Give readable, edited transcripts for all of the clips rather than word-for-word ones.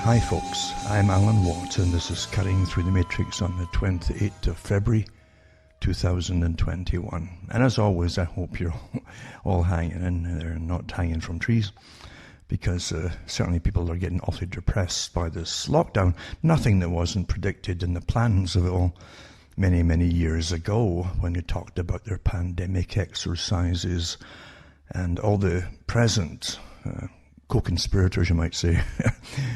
Hi folks, I'm Alan Watt and this is Cutting Through the Matrix on the 28th of February 2021. And as always, I hope you're all hanging in there and not hanging from trees, because certainly people are getting awfully depressed by this lockdown. Nothing that wasn't predicted in the plans of it all many, many years ago when they talked about their pandemic exercises, and all the present co-conspirators, you might say,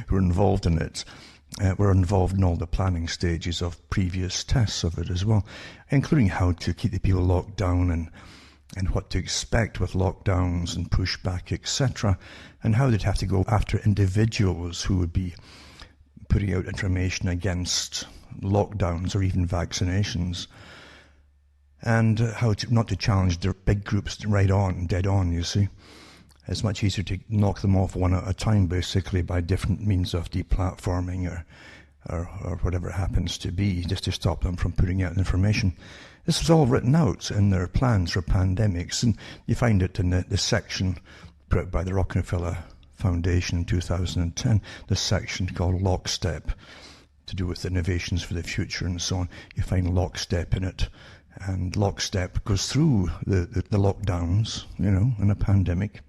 who are involved in it, were involved in all the planning stages of previous tests of it as well, including how to keep the people locked down and what to expect with lockdowns and pushback, etc., and how they'd have to go after individuals who would be putting out information against lockdowns or even vaccinations, and how to, not to challenge their big groups right on, dead on, you see. It's much easier to knock them off one at a time, basically, by different means of deplatforming or whatever it happens to be, just to stop them from putting out information. This was all written out in their plans for pandemics, and you find it in the section put out by the Rockefeller Foundation in 2010, the section called Lockstep, to do with innovations for the future and so on. You find Lockstep in it, and Lockstep goes through the lockdowns, you know, in a pandemic.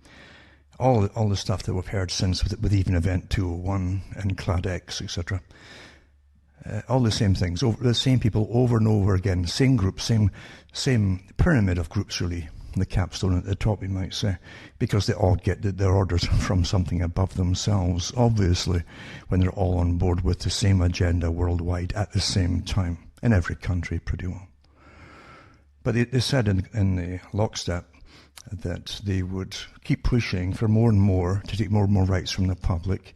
All the stuff that we've heard since with even Event 201 and CladX, etc. All the same things, the same people over and over again, same group, same pyramid of groups, really, the capstone at the top, you might say, because they all get their orders from something above themselves, obviously, when they're all on board with the same agenda worldwide at the same time, in every country pretty well. But they said in the Lockstep that they would keep pushing for more and more, to take more and more rights from the public,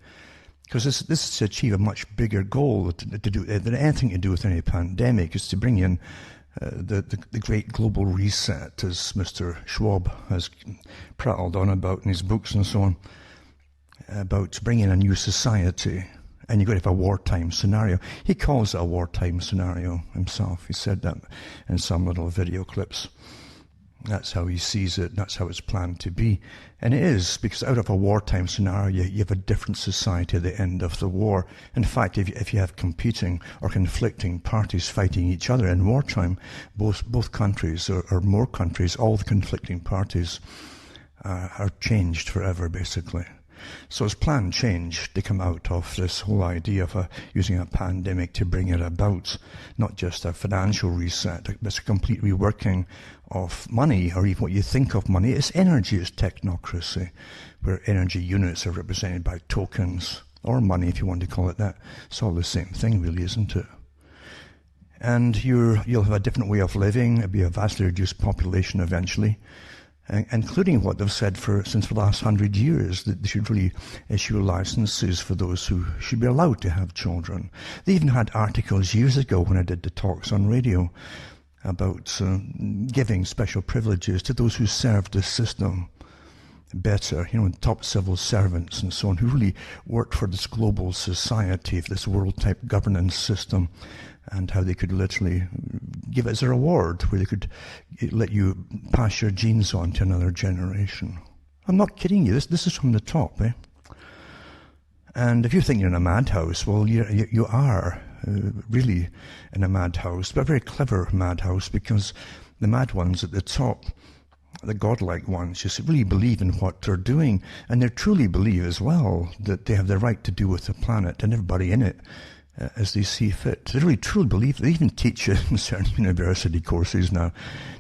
because this is to achieve a much bigger goal to do than anything to do with any pandemic. Is to bring in the great global reset, as Mr. Schwab has prattled on about in his books and so on, about bringing a new society. And you've got to have a wartime scenario. He calls it a wartime scenario himself. He said that in some little video clips. That's how he sees it. That's how it's planned to be. And it is, because out of a wartime scenario, you have a different society at the end of the war. In fact, if you have competing or conflicting parties fighting each other in wartime, both countries, or more countries, all the conflicting parties are changed forever, basically. So his plan changed to come out of this whole idea of using a pandemic to bring it about, not just a financial reset, but it's a complete reworking of money, or even what you think of money. It's energy, it's technocracy, where energy units are represented by tokens, or money if you want to call it that. It's all the same thing, really, isn't it? And you'll have a different way of living. It'll be a vastly reduced population eventually, including what they've said since the last 100 years, that they should really issue licenses for those who should be allowed to have children. They even had articles years ago when I did the talks on radio about giving special privileges to those who served the system better, you know, top civil servants and so on, who really worked for this global society, for this world-type governance system, and how they could literally give it as a reward, where they could let you pass your genes on to another generation. I'm not kidding you. This is from the top, eh? And if you think you're in a madhouse, well, you are really in a madhouse, but a very clever madhouse, because the mad ones at the top, the godlike ones, just really believe in what they're doing, and they truly believe as well that they have the right to do with the planet and everybody in it as they see fit. They really truly believe. They even teach it in certain university courses now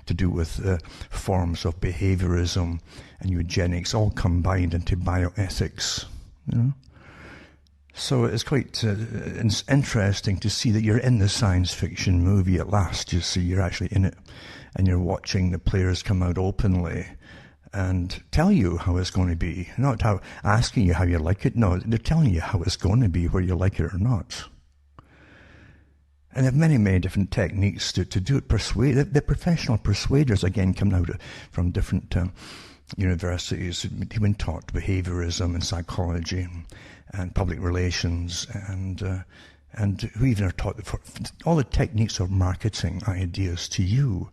to do with forms of behaviorism and eugenics, all combined into bioethics, you know. So it's quite interesting to see that you're in the science fiction movie at last. You see, you're actually in it, and you're watching the players come out openly and tell you how it's going to be. Not asking you how you like it. No, they're telling you how it's going to be, whether you like it or not. And they have many, many different techniques to do it. The professional persuaders, again, come out from different universities, even taught behaviorism and psychology and public relations, and who even are taught all the techniques of marketing ideas to you.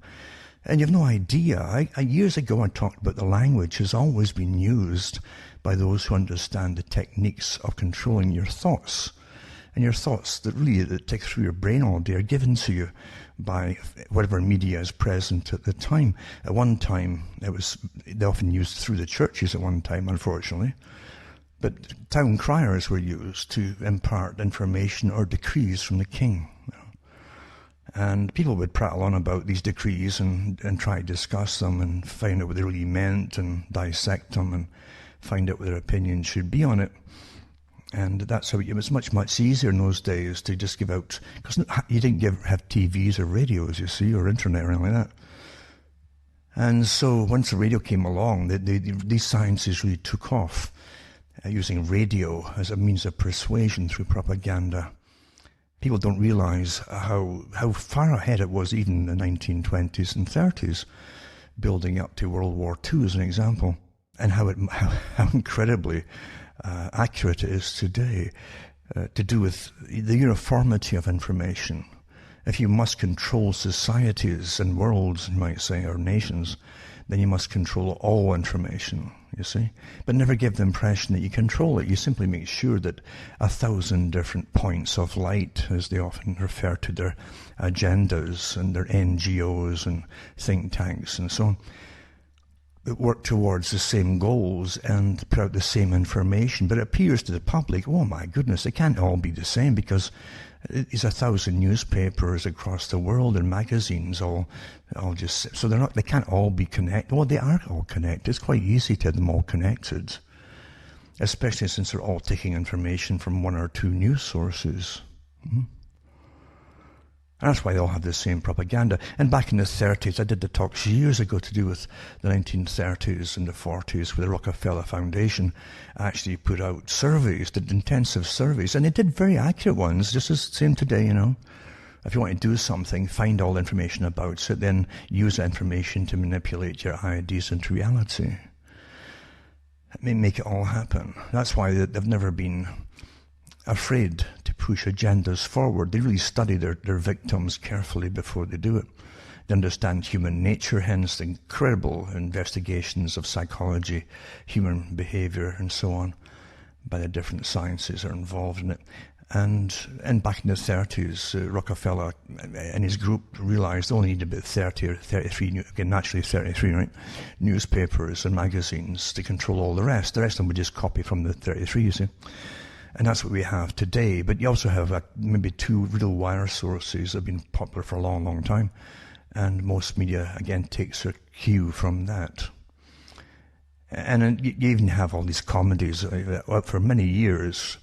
And you've no idea. Years ago I talked about the language has always been used by those who understand the techniques of controlling your thoughts. And your thoughts that tick through your brain all day are given to you by whatever media is present at the time. At one time, they often used through the churches at one time, unfortunately. But town criers were used to impart information or decrees from the king. And people would prattle on about these decrees and try to discuss them and find out what they really meant and dissect them and find out what their opinion should be on it. And that's how it was much easier in those days to just give out, because you didn't have TVs or radios, you see, or internet or anything like that. And so once the radio came along, these sciences really took off, using radio as a means of persuasion through propaganda. People don't realize how far ahead it was even in the 1920s and 30s, building up to World War II as an example, and how incredibly accurate it is today, to do with the uniformity of information. If you must control societies and worlds, you might say, or nations, then you must control all information, you see. But never give the impression that you control it. You simply make sure that 1,000 different points of light, as they often refer to their agendas and their NGOs and think tanks and so on, that work towards the same goals and put out the same information. But it appears to the public, oh my goodness, they can't all be the same, because there's 1,000 newspapers across the world and magazines all just, so they can't all be connected. Well, they are all connected. It's quite easy to have them all connected, especially since they're all taking information from one or two news sources. That's why they all have the same propaganda. And back in the 30s, I did the talks years ago to do with the 1930s and the 40s, where the Rockefeller Foundation actually put out surveys, did intensive surveys, and they did very accurate ones, just as same today, you know. If you want to do something, find all the information about it, then use that information to manipulate your ideas into reality. Make it all happen. That's why they've never been afraid to push agendas forward. They really study their victims carefully before they do it. They understand human nature, hence the incredible investigations of psychology, human behavior, and so on, by the different sciences that are involved in it. And back in the 30s, Rockefeller and his group realized they only needed about 30 or 33, again, naturally 33, right, newspapers and magazines to control all the rest. The rest of them would just copy from the 33, you see. And that's what we have today. But you also have maybe two real wire sources that have been popular for a long, long time. And most media, again, takes their cue from that. And you even have all these comedies for many years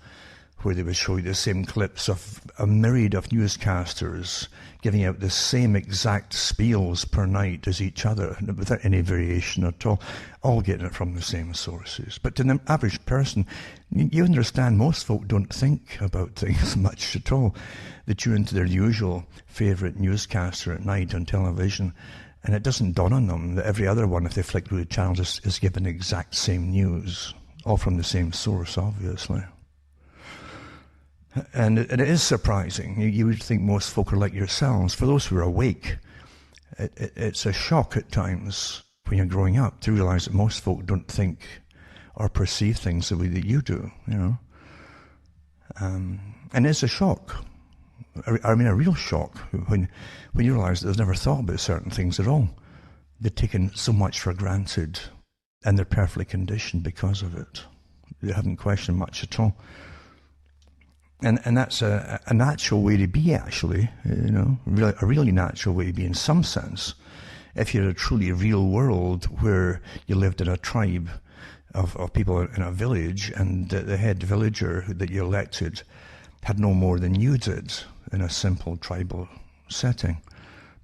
where they would show you the same clips of a myriad of newscasters giving out the same exact spiels per night as each other, without any variation at all getting it from the same sources. But to the average person, you understand most folk don't think about things much at all. They tune into their usual favourite newscaster at night on television, and it doesn't dawn on them that every other one, if they flick through the channels, is given the exact same news, all from the same source, obviously. And it is surprising. You would think most folk are like yourselves. For those who are awake, it's a shock at times when you're growing up to realize that most folk don't think or perceive things the way that you do, you know. And it's a shock. I mean, a real shock when you realize that they've never thought about certain things at all. They've taken so much for granted, and they're perfectly conditioned because of it. They haven't questioned much at all. And that's a natural way to be, actually, you know, a really natural way to be in some sense. If you're in a truly real world where you lived in a tribe of people in a village, and the head villager that you elected had no more than you did in a simple tribal setting.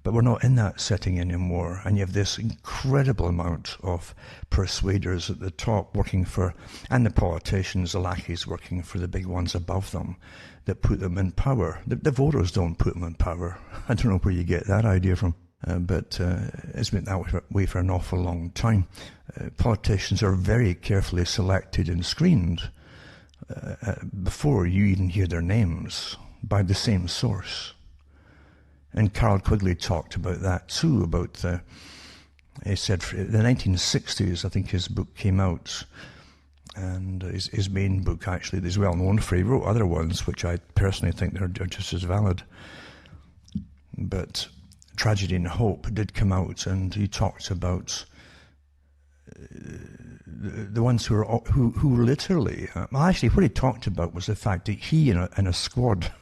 But we're not in that setting anymore, and you have this incredible amount of persuaders at the top working for, and the politicians, the lackeys working for the big ones above them that put them in power. The voters don't put them in power. I don't know where you get that idea from, but it's been that way for an awful long time. Politicians are very carefully selected and screened before you even hear their names by the same source. And Carroll Quigley talked about that too, about he said in the 1960s, I think his book came out, and his main book actually is well known for. He wrote other ones, which I personally think are just as valid. But Tragedy and Hope did come out, and he talked about the ones who literally, actually what he talked about was the fact that he and a squad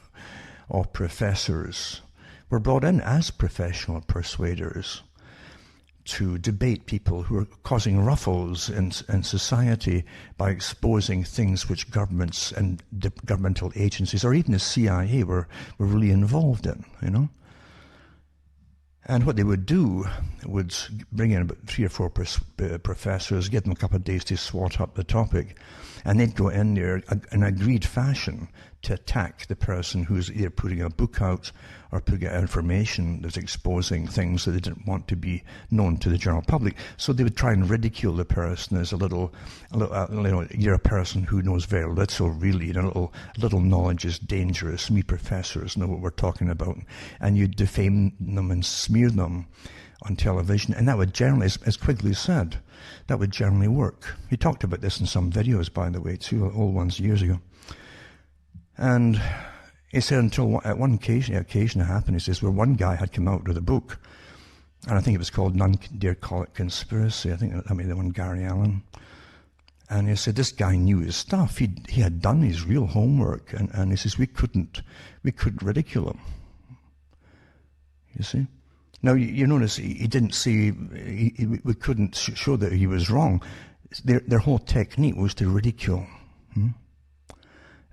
of professors were brought in as professional persuaders to debate people who are causing ruffles in society by exposing things which governments and governmental agencies, or even the CIA, were really involved in, And what they would do would bring in about 3 or 4 professors, give them a couple of days to swat up the topic, and they'd go in there in agreed fashion to attack the person who's either putting a book out or putting out information that's exposing things that they didn't want to be known to the general public. So they would try and ridicule the person as you're a person who knows very little, really, little knowledge is dangerous. We professors know what we're talking about. And you defame them and smear them on television, and that would generally, as Quigley said, that would generally work. He talked about this in some videos, by the way, too, old ones years ago. And he said until at one occasion it happened, he says, where one guy had come out with a book, and I think it was called None Dare Call It Conspiracy. I think that may be the one, Gary Allen. And he said this guy knew his stuff. He had done his real homework, and he says we couldn't ridicule him. You see? Now, you notice he didn't say, we couldn't show that he was wrong. Their whole technique was to ridicule.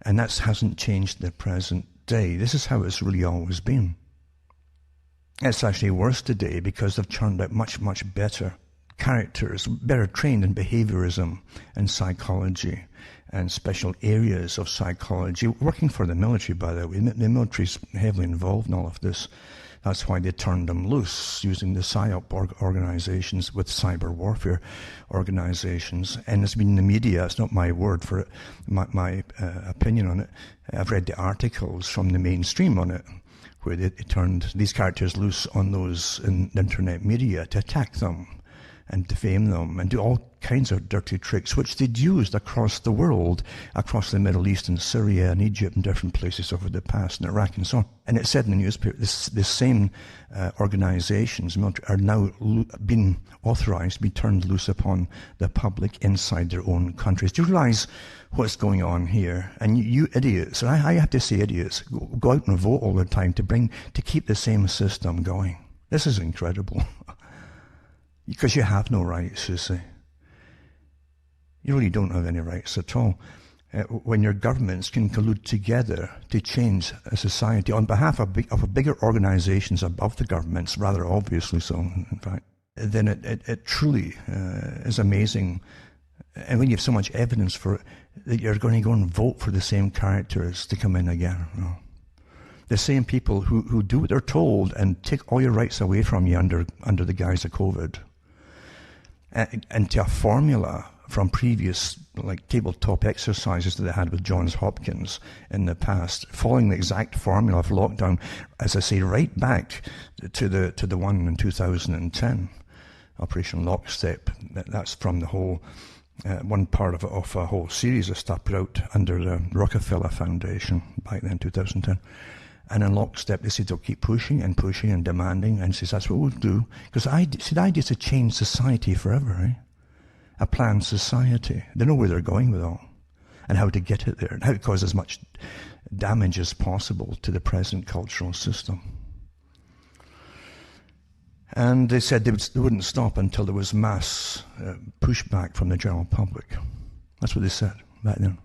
And that hasn't changed in the present day. This is how it's really always been. It's actually worse today because they've churned out much, much better characters, better trained in behaviorism and psychology and special areas of psychology. Working for the military, by the way. The military's heavily involved in all of this. That's why they turned them loose, using the PSYOP organizations with cyber warfare organizations. And it's been in the media, it's not my word for it, my opinion on it. I've read the articles from the mainstream on it, where they turned these characters loose on those in the internet media to attack them and defame them and do all kinds of dirty tricks, which they'd used across the world, across the Middle East and Syria and Egypt and different places over the past, and Iraq and so on. And it said in the newspaper, this same organizations are now being authorized to be turned loose upon the public inside their own countries. Do you realize what's going on here? And you idiots, and I have to say idiots, go out and vote all the time to keep the same system going. This is incredible. Because you have no rights, you see. You really don't have any rights at all. When your governments can collude together to change a society on behalf of bigger organizations above the governments, rather obviously so, in fact, then it truly is amazing. And when you have so much evidence for it, that you're going to go and vote for the same characters to come in again. No. The same people who do what they're told and take all your rights away from you under the guise of COVID. And to a formula from previous tabletop exercises that they had with Johns Hopkins in the past, following the exact formula of lockdown, as I say, right back to the one in 2010, Operation Lockstep. That's from the whole one part of a whole series of stuff put out under the Rockefeller Foundation back then, 2010. And in lockstep, they said they'll keep pushing and pushing and demanding, and says that's what we'll do. Because the idea is to change society forever, eh? A planned society. They know where they're going with all, and how to get it there, and how to cause as much damage as possible to the present cultural system. And they said they wouldn't stop until there was mass pushback from the general public. That's what they said back then.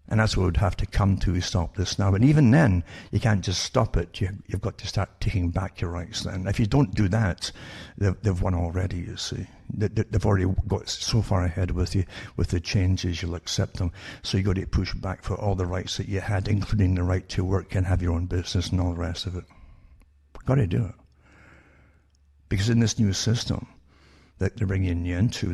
And that's what we'd have to come to stop this now. And even then, you can't just stop it. You've got to start taking back your rights then. If you don't do that, they've won already, you see. They've already got so far ahead with you, with the changes, you'll accept them. So you've got to push back for all the rights that you had, including the right to work and have your own business and all the rest of it. Got to do it. Because in this new system that they're bringing you into,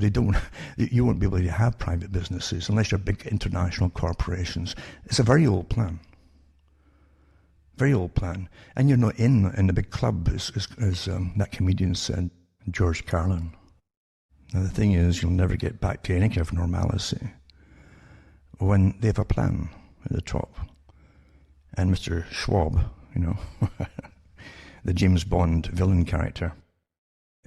you won't be able to have private businesses unless you're big international corporations. It's a very old plan. Very old plan. And you're not in the big club, as that comedian said, George Carlin. Now the thing is, you'll never get back to any kind of normalcy when they have a plan at the top. And Mr. Schwab, the James Bond villain character,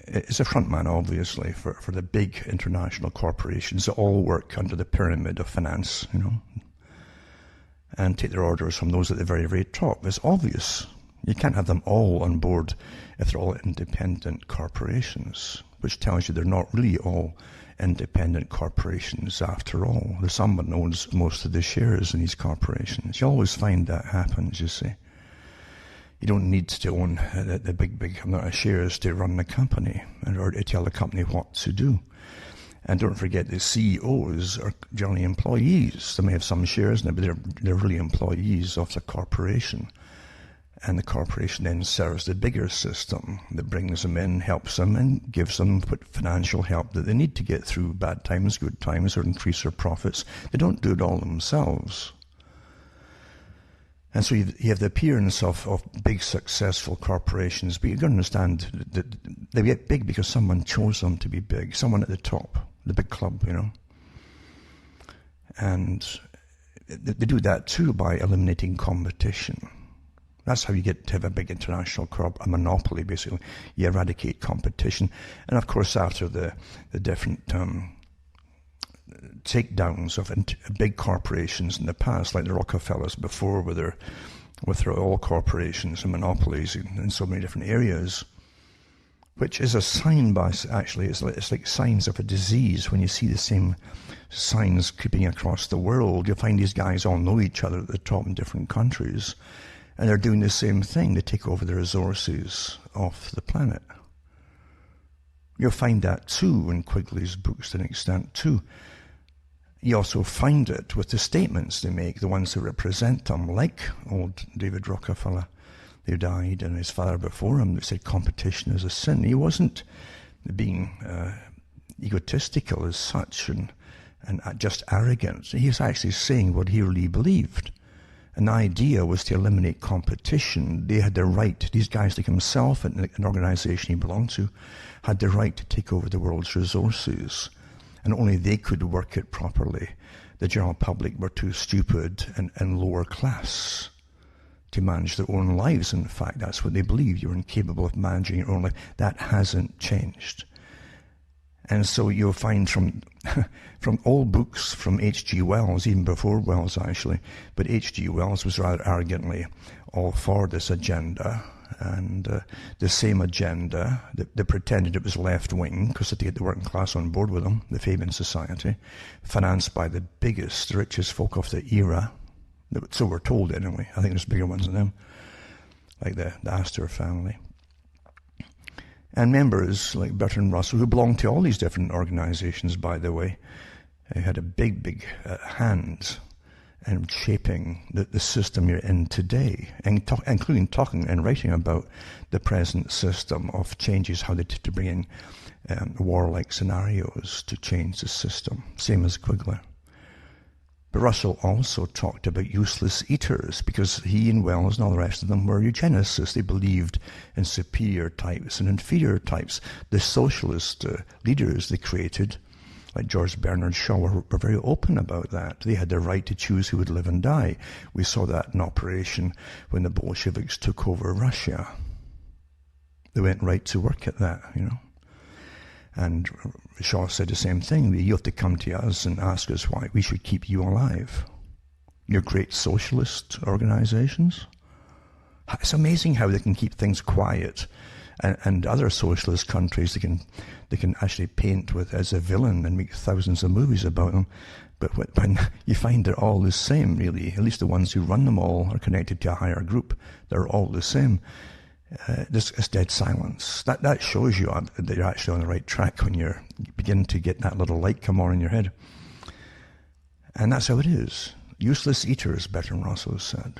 is a frontman, obviously, for the big international corporations that all work under the pyramid of finance, and take their orders from those at the very, very top. It's obvious. You can't have them all on board if they're all independent corporations, which tells you they're not really all independent corporations after all. There's someone owns most of the shares in these corporations. You always find that happens, you see. You don't need to own the big amount of shares to run the company or to tell the company what to do. And don't forget, the CEOs are generally employees. They may have some shares in it, but they're really employees of the corporation. And the corporation then serves the bigger system that brings them in, helps them, and gives them financial help that they need to get through bad times, good times, or increase their profits. They don't do it all themselves. And so you have the appearance of big, successful corporations, but you've got to understand that they get big because someone chose them to be big, someone at the top, the big club, And they do that too by eliminating competition. That's how you get to have a big international crop, a monopoly, basically. You eradicate competition. And of course, after the different takedowns of big corporations in the past, like the Rockefellers before, with their oil corporations and monopolies in so many different areas, which is a sign actually, it's like signs of a disease. When you see the same signs creeping across the world, you find these guys all know each other at the top in different countries, and they're doing the same thing. They take over the resources of the planet. You'll find that too in Quigley's books to an extent too. You also find it with the statements they make, the ones that represent them, like old David Rockefeller, who died, and his father before him, that said competition is a sin. He wasn't being egotistical as such and just arrogant. He was actually saying what he really believed. And the idea was to eliminate competition. They had the right, these guys like himself and an organization he belonged to, had the right to take over the world's resources. And only they could work it properly. The general public were too stupid and lower class to manage their own lives. In fact, that's what they believed. You were incapable of managing your own life. That hasn't changed. And so you'll find from old books from H.G. Wells, even before Wells actually, but H.G. Wells was rather arrogantly all for this agenda, and the same agenda that pretended it was left-wing because they had to get the working class on board with them, the Fabian Society, financed by the biggest, richest folk of the era. So we're told anyway. I think there's bigger ones than them, like the Astor family. And members like Bertrand Russell, who belonged to all these different organizations, by the way, had a big hand in shaping the system you're in today, including talking and writing about the present system of changes, how they to bring in warlike scenarios to change the system, same as Quigley. But Russell also talked about useless eaters, because he and Wells and all the rest of them were eugenicists. They believed in superior types and inferior types. The socialist leaders they created, like George Bernard Shaw, were very open about that. They had the right to choose who would live and die. We saw that in operation when the Bolsheviks took over Russia. They went right to work at that, And Shaw said the same thing. You have to come to us and ask us why we should keep you alive. Your great socialist organizations. It's amazing how they can keep things quiet. And other socialist countries, they can actually paint with as a villain and make thousands of movies about them. But when you find they're all the same, really, at least the ones who run them all are connected to a higher group. They're all the same. This is dead silence. That shows you that you're actually on the right track when you begin to get that little light come on in your head. And that's how it is. Useless eaters, Bertrand Russell said.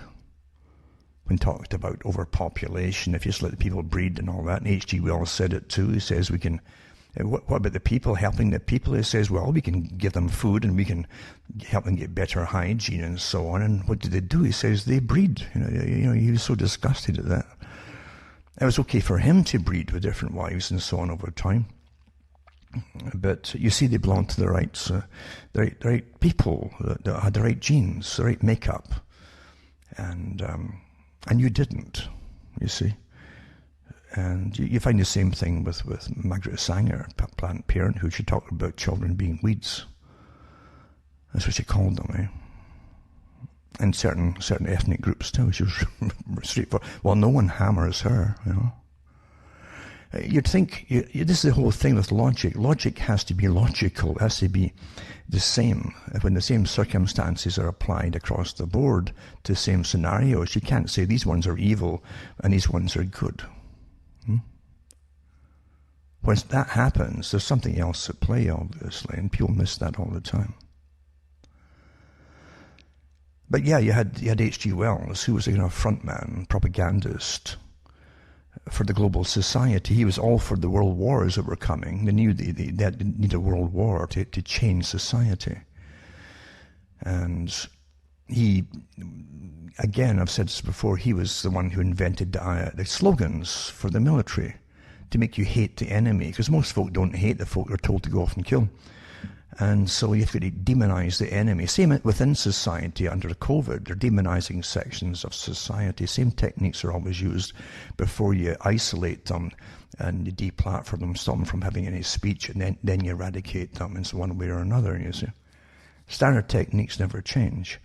When talked about overpopulation, if you just let the people breed and all that, and H.G. Wells said it too. He says we can What about the people, helping the people? He says, well, we can give them food and we can help them get better hygiene and so on. And what do they do? He says they breed. He was so disgusted at that. It was okay for him to breed with different wives and so on over time. But you see, they belonged to the right people that had the right genes, the right makeup. And you didn't, you see. And you find the same thing with Margaret Sanger, Planned Parenthood. She talked about children being weeds. That's what she called them, eh? And certain ethnic groups too. She was straightforward. Well, no one hammers her, You'd think, this is the whole thing with logic. Logic has to be logical. It has to be the same. When the same circumstances are applied across the board to the same scenarios, you can't say these ones are evil and these ones are good. When that happens, there's something else at play, obviously, and people miss that all the time. But yeah, you had H.G. Wells, who was a frontman, propagandist for the global society. He was all for the world wars that were coming. They knew they need a world war to change society. And he, again, I've said this before, he was the one who invented the slogans for the military to make you hate the enemy, because most folk don't hate the folk they're told to go off and kill. And so you have to demonize the enemy. Same within society under COVID, they're demonizing sections of society. Same techniques are always used before you isolate them and you deplatform them, stop them from having any speech, and then you eradicate them in one way or another, you see. Standard techniques never change.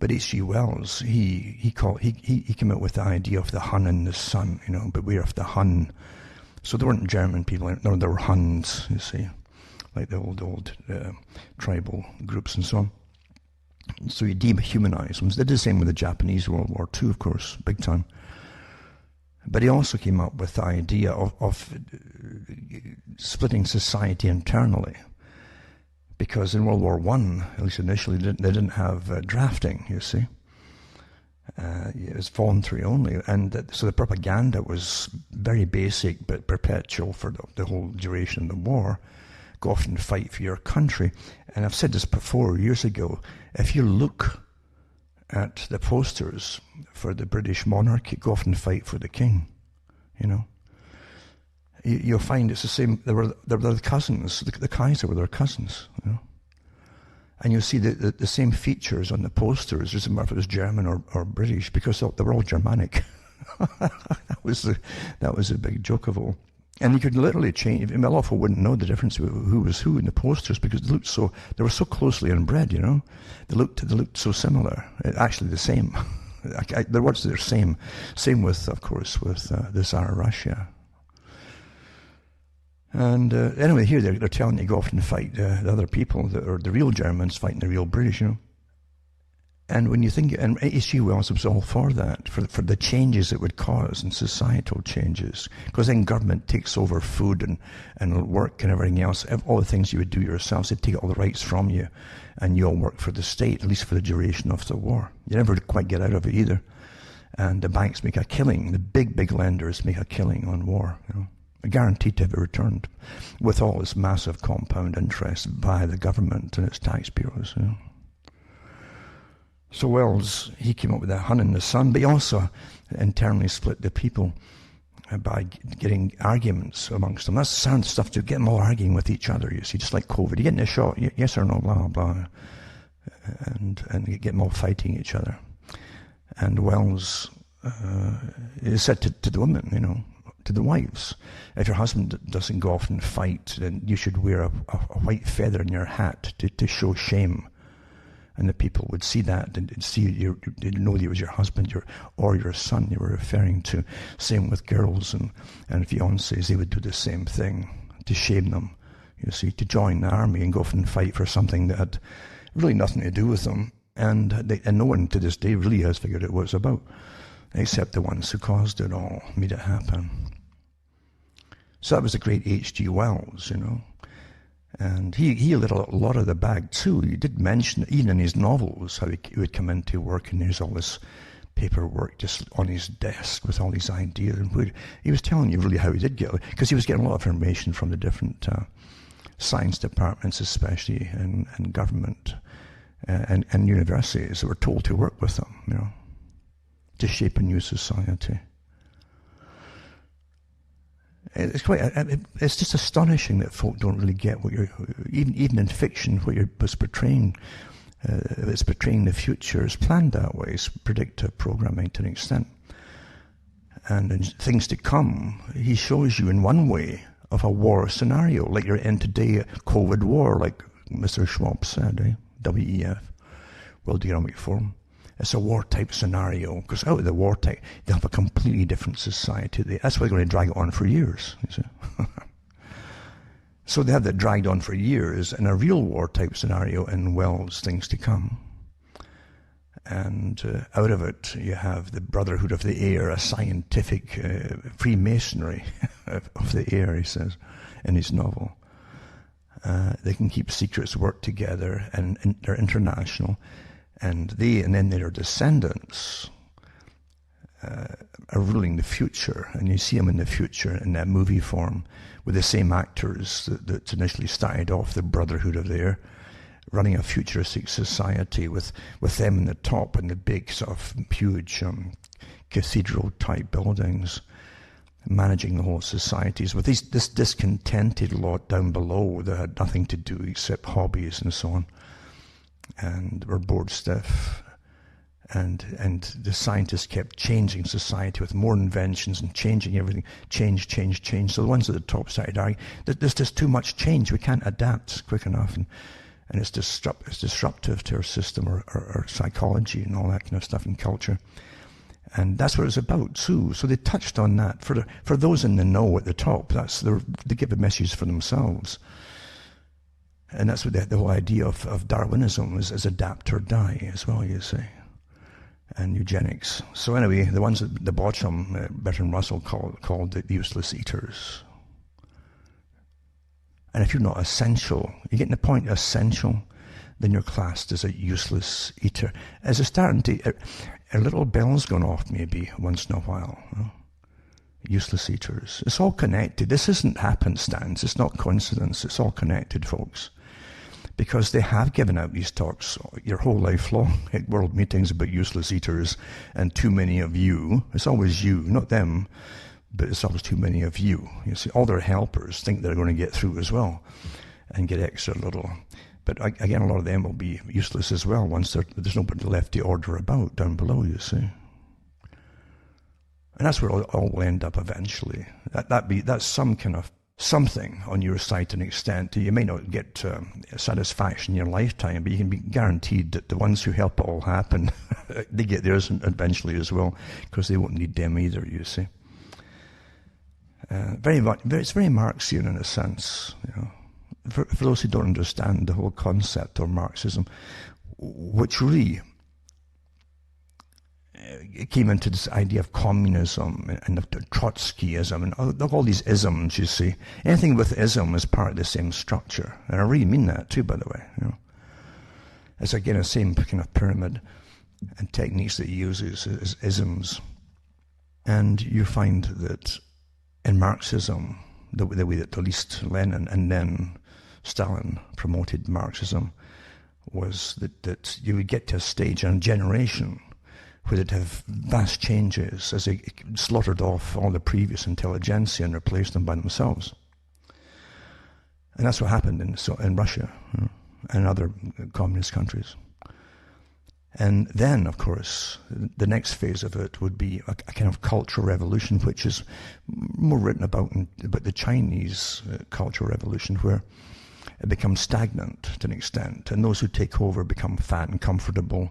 But H.G. Wells, he came out with the idea of the Hun and the Sun, beware of the Hun. So there weren't German people, no, there were Huns, you see, like the old tribal groups and so on. So you dehumanize them. They did the same with the Japanese World War II, of course, big time. But he also came up with the idea of splitting society internally. Because in World War I, at least initially, they didn't have drafting, you see. It was voluntary only, and so the propaganda was very basic but perpetual for the whole duration of the war. Go off and fight for your country. And I've said this before, years ago, if you look at the posters for the British monarchy, go off and fight for the king, You'll find it's the same. They were the cousins. The Kaiser were their cousins, And you'll see the same features on the posters. It doesn't matter if it was German or British, because they were all Germanic. That was a big joke of all. And you could literally change. A lot of people wouldn't know the difference who was who in the posters, because they were so closely inbred. They looked so similar. Actually, the same. The words are the same. Same with, of course, with the Tsar of Russia. And anyway, here they're telling you to go off and fight the other people, or the real Germans fighting the real British, And when you think, and H.G. Wells was all for that, for the changes it would cause and societal changes, because then government takes over food and work and everything else, all the things you would do yourselves, they take all the rights from you, and you all work for the state, at least for the duration of the war. You never quite get out of it either. And the banks make a killing, the big lenders make a killing on war, guaranteed to have it returned, with all its massive compound interest by the government and its tax bureaus. So Wells, he came up with the Hun and the Sun, but he also internally split the people by getting arguments amongst them. That's sound stuff to get them all arguing with each other, you see, just like COVID. You getting a shot, yes or no, blah, blah, and get them all fighting each other. And Wells said to the women, to the wives, if your husband doesn't go off and fight, then you should wear a white feather in your hat to show shame. And the people would see that and they'd know that it was your husband or your son you were referring to. Same with girls and fiancés, they would do the same thing to shame them, you see, to join the army and go off and fight for something that had really nothing to do with them. And no one to this day really has figured out what it's about, except the ones who caused it all, made it happen. So that was the great H.G. Wells, And he lit a lot of the bag too. He did mention, even in his novels, how he would come into work and there's all this paperwork just on his desk with all these ideas. And he was telling you really how he did get it, because he was getting a lot of information from the different science departments, especially, and government and universities that were told to work with them, to shape a new society. It's just astonishing that folk don't really get what you're, even in fiction, what you're portraying. It's portraying the future is planned that way. It's predictive programming to an extent. And in things to come, he shows you in one way of a war scenario, like you're in today, a COVID war, like Mr. Schwab said, WEF, World Economic Forum. It's a war-type scenario, because out of the war-type, they'll have a completely different society. That's why they're going to drag it on for years, you see. So they have that dragged on for years in a real war-type scenario in Wells' Things to Come. And out of it, you have the Brotherhood of the Air, a scientific Freemasonry of the air, he says, in his novel. They can keep secrets, work together, and they're international. And then their descendants are ruling the future, and you see them in the future in that movie form with the same actors that initially started off the Brotherhood of the Air, running a futuristic society with them in the top and the big sort of huge cathedral-type buildings, managing the whole societies with this discontented lot down below that had nothing to do except hobbies and so on. And were bored stiff, and the scientists kept changing society with more inventions and changing everything, change. So the ones at the top started arguing that there's just too much change, we can't adapt quick enough, and it's disruptive to our system, or psychology and all that kind of stuff, and culture. And that's what it's about too. So they touched on that for those in the know at the top. They give a message for themselves. And that's what the whole idea of Darwinism is adapt or die as well, you see, and eugenics. So anyway, the ones at the bottom, Bertrand Russell called the useless eaters. And if you're not essential, you're getting the point, essential, then you're classed as a useless eater. As it's starting to, a little bell's gone off maybe once in a while. Useless eaters. It's all connected. This isn't happenstance. It's not coincidence. It's all connected, folks. Because they have given out these talks your whole life long at world meetings about useless eaters and too many of you. It's always you, not them, but it's always too many of you. You see, all their helpers think they're going to get through as well and get extra little. But again, a lot of them will be useless as well once there's nobody left to order about down below, you see. And that's where it all will end up eventually. That's some kind of something on your side to an extent. You may not get satisfaction in your lifetime, but you can be guaranteed that the ones who help it all happen, they get theirs eventually as well, because they won't need them either, you see. It's very Marxian in a sense, For those who don't understand the whole concept of Marxism, which really it came into this idea of communism and of Trotskyism and all these isms, you see. Anything with ism is part of the same structure. And I really mean that too, by the way. It's again the same kind of pyramid and techniques that he uses as isms. And you find that in Marxism, the way that at least Lenin and then Stalin promoted Marxism was that you would get to a stage and a generation where they'd have vast changes as they slaughtered off all the previous intelligentsia and replaced them by themselves. And that's what happened in Russia and other communist countries. And then, of course, the next phase of it would be a kind of cultural revolution, which is more written about the Chinese cultural revolution, where it becomes stagnant to an extent, and those who take over become fat and comfortable,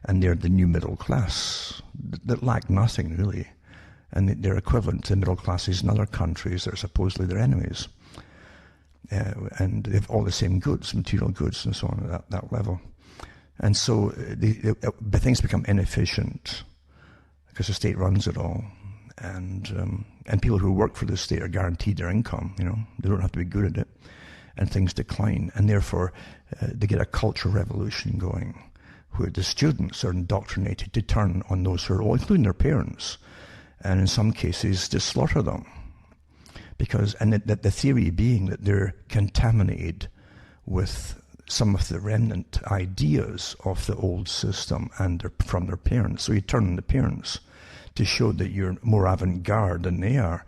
and they're the new middle class that lack nothing really, and they're equivalent to the middle classes in other countries that are supposedly their enemies, and they have all the same goods, material goods, and so on at that level. And so the things become inefficient because the state runs it all, and people who work for the state are guaranteed their income. They don't have to be good at it. And things decline, and therefore they get a cultural revolution going, where the students are indoctrinated to turn on those who are old, including their parents, and in some cases to slaughter them. And the theory being that they're contaminated with some of the remnant ideas of the old system and from their parents. So you turn on the parents to show that you're more avant-garde than they are.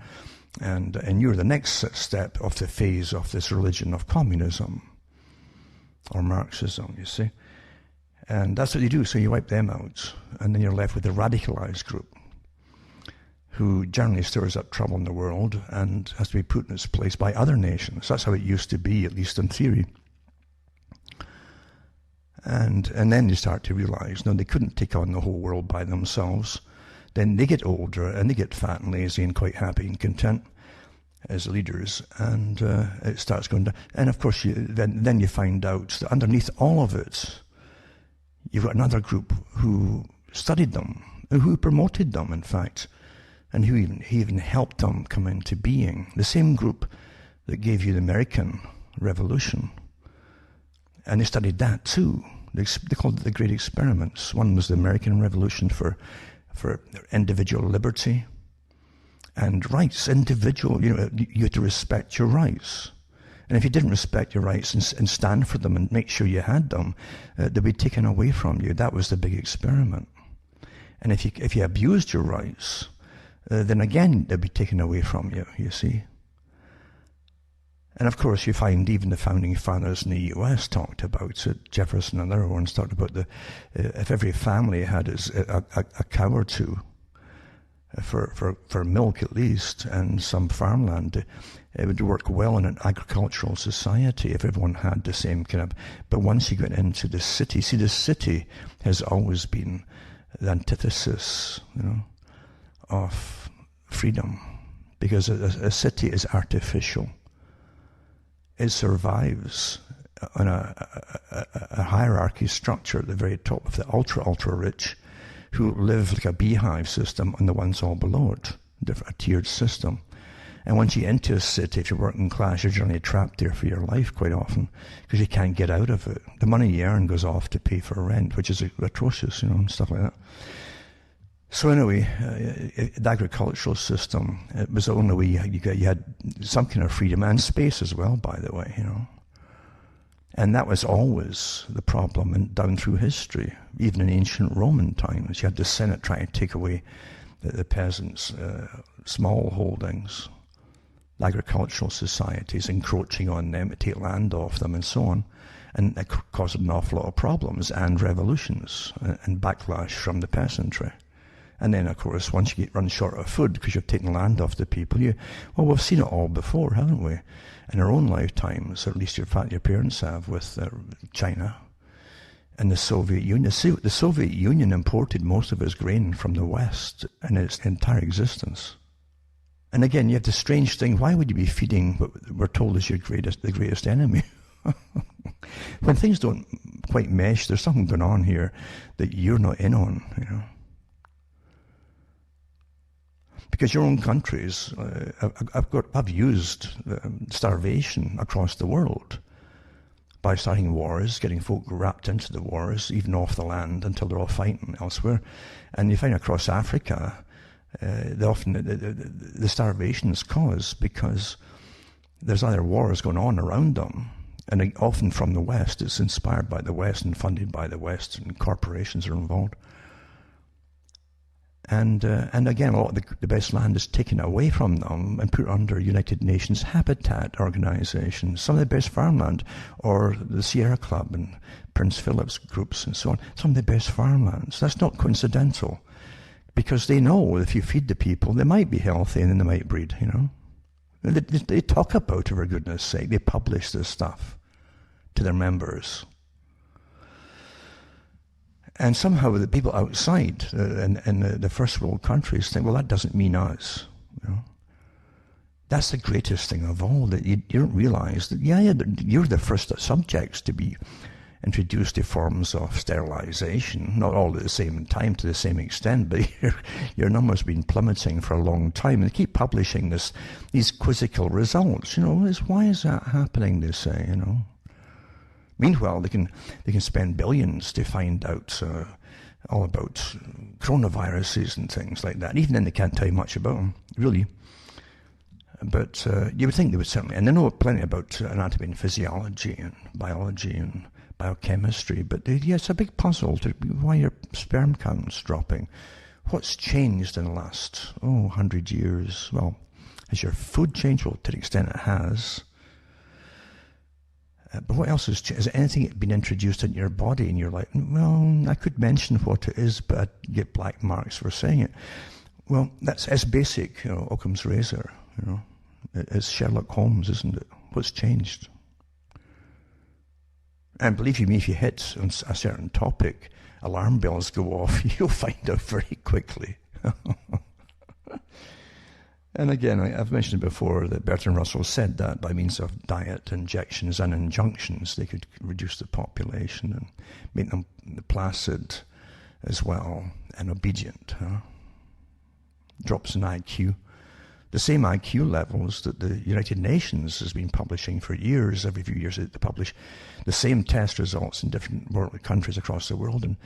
And you're the next step of the phase of this religion of communism or Marxism, you see. And that's what you do. So you wipe them out, and then you're left with the radicalized group, who generally stirs up trouble in the world and has to be put in its place by other nations. That's how it used to be, at least in theory. And then you start to realize, no, they couldn't take on the whole world by themselves. Then they get older and they get fat and lazy and quite happy and content as leaders, and it starts going down. And of course, then you find out that underneath all of it, you've got another group who studied them, who promoted them, in fact, and who even helped them come into being. The same group that gave you the American Revolution. And they studied that too. They called it the Great Experiments. One was the American Revolution for individual liberty and rights. Individual, you had to respect your rights. And if you didn't respect your rights and stand for them and make sure you had them, they'd be taken away from you. That was the big experiment. And if you abused your rights, then again they'd be taken away from you, you see. And of course, you find even the founding fathers in the US talked about it. Jefferson and other ones talked about if every family had a cow or two for milk at least, and some farmland, it would work well in an agricultural society if everyone had the same kind of. But once you get into the city, see, the city has always been the antithesis, of freedom, because a city is artificial. It survives on a hierarchy structure at the very top of the ultra rich, who live like a beehive system on the ones all below it, a tiered system. And once you enter a city, if you're working class, you're generally trapped there for your life quite often, because you can't get out of it. The money you earn goes off to pay for rent, which is atrocious, and stuff like that. So anyway, the agricultural system, it was the only way you had some kind of freedom and space as well, by the way, And that was always the problem down through history. Even in ancient Roman times, you had the Senate trying to take away the peasants' small holdings, the agricultural societies encroaching on them to take land off them and so on. And that caused an awful lot of problems and revolutions and backlash from the peasantry. And then, of course, once you run short of food because you've taken land off the people, we've seen it all before, haven't we? In our own lifetimes, or at least your parents have, with China and the Soviet Union. The Soviet Union imported most of its grain from the West in its entire existence. And again, you have the strange thing, why would you be feeding what we're told is the greatest enemy? When things don't quite mesh, there's something going on here that you're not in on, Because your own countries have used starvation across the world by starting wars, getting folk wrapped into the wars, even off the land, until they're all fighting elsewhere. And you find across Africa, the starvation is caused because there's either wars going on around them, and often from the West. It's inspired by the West and funded by the West, and corporations are involved. And again, a lot of the best land is taken away from them and put under United Nations Habitat Organization. Some of the best farmland, or the Sierra Club and Prince Philip's groups and so on, some of the best farmlands. That's not coincidental, because they know if you feed the people, they might be healthy and then they might breed, They talk about it, for goodness sake. They publish this stuff to their members. And somehow the people outside in the first world countries think, well, that doesn't mean us. That's the greatest thing of all, that you don't realize that, you're the first subjects to be introduced to forms of sterilization, not all at the same time to the same extent, but your number's been plummeting for a long time. And they keep publishing these quizzical results. Why is that happening, they say, Meanwhile, they can spend billions to find out all about coronaviruses and things like that. Even then, they can't tell you much about them, really. But you would think they would certainly, and they know plenty about anatomy and physiology and biology and biochemistry, but it's a big puzzle to why your sperm count's dropping. What's changed in the last 100 years? Well, has your food changed? Well, to an extent it has. But what else has changed? Has anything been introduced into your body and you're like, well, I could mention what it is, but I'd get black marks for saying it. Well, it's basic, Occam's razor, It's Sherlock Holmes, isn't it? What's changed? And believe you me, if you hit on a certain topic, alarm bells go off, you'll find out very quickly. And again, I've mentioned before that Bertrand Russell said that by means of diet, injections and injunctions, they could reduce the population and make them placid as well and obedient. Drops in IQ. The same IQ levels that the United Nations has been publishing for years. Every few years they publish the same test results in different countries across the world. And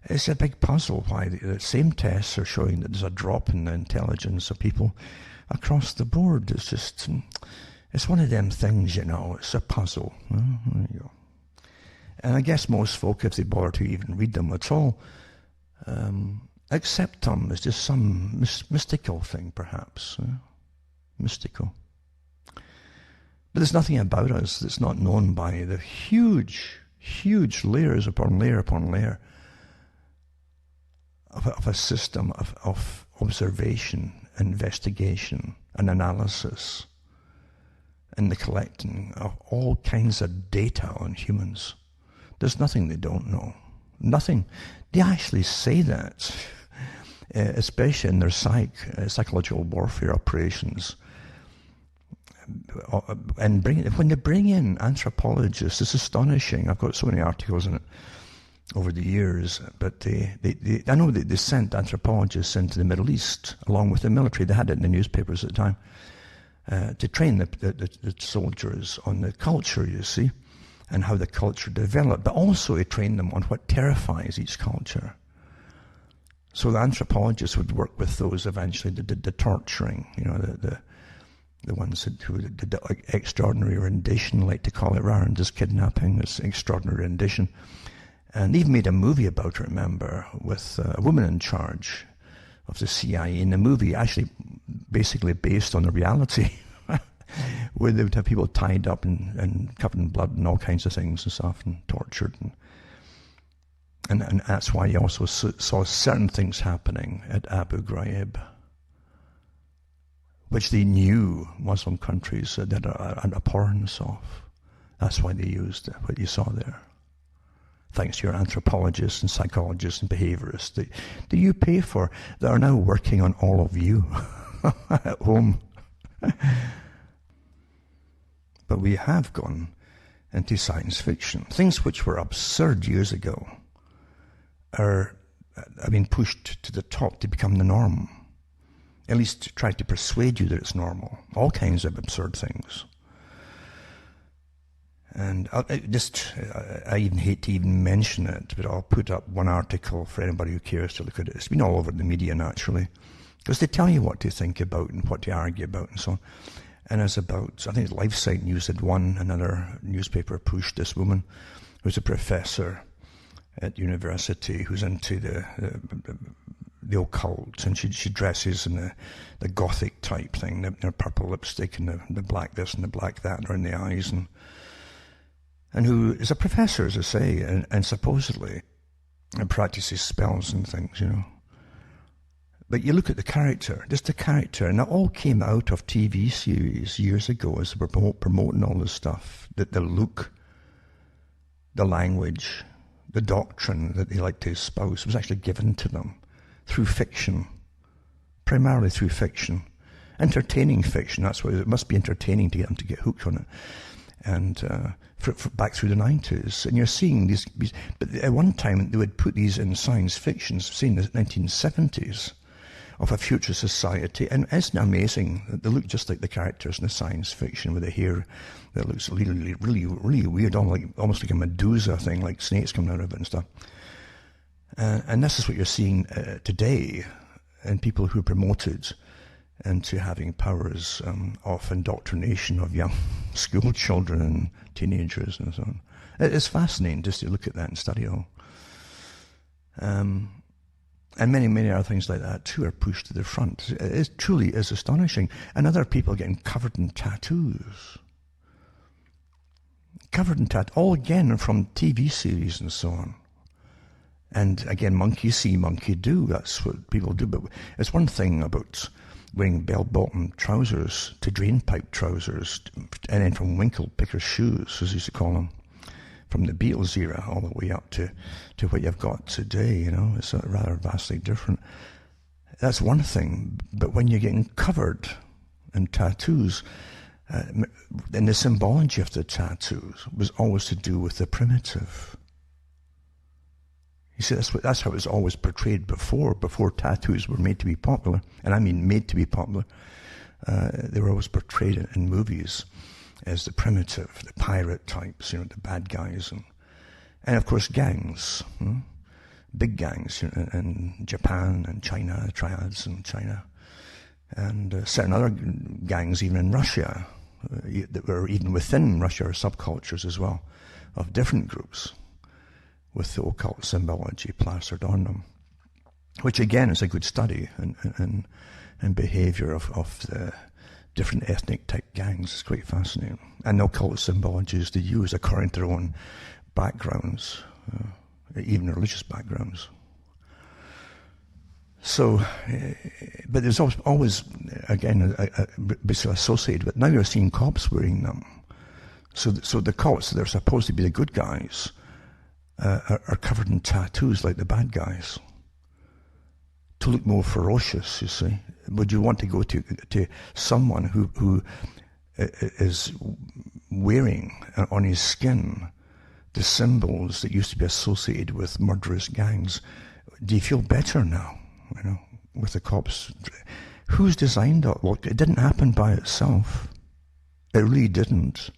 it's a big puzzle why the same tests are showing that there's a drop in the intelligence of people across the board. It's just, it's one of them things, it's a puzzle. Well, there you go. And I guess most folk, if they bother to even read them at all, accept them as just some mystical thing, perhaps. Mystical. But there's nothing about us that's not known by the huge, huge layers upon layer upon layer of a system of observation, investigation, and analysis, and the collecting of all kinds of data on humans. There's nothing they don't know. Nothing. They actually say that, especially in their psychological warfare operations. And when they bring in anthropologists, it's astonishing. I've got so many articles in it over the years, but I know that they sent anthropologists into the Middle East along with the military. They had it in the newspapers at the time to train the soldiers on the culture, you see, and how the culture developed, but also to train them on what terrifies each culture. So the anthropologists would work with those eventually that did the torturing, the ones who did the extraordinary rendition, like to call it, rather than just kidnapping, this extraordinary rendition. And even made a movie about it, remember, with a woman in charge of the CIA in the movie, actually basically based on the reality, where they would have people tied up and covered in blood and all kinds of things and stuff, and tortured. And that's why you also saw certain things happening at Abu Ghraib, which they knew Muslim countries had an abhorrence of. That's why they used what you saw there. Thanks to your anthropologists and psychologists and behaviourists that you pay for, that are now working on all of you at home. But we have gone into science fiction. Things which were absurd years ago have been pushed to the top to become the norm. At least to try to persuade you that it's normal. All kinds of absurd things. And I even hate to even mention it, but I'll put up one article for anybody who cares to look at it. It's been all over the media, naturally, because they tell you what to think about and what to argue about and so on. And it's about, I think LifeSite News had one, another newspaper pushed this woman who's a professor at university who's into the occult, and she dresses in the gothic type thing, the purple lipstick and the black this and the black that around the eyes, and who is a professor, as I say, and supposedly practices spells and things, But you look at the character, just the character, and it all came out of TV series years ago as they were promoting all this stuff, the look, the language, the doctrine that they like to espouse was actually given to them through fiction, primarily through fiction. Entertaining fiction, that's why it must be entertaining to get them to get hooked on it. And for back through the 90s, and you're seeing these, but at one time they would put these in science fiction, say in the 1970s, of a future society. And isn't it amazing? They look just like the characters in the science fiction with the hair that looks really, really, really weird, almost like a Medusa thing, like snakes coming out of it and stuff. And this is what you're seeing today in people who are promoted into having powers of indoctrination of young school children and teenagers and so on. It's fascinating just to look at that and study it all. And many, many other things like that too are pushed to the front. It truly is astonishing. And other people getting covered in tattoos. Covered in tattoos, all again from TV series and so on. And again, monkey see, monkey do. That's what people do. But it's one thing about wearing bell-bottom trousers to drain-pipe trousers, and then from winkle-picker shoes, as they used to call them, from the Beatles era all the way up to what you've got today, you know. It's rather vastly different. That's one thing. But when you're getting covered in tattoos, and the symbology of the tattoos was always to do with the primitive. You see, that's how it was always portrayed before tattoos were made to be popular. And I mean made to be popular. They were always portrayed in movies as the primitive, the pirate types, you know, the bad guys. And of course, gangs. Big gangs in Japan and China, the triads in China. And certain other gangs even in Russia, that were even within Russia, or subcultures as well, of different groups, with the occult symbology plastered on them, which again is a good study in behaviour of the different ethnic type gangs. It's quite fascinating. And the occult symbologies they use according to their own backgrounds, even religious backgrounds. So, but there's always again, basically associated with, now you're seeing cops wearing them. So the cops, they're supposed to be the good guys, are covered in tattoos like the bad guys to look more ferocious, you see. Would you want to go to someone who is wearing on his skin the symbols that used to be associated with murderous gangs? Do you feel better now, you know, with the cops? Who's designed that? Look, it didn't happen by itself. It really didn't.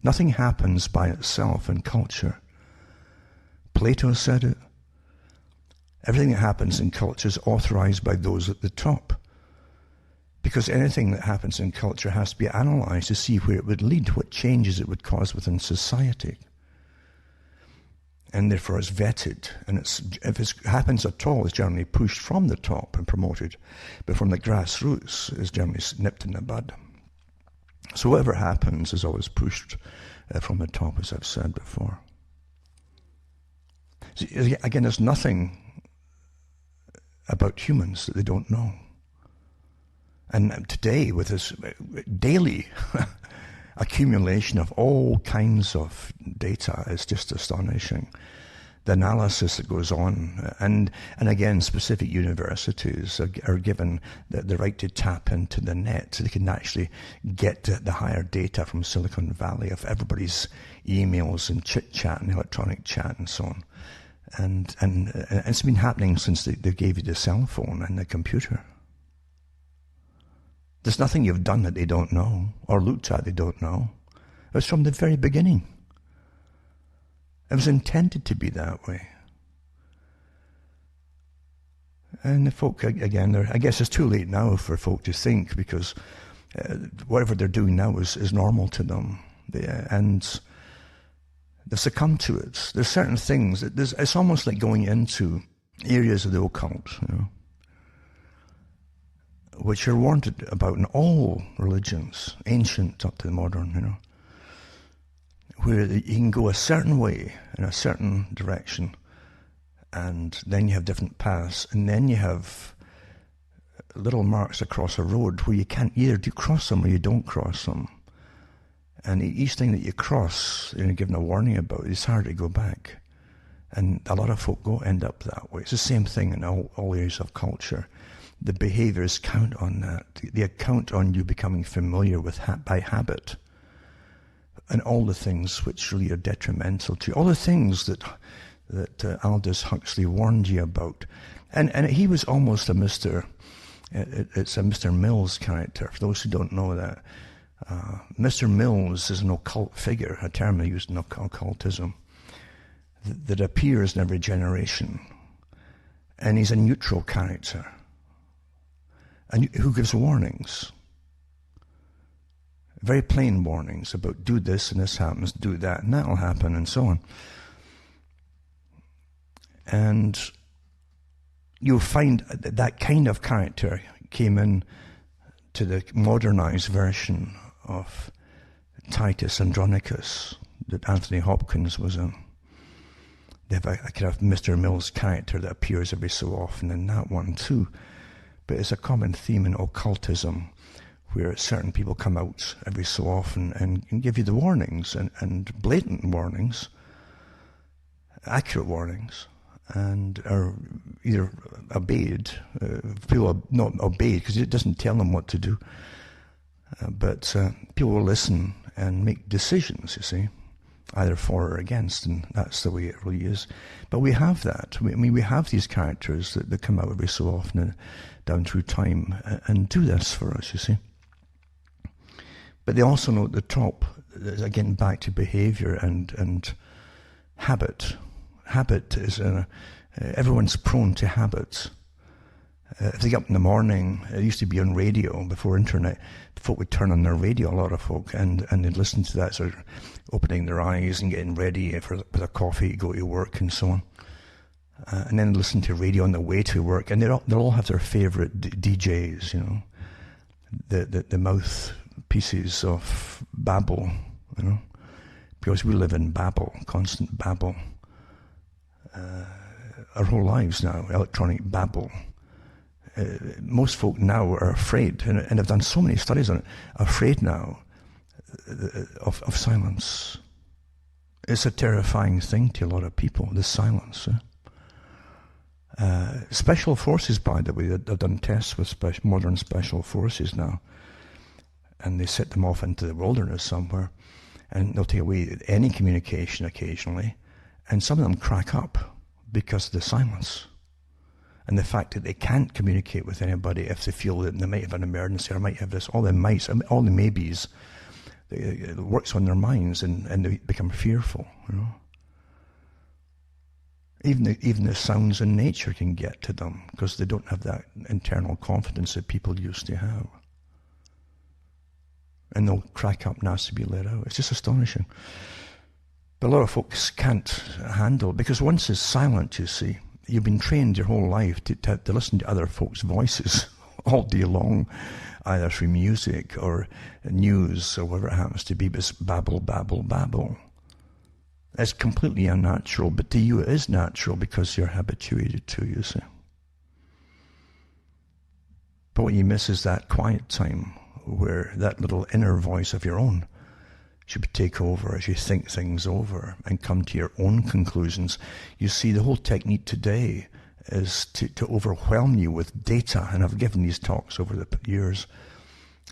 Nothing happens by itself in culture. Plato said it. Everything that happens in culture is authorized by those at the top. Because anything that happens in culture has to be analyzed to see where it would lead, what changes it would cause within society. And therefore it's vetted. And if it happens at all, it's generally pushed from the top and promoted. But from the grassroots, it's generally nipped in the bud. So whatever happens is always pushed from the top, as I've said before. So again, there's nothing about humans that they don't know. And today, with this daily accumulation of all kinds of data, is just astonishing. The analysis that goes on, and again, specific universities are given the right to tap into the net, so they can actually get the higher data from Silicon Valley of everybody's emails and chit-chat and electronic chat and so on. And it's been happening since they gave you the cell phone and the computer. There's nothing you've done that they don't know, or looked at they don't know. It was from the very beginning. It was intended to be that way. And the folk, again, I guess it's too late now for folk to think, because whatever they're doing now is normal to them. And they've succumbed to it. There's certain things, it's almost like going into areas of the occult, you know, which are warned about in all religions, ancient up to modern, you know, where you can go a certain way in a certain direction, and then you have different paths, and then you have little marks across a road where you can't either cross them or you don't cross them. And each thing that you cross, you're given a warning about, it's hard to go back. And a lot of folk end up that way. It's the same thing in all areas of culture. The behaviours count on that. They count on you becoming familiar with by habit. And all the things which really are detrimental to you. All the things that Aldous Huxley warned you about. And he was almost a Mr. It's a Mr. Mills character. For those who don't know that, Mr. Mills is an occult figure, a term they use in occultism, that appears in every generation. And he's a neutral character. And who gives warnings? Very plain warnings about do this and this happens, do that and that'll happen, and so on. And you'll find that kind of character came in to the modernized version of Titus Andronicus that Anthony Hopkins was in. They have a kind of Mr. Mills character that appears every so often in that one too. But it's a common theme in occultism where certain people come out every so often and give you the warnings and blatant warnings, accurate warnings, and are either obeyed. People are not obeyed because it doesn't tell them what to do. But people will listen and make decisions, you see, either for or against, and that's the way it really is. But we have that. We have these characters that come out every so often down through time and do this for us, you see. But they also know at the top, again, back to behavior and habit. Habit is everyone's prone to habits. If they get up in the morning, it used to be on radio before internet, folk would turn on their radio, a lot of folk, and they'd listen to that, sort of opening their eyes and getting ready with a coffee to go to work and so on. And then listen to radio on the way to work, and they'll all have their favourite DJs, you know, the mouthpieces of Babel, you know, because we live in Babel, constant Babel. Our whole lives now, electronic Babel. Most folk now are afraid, and I've done so many studies on it, afraid now of silence. It's a terrifying thing to a lot of people, the silence. Special forces, by the way, they've done tests with modern special forces now, and they set them off into the wilderness somewhere, and they'll take away any communication occasionally, and some of them crack up because of the silence. And the fact that they can't communicate with anybody if they feel that they might have an emergency or might have this, all the mights, all the maybes, it works on their minds and they become fearful, you know. Even the sounds in nature can get to them because they don't have that internal confidence that people used to have. And they'll crack up and ask to be let out. It's just astonishing. But a lot of folks can't handle, because once it's silent, you see, you've been trained your whole life to listen to other folks' voices all day long, either through music or news or whatever it happens to be, but it's babble, babble, babble. It's completely unnatural, but to you it is natural because you're habituated to, you see. But what you miss is that quiet time where that little inner voice of your own should take over as you think things over and come to your own conclusions. You see, the whole technique today is to overwhelm you with data, and I've given these talks over the years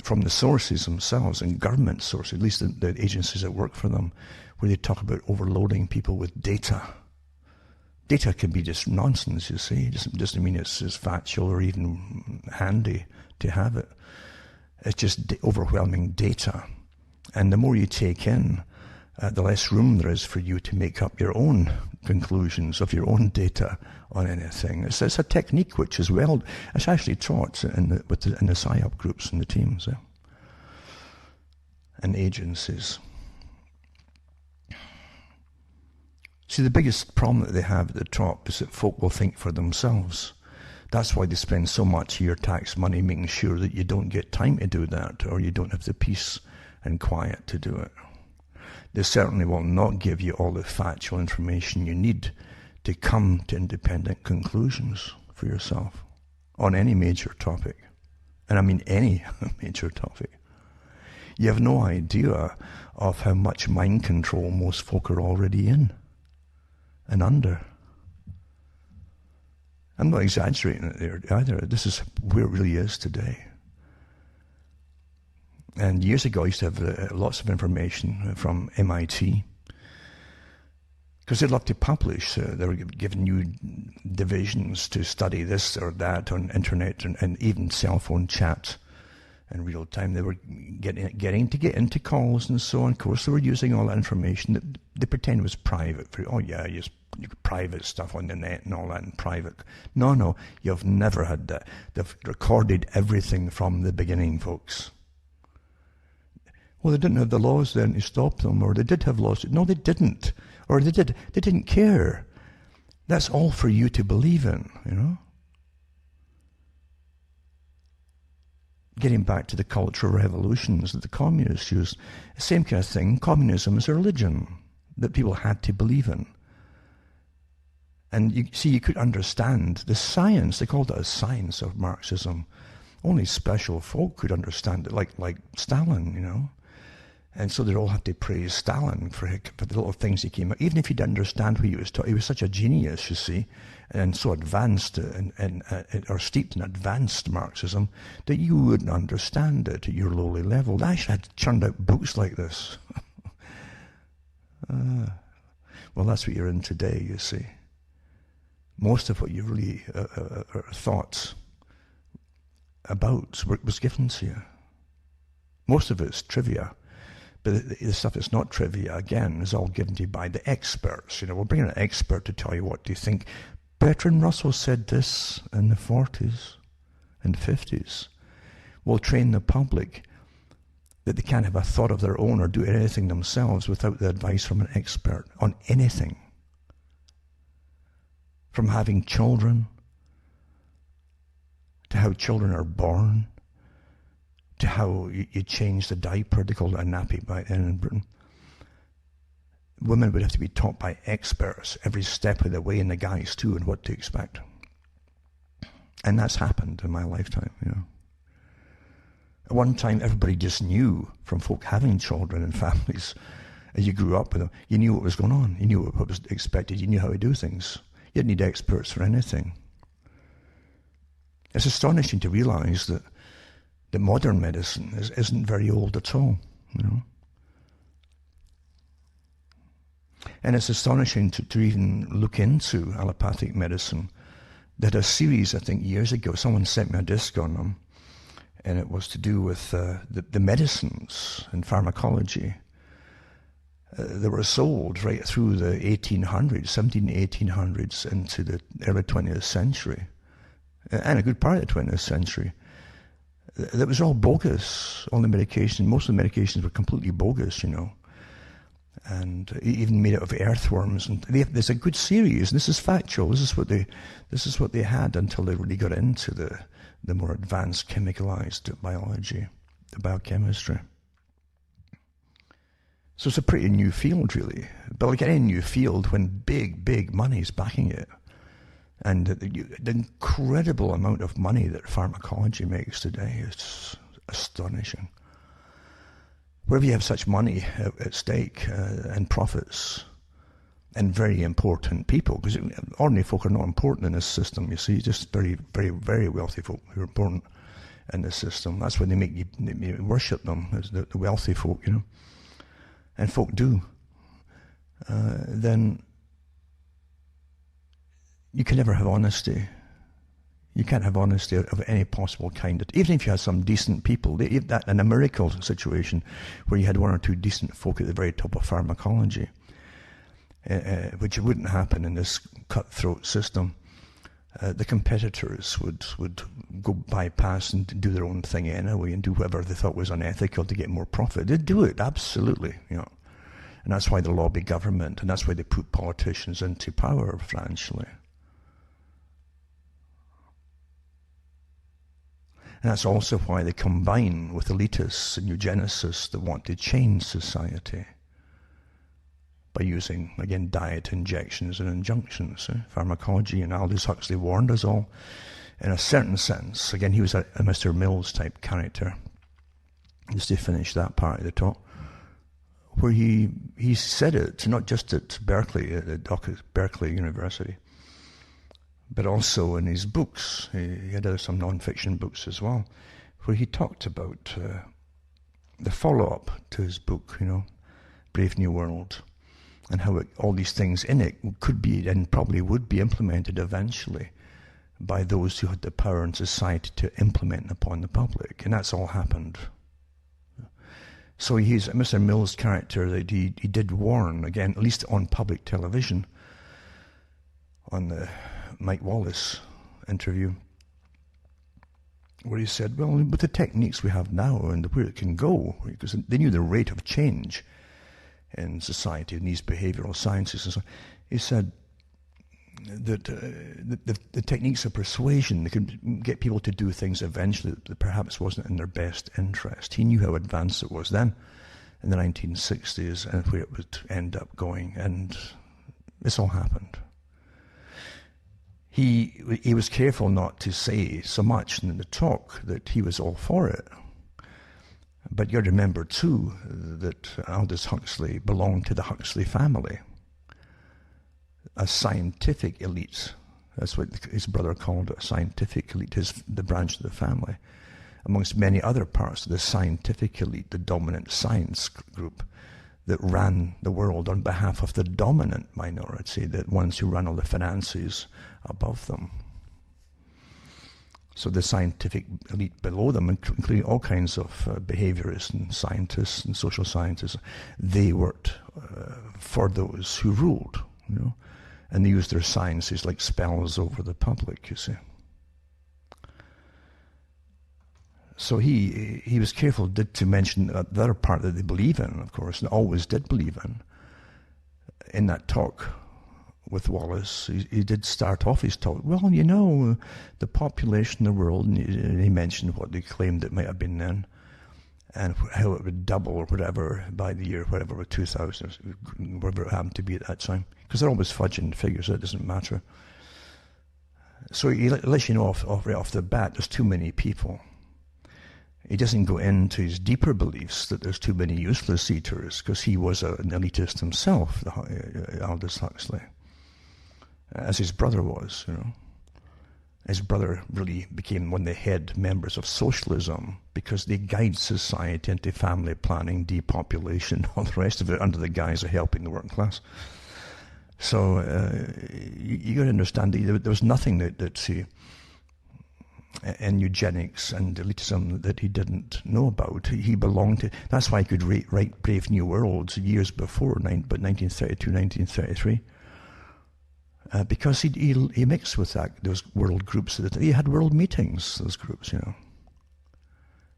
from the sources themselves, and government sources, at least the agencies that work for them, where they talk about overloading people with data. Data can be just nonsense, you see. It doesn't mean it's factual or even handy to have it. It's just overwhelming data. And the more you take in, the less room there is for you to make up your own conclusions of your own data on anything. It's a technique which is it's actually taught in the PSYOP groups and the teams and agencies. See, the biggest problem that they have at the top is that folk will think for themselves. That's why they spend so much of your tax money making sure that you don't get time to do that, or you don't have the peace and quiet to do it. They certainly will not give you all the factual information you need to come to independent conclusions for yourself on any major topic. And I mean any major topic. You have no idea of how much mind control most folk are already in and under. I'm not exaggerating it there either. This is where it really is today. And years ago, I used to have lots of information from MIT. Because they'd love to publish. They were given new divisions to study this or that on internet and even cell phone chat in real time. They were getting to get into calls and so on. Of course, they were using all that information that they pretend was private. Oh yeah, you private stuff on the net and all that in private. No, you've never had that. They've recorded everything from the beginning, folks. Well, they didn't have the laws then to stop them, or they did have laws. No, they didn't. Or they didn't care. That's all for you to believe in, you know. Getting back to the cultural revolutions that the communists used, the same kind of thing. Communism is a religion that people had to believe in. And you could understand the science. They called it a science of Marxism. Only special folk could understand it, like Stalin, you know. And so they'd all have to praise Stalin for the little things he came out. Even if you didn't understand what he was talking, he was such a genius, you see, and so advanced or steeped in advanced Marxism that you wouldn't understand it at your lowly level. They actually had churned out books like this. Well, that's what you're in today, you see. Most of what you really thought about was given to you. Most of it's trivia. But the stuff that's not trivia, again, is all given to you by the experts. You know, we'll bring in an expert to tell you what do you think. Bertrand Russell said this in the 40s and 50s. We'll train the public that they can't have a thought of their own or do anything themselves without the advice from an expert on anything. From having children, to how children are born, to how you change the diaper. They called it a nappy back then in Britain. Women would have to be taught by experts every step of the way, and the guys too, and what to expect. And that's happened in my lifetime, you know. At one time, everybody just knew, from folk having children and families, as you grew up with them, you knew what was going on. You knew what was expected. You knew how to do things. You didn't need experts for anything. It's astonishing to realize that the modern medicine isn't very old at all, you know. And it's astonishing to even look into allopathic medicine. They had a series, I think, years ago. Someone sent me a disc on them, and it was to do with the medicines and pharmacology that were sold right through the 1800s, 1800s into the early 20th century, and a good part of the 20th century. That was all bogus. All the medication, most of the medications were completely bogus, you know, and even made out of earthworms. And there's a good series. And this is factual. This is what they had until they really got into the more advanced chemicalized biology, the biochemistry. So it's a pretty new field, really. But like any new field, when big money is backing it. And the incredible amount of money that pharmacology makes today is astonishing. Wherever you have such money at stake and profits and very important people, because ordinary folk are not important in this system, you see, just very, very, very wealthy folk who are important in this system. That's why they worship them, as the wealthy folk, you know. And folk do. Then you can never have honesty. You can't have honesty of any possible kind. Even if you had some decent people, that in a miracle situation where you had one or two decent folk at the very top of pharmacology, which wouldn't happen in this cutthroat system, the competitors would go bypass and do their own thing anyway and do whatever they thought was unethical to get more profit. They'd do it, absolutely, you know. And that's why they lobby government, and that's why they put politicians into power financially. And that's also why they combine with elitists and eugenicists that want to change society by using, again, diet injections and injunctions. Pharmacology, and Aldous Huxley warned us all, in a certain sense. Again, he was a Mr. Mills type character, just to finish that part of the talk, where he said it, not just at Berkeley, at Berkeley University, but also in his books. He had some non-fiction books as well, where he talked about the follow-up to his book, you know, Brave New World, and how all these things in it could be and probably would be implemented eventually by those who had the power in society to implement upon the public. And that's all happened. So he's Mr. Mill's character that he did warn, again, at least on public television, on the Mike Wallace interview, where he said, well, with the techniques we have now and where it can go, because they knew the rate of change in society in these behavioral sciences and so on, he said that the techniques of persuasion, they could get people to do things eventually that perhaps wasn't in their best interest. He knew how advanced it was then in the 1960s and where it would end up going, and this all happened. He was careful not to say so much in the talk that he was all for it. But you got to remember too that Aldous Huxley belonged to the Huxley family, a scientific elite. That's what his brother called it, a scientific elite, the branch of the family. Amongst many other parts of the scientific elite, the dominant science group that ran the world on behalf of the dominant minority, the ones who ran all the finances above them. So the scientific elite below them, including all kinds of behaviorists and scientists and social scientists, they worked for those who ruled, you know, and they used their sciences like spells over the public, you see. So he was careful to mention the other part that they believe in, of course, and always did believe in. In that talk with Wallace, he did start off his talk, well, you know, the population of the world, and he mentioned what they claimed it might have been then, and how it would double or whatever by the year, whatever, 2000, whatever it happened to be at that time. Because they're always fudging figures, so it doesn't matter. So he lets you know right off the bat, there's too many people. He doesn't go into his deeper beliefs that there's too many useless eaters, because he was an elitist himself, Aldous Huxley, as his brother was, you know. His brother really became one of the head members of socialism because they guide society into family planning, depopulation, all the rest of it under the guise of helping the working class. So you got to understand that there was nothing that in eugenics and elitism that he didn't know about. He belonged to, that's why he could write Brave New Worlds years before, but 1932, 1933. Because he mixed with those world groups. He had world meetings, those groups, you know.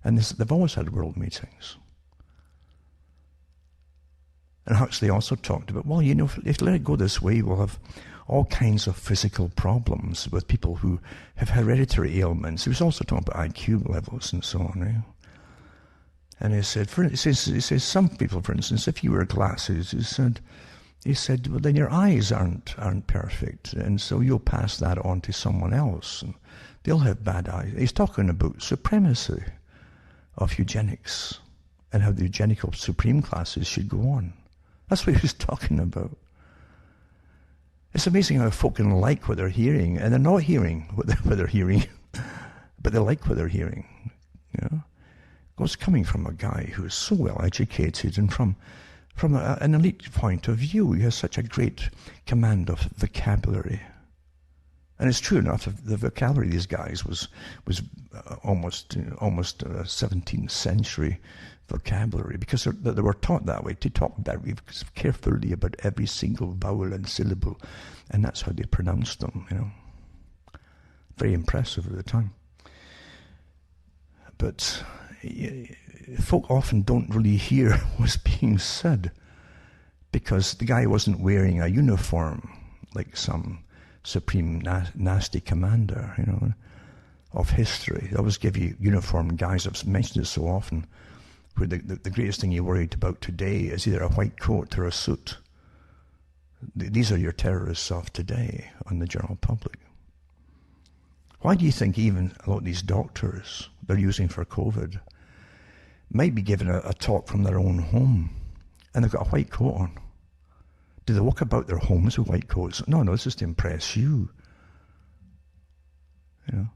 And they've always had world meetings. And Huxley also talked about, well, you know, if you let it go this way, we'll have all kinds of physical problems with people who have hereditary ailments. He was also talking about IQ levels and so on, right? And he says some people, for instance, if you wear glasses, he said, well, then your eyes aren't perfect, and so you'll pass that on to someone else, and they'll have bad eyes. He's talking about supremacy of eugenics and how the eugenical supreme classes should go on. That's what he was talking about. It's amazing how folk can like what they're hearing, and they're not hearing what they're hearing, but they like what they're hearing. You know, it's coming from a guy who is so well educated, and from an elite point of view, he has such a great command of vocabulary. And it's true enough, the vocabulary of these guys was almost 17th century vocabulary, because they were taught that way, to talk very carefully about every single vowel and syllable, and that's how they pronounced them, you know. Very impressive at the time. But folk often don't really hear what's being said, because the guy wasn't wearing a uniform like some supreme nasty commander, you know, of history. They always give you uniformed guys. I've mentioned it so often, where the greatest thing you're worried about today is either a white coat or a suit. These are your terrorists of today on the general public. Why do you think even a lot of these doctors they're using for COVID might be given a talk from their own home, and they've got a white coat on? Do they walk about their homes with white coats? No, it's just to impress you. You know,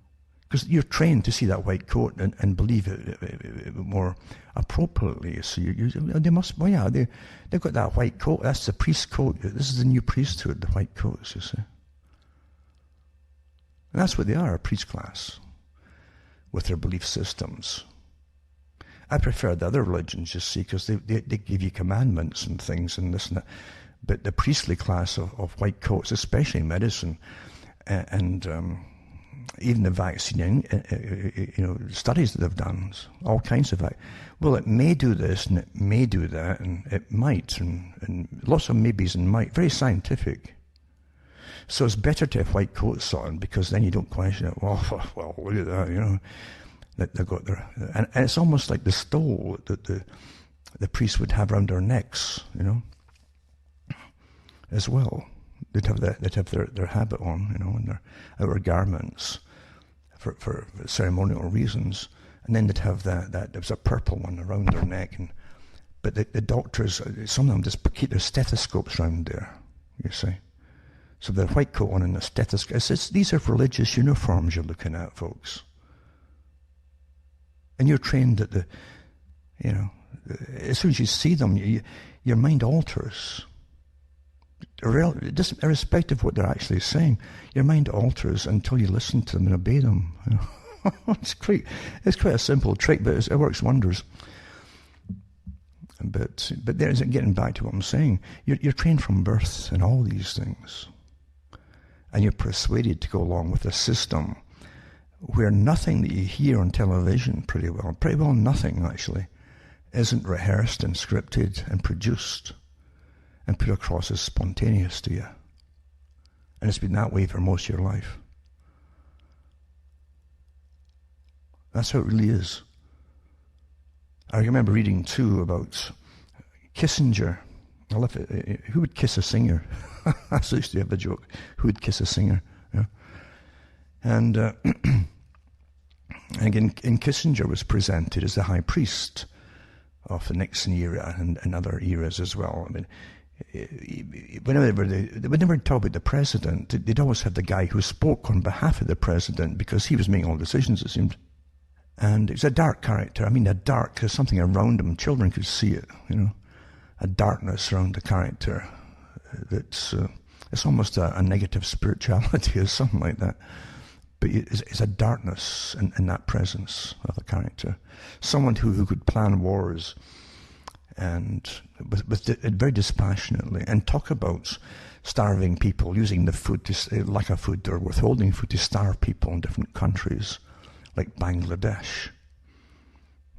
Because you're trained to see that white coat and believe it more appropriately. So they must, well, yeah, they've got that white coat. That's the priest coat. This is the new priesthood, the white coats, you see. And that's what they are, a priest class, with their belief systems. I prefer the other religions, you see, because they give you commandments and things and this and that. But the priestly class of white coats, especially in medicine, and even the vaccine, studies that they've done, all kinds of well, it may do this and it may do that, and it might, and lots of maybes and might, very scientific. So it's better to have white coats on, because then you don't question it. Well, look at that, that they've got their, and it's almost like the stole that the priests would have around their necks, as well. They'd have their habit on, and their outer garments for ceremonial reasons, and then they'd have that there was a purple one around their neck, but the doctors, some of them just keep their stethoscopes around there, you see. So their white coat on and the stethoscope. These are religious uniforms you're looking at, folks, and you're trained that as soon as you see them, your mind alters. Irrespective of what they're actually saying, your mind alters until you listen to them and obey them. It's quite a simple trick, but it works wonders. But there's, getting back to what I'm saying, you're trained from birth in all these things, and you're persuaded to go along with a system where nothing that you hear on television, pretty well nothing actually, isn't rehearsed and scripted and produced and put across as spontaneous to you. And it's been that way for most of your life. That's how it really is. I remember reading too about Kissinger. I love it. Who would kiss a singer? I used to have a joke. Who would kiss a singer? Yeah. And again, Kissinger was presented as the high priest of the Nixon era and other eras as well. I mean, whenever they would never talk about the president, they'd always have the guy who spoke on behalf of the president, because he was making all the decisions, it seemed. And it's a dark character. I mean, there's something around him. Children could see it, a darkness around the character. That's it's almost a negative spirituality or something like that. But it's a darkness in that presence of a character. Someone who could plan wars and very dispassionately, and talk about starving people, using the food, lack of food or withholding food to starve people in different countries, like Bangladesh.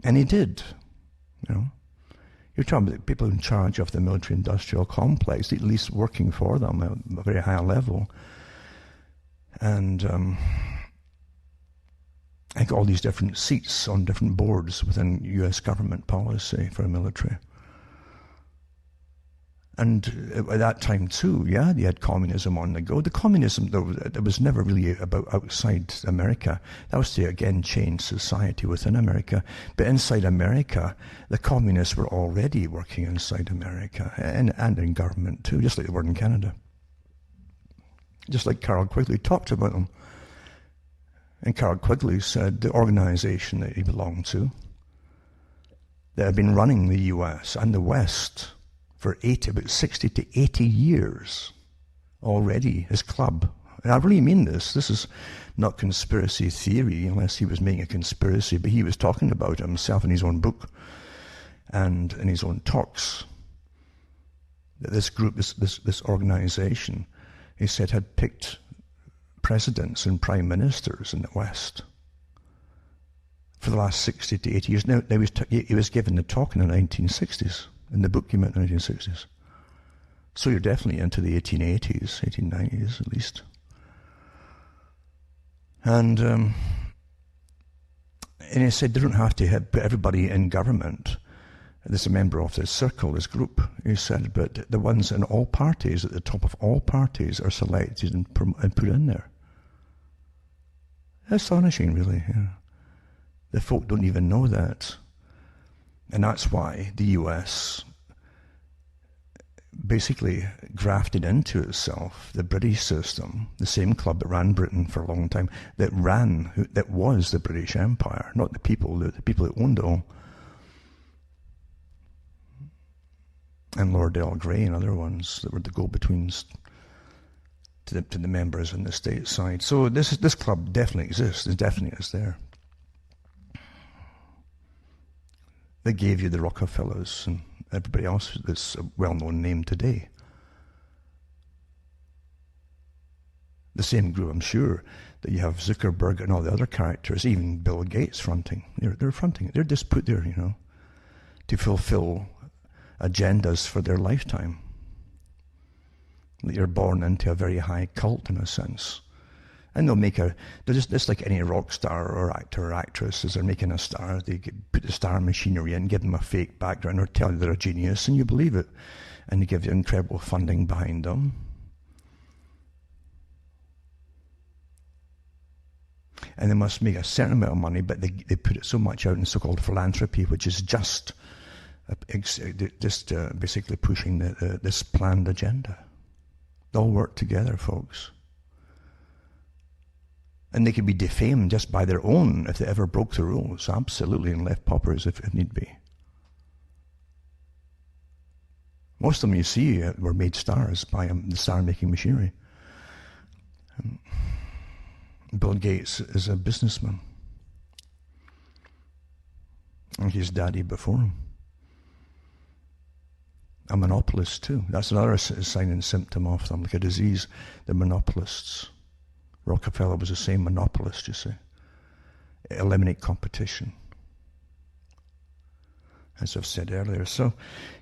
And he did, You're talking about people in charge of the military-industrial complex, at least working for them at a very high level. And I got all these different seats on different boards within US government policy for the military. And at that time too, yeah, they had communism on the go. The communism, though, it was never really about outside America. That was to, again, change society within America. But inside America, the communists were already working inside America, and in government too, just like they were in Canada. Just like Carroll Quigley talked about them. And Carroll Quigley said the organization that he belonged to, that had been running the US and the West for about 60 to 80 years already, his club. And I really mean this. This is not conspiracy theory, unless he was making a conspiracy, but he was talking about it himself in his own book and in his own talks. That this group, this organization, he said, had picked presidents and prime ministers in the West for the last 60 to 80 years. Now he was given the talk in the 1960s. And the book came out in the 1960s. So you're definitely into the 1880s, 1890s at least. And he said they don't have to put everybody in government. There's a member of this circle, this group, he said, but the ones in all parties, at the top of all parties, are selected and put in there. Astonishing, really. Yeah. The folk don't even know that. And that's why the US basically grafted into itself the British system, the same club that ran Britain for a long time, that was the British Empire, not the people that owned it all. And Lord Earl Grey and other ones that were the go-betweens to the members on the state side. So this club definitely exists. It definitely is there. They gave you the Rockefellers and everybody else that's a well-known name today. The same group, I'm sure, that you have Zuckerberg and all the other characters, even Bill Gates fronting. They're fronting it. They're just put there, to fulfill agendas for their lifetime. That you're born into a very high cult in a sense. And they're just like any rock star or actor or actress, as they're making a star, they put the star machinery in, give them a fake background, or tell you they're a genius, and you believe it. And they give you incredible funding behind them. And they must make a certain amount of money, but they put it so much out in so-called philanthropy, which is just basically pushing this planned agenda. They all work together, folks. And they can be defamed just by their own if they ever broke the rules, absolutely, and left paupers if need be. Most of them you see were made stars by the star-making machinery. Bill Gates is a businessman. And his daddy before him. A monopolist too. That's another sign and symptom of them, like a disease. The monopolists. Rockefeller was the same monopolist, you see. Eliminate competition. As I've said earlier. So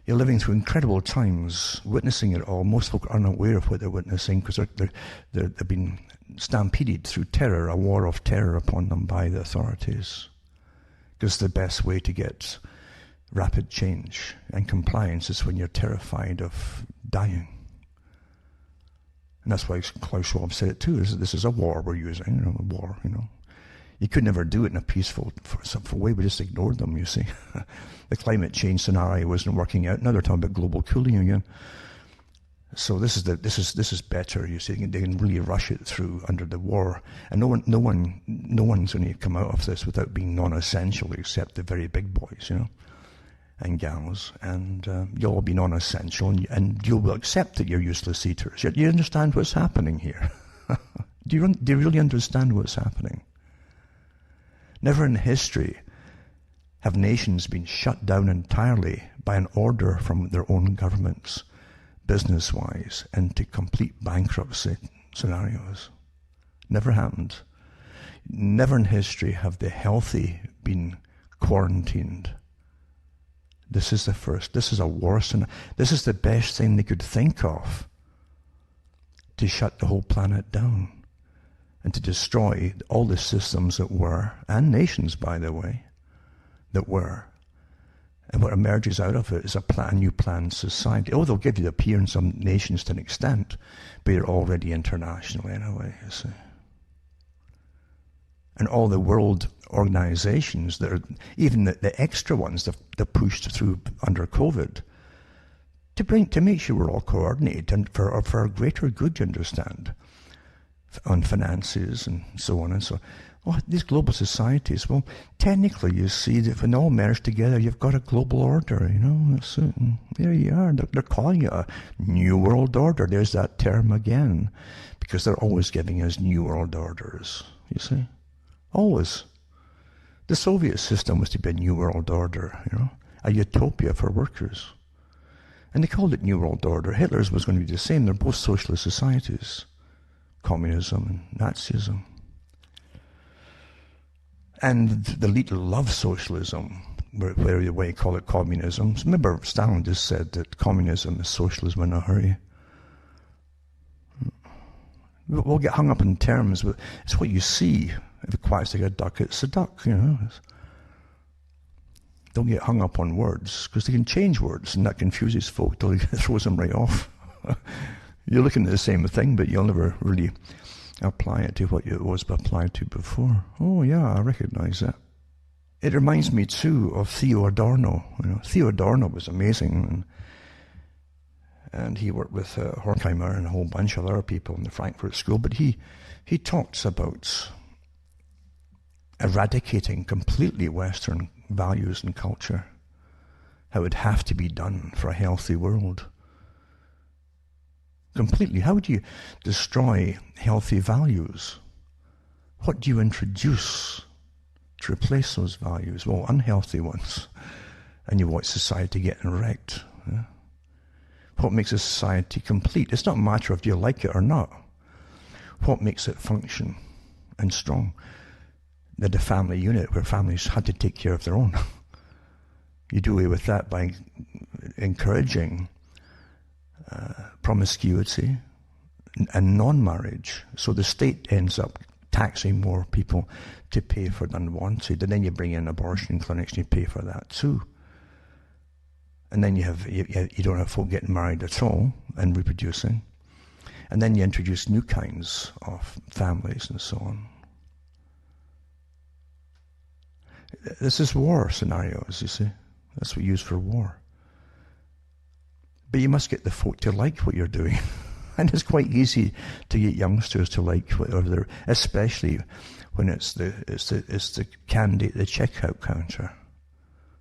you're living through incredible times, witnessing it all. Most folk aren't aware of what they're witnessing because they've been stampeded through terror, a war of terror upon them by the authorities. Because the best way to get rapid change and compliance is when you're terrified of dying. And that's why Klaus Schwab said it too. This is a war we're using, a war, You could never do it in a peaceful way. We just ignored them, you see. The climate change scenario wasn't working out. Now they're talking about global cooling again. So this is better, you see. They can really rush it through under the war. And no one's going to come out of this without being non-essential except the very big boys, and gals, and you'll all be non-essential, and you will accept that you're useless eaters. Yet you understand what's happening here. Do you really understand what's happening? Never in history have nations been shut down entirely by an order from their own governments, business-wise, into complete bankruptcy scenarios. Never happened. Never in history have the healthy been quarantined. This is the first. This is a worse. This is the best thing they could think of to shut the whole planet down and to destroy all the systems that were, and nations, by the way, that were. And what emerges out of it is a new planned society. Oh, they'll give you the peer in some nations to an extent, but you're already international anyway, you see. And all the world organizations that are, even the extra ones that pushed through under COVID, to make sure we're all coordinated and for our greater good, you understand, on finances and so on and so on. Oh, these global societies, well, technically you see that when they all merge together, you've got a global order, So, there you are. They're calling it a new world order. There's that term again, because they're always giving us new world orders, you see. Always. The Soviet system was to be a new world order, a utopia for workers. And they called it New World Order. Hitler's was going to be the same. They're both socialist societies. Communism and Nazism. And the elite love socialism, where you call it communism. Remember, Stalin just said that communism is socialism in a hurry. We'll get hung up in terms, but it's what you see. If it quacks like a duck, it's a duck, Don't get hung up on words, because they can change words, and that confuses folk till it throws them right off. You're looking at the same thing, but you'll never really apply it to what it was applied to before. Oh yeah, I recognize that. It reminds me too of Theo Adorno. Theo Adorno was amazing. And he worked with Horkheimer and a whole bunch of other people in the Frankfurt School. But he talks about eradicating completely Western values and culture, how it would have to be done for a healthy world. Completely. How do you destroy healthy values? What do you introduce to replace those values? Well, unhealthy ones. And you watch society getting wrecked. Yeah? What makes a society complete? It's not a matter of do you like it or not. What makes it function and strong? The family unit, where families had to take care of their own. You do away with that by encouraging promiscuity and non-marriage. So the state ends up taxing more people to pay for the unwanted, and then you bring in abortion clinics and you pay for that too. And then you don't have folk getting married at all and reproducing. And then you introduce new kinds of families and so on. This is war scenarios, you see. That's what we use for war. But you must get the folk to like what you're doing. And it's quite easy to get youngsters to like whatever they're, especially when it's the candy at the checkout counter.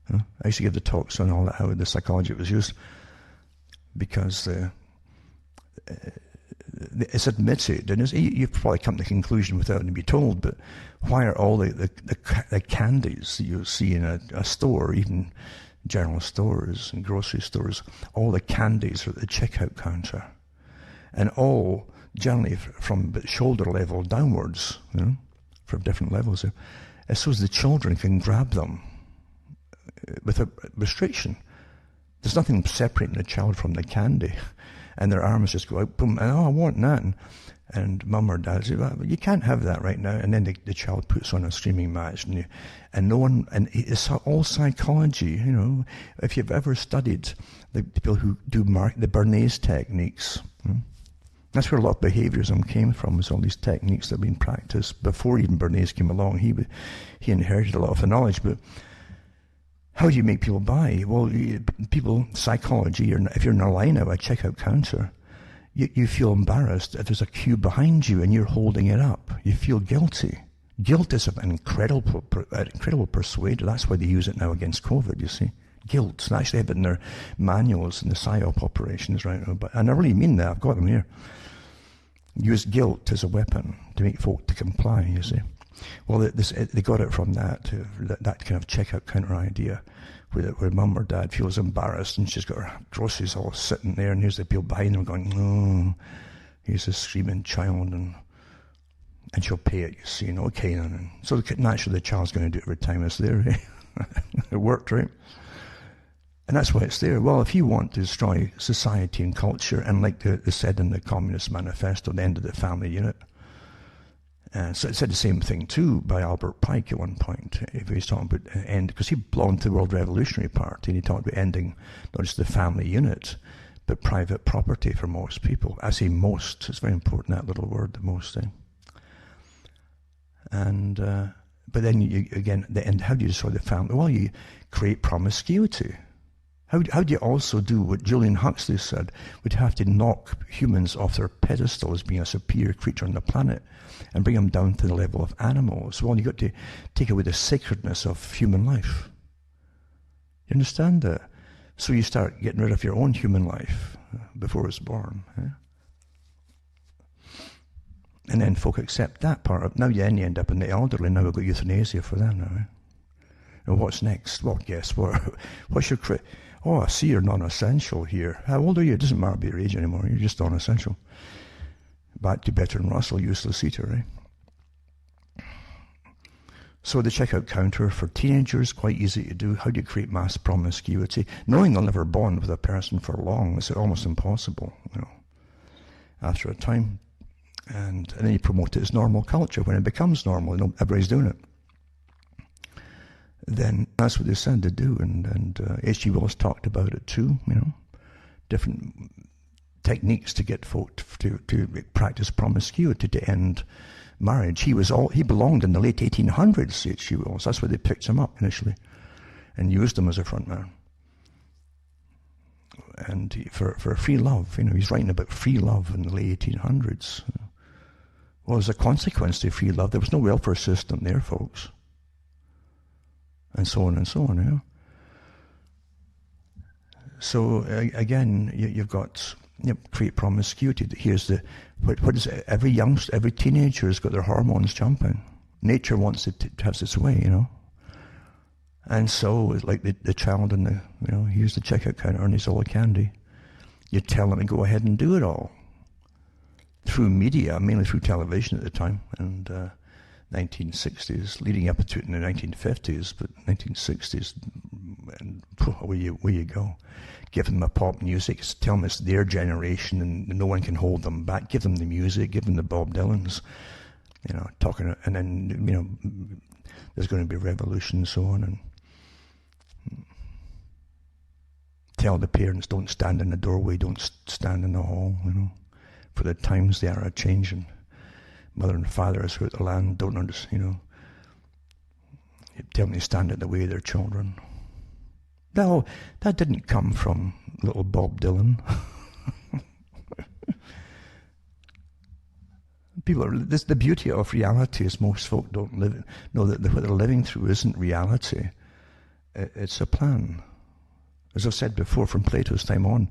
I used to give the talks on all that, how the psychology was used, because it's admitted, and you've probably come to the conclusion without to be told, but why are all the candies that you see in a store, even general stores and grocery stores, all the candies are at the checkout counter, and all generally from shoulder level downwards, from different levels, so as the children can grab them with a restriction. There's nothing separating the child from the candy, and their arms just go out, boom, and I want that, and mum or dad say, well, you can't have that right now, and then the child puts on a screaming match, and no one, and it's all psychology, if you've ever studied the people who do the Bernays techniques, that's where a lot of behaviorism came from, was all these techniques that have been practiced before even Bernays came along. He inherited a lot of the knowledge, but how do you make people buy? Well, psychology, if you're in a line at a checkout counter, you feel embarrassed if there's a queue behind you and you're holding it up. You feel guilty. Guilt is an incredible persuader. That's why they use it now against COVID, you see. Guilt. They actually have it in their manuals in the PSYOP operations right now. And I really mean that. I've got them here. Use guilt as a weapon to make folk to comply, you see. Well, they got it from that kind of checkout counter idea, where mum or dad feels embarrassed and she's got her groceries all sitting there, and here's the people behind them going, oh, here's a screaming child, and she'll pay it, you see, and okay. And so naturally the child's going to do it every time it's there. It worked, right? And that's why it's there. Well, if you want to destroy society and culture, and like they said in the Communist Manifesto, the end of the family unit, so it said the same thing too by Albert Pike at one point. If he was talking about because he belonged to the World Revolutionary Party, and he talked about ending not just the family unit, but private property for most people. I say most. It's very important, that little word, the most thing. And but then how do you destroy the family? Well, you create promiscuity. How do you also do what Julian Huxley said? We'd have to knock humans off their pedestal as being a superior creature on the planet and bring them down to the level of animals. Well, you've got to take away the sacredness of human life. You understand that? So you start getting rid of your own human life before it's born. And then folk accept that part of. Now you end up in the elderly. Now we've got euthanasia for them now. And what's next? Well, guess what? What's your Oh, I see you're non-essential here. How old are you? It doesn't matter about your age anymore. You're just non-essential. Back to Bertrand Russell, useless eater, right? So the checkout counter for teenagers, quite easy to do. How do you create mass promiscuity? Knowing they'll never bond with a person for long is almost impossible, after a time. And then you promote it as normal culture. When it becomes normal, everybody's doing it. Then that's what they said to do, and H.G. Wells talked about it too, different techniques to get folk to practice promiscuity, to end marriage. He belonged in the late 1800s, H.G. Wells. That's where they picked him up initially and used him as a front man. and for free love. He's writing about free love in the late 1800s. Well, as a consequence to free love, there was no welfare system there, folks. And so on and so on, So, again, you've got create promiscuity. Here's what is it? Every youngster, every teenager has got their hormones jumping. Nature wants it to have its way, And so, it's like the child in the, here's the checkout counter and he's all the candy. You tell them to go ahead and do it all. Through media, mainly through television at the time, and 1960s, leading up to it in the 1950s, but 1960s, and away you go. Give them a pop music, tell them it's their generation and no one can hold them back. Give them the music, give them the Bob Dylans, talking, and then, there's going to be a revolution and so on, and tell the parents, don't stand in the doorway, don't stand in the hall, for the times they are a-changing. Mother and father is throughout the land, don't understand, tell them to stand in the way of their children. No, that didn't come from little Bob Dylan. The beauty of reality is most folk don't know that what they're living through isn't reality. It's a plan. As I've said before, from Plato's time on,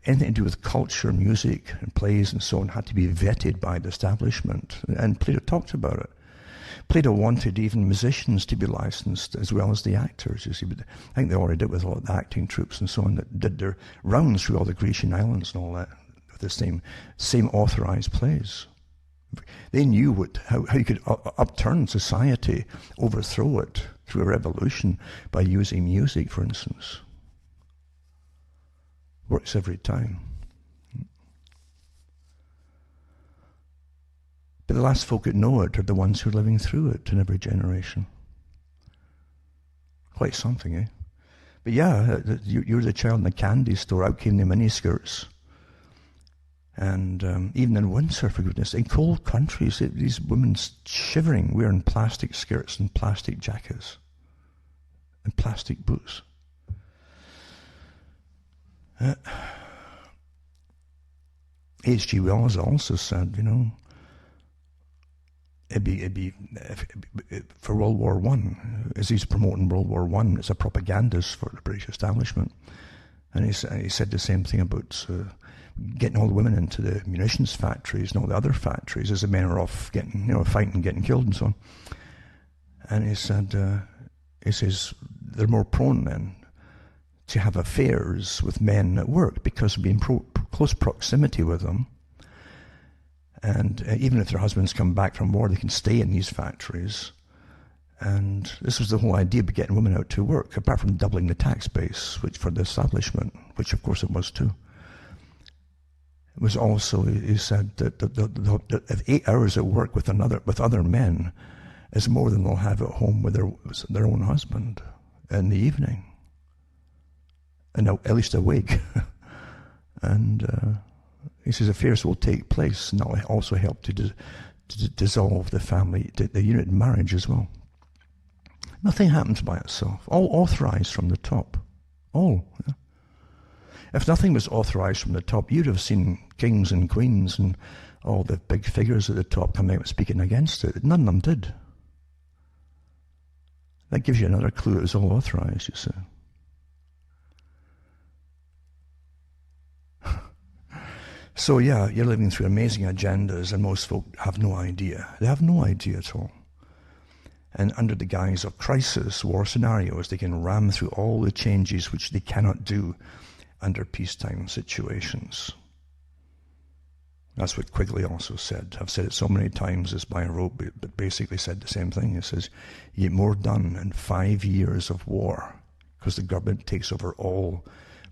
anything to do with culture, music, and plays and so on had to be vetted by the establishment. And Plato talked about it. Plato wanted even musicians to be licensed as well as the actors, you see. But I think they already did with all the acting troupes and so on that did their rounds through all the Grecian islands and all that with the same authorized plays. They knew how you could upturn society, overthrow it through a revolution by using music, for instance. Works every time. But the last folk that know it are the ones who are living through it in every generation. Quite something, eh? But yeah, you're the child in the candy store, out came the miniskirts. And even in winter, for goodness, in cold countries, these women shivering, wearing plastic skirts and plastic jackets and plastic boots. H.G. Wells also said, it'd be for World War One, as he's promoting World War One, it's a propagandist for the British establishment, and he said the same thing about getting all the women into the munitions factories and all the other factories as the men are off getting, fighting, getting killed and so on. And he says they're more prone then to have affairs with men at work because of being close proximity with them. And even if their husbands come back from war, they can stay in these factories. And this was the whole idea of getting women out to work, apart from doubling the tax base, which for the establishment, which of course it was too. It was also, he said, that if 8 hours at work with other men is more than they'll have at home with their own husband in the evening. And at least awake. And he says affairs will take place, and that will also help to dissolve the family, the unit in marriage as well. Nothing happens by itself. All authorized from the top. All. Yeah. If nothing was authorized from the top, you'd have seen kings and queens and all the big figures at the top coming out speaking against it. None of them did. That gives you another clue it was all authorized, you see. So yeah, you're living through amazing agendas, and most folk have no idea. They have no idea at all. And under the guise of crisis, war scenarios, they can ram through all the changes which they cannot do under peacetime situations. That's what Quigley also said. I've said it so many times as by rote, but basically said the same thing. It says, you get more done in 5 years of war, because the government takes over all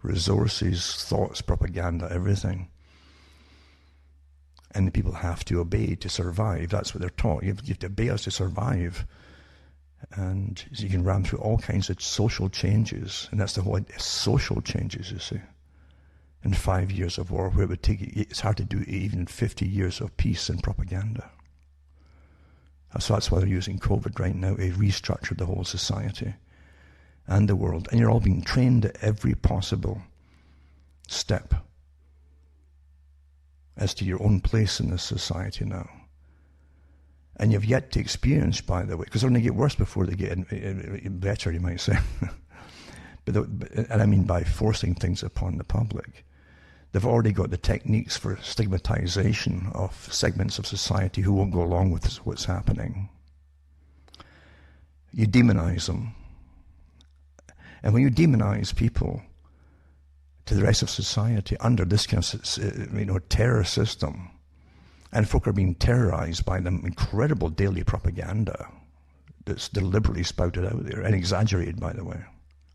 resources, thoughts, propaganda, everything. And the people have to obey to survive. That's what they're taught. You have to obey us to survive. And so you can ram through all kinds of social changes. And that's the whole idea, social changes, you see. In 5 years of war, where it would take, it's hard to do even 50 years of peace and propaganda. So that's why they're using COVID right now to restructure the whole society and the world. And you're all being trained at every possible step as to your own place in this society now. And you've yet to experience, by the way, because they're going to get worse before they get better, you might say. And I mean by forcing things upon the public. They've already got the techniques for stigmatization of segments of society who won't go along with what's happening. You demonize them. And when you demonize people to the rest of society under this kind of terror system, and folk are being terrorized by the incredible daily propaganda that's deliberately spouted out there, and exaggerated, by the way.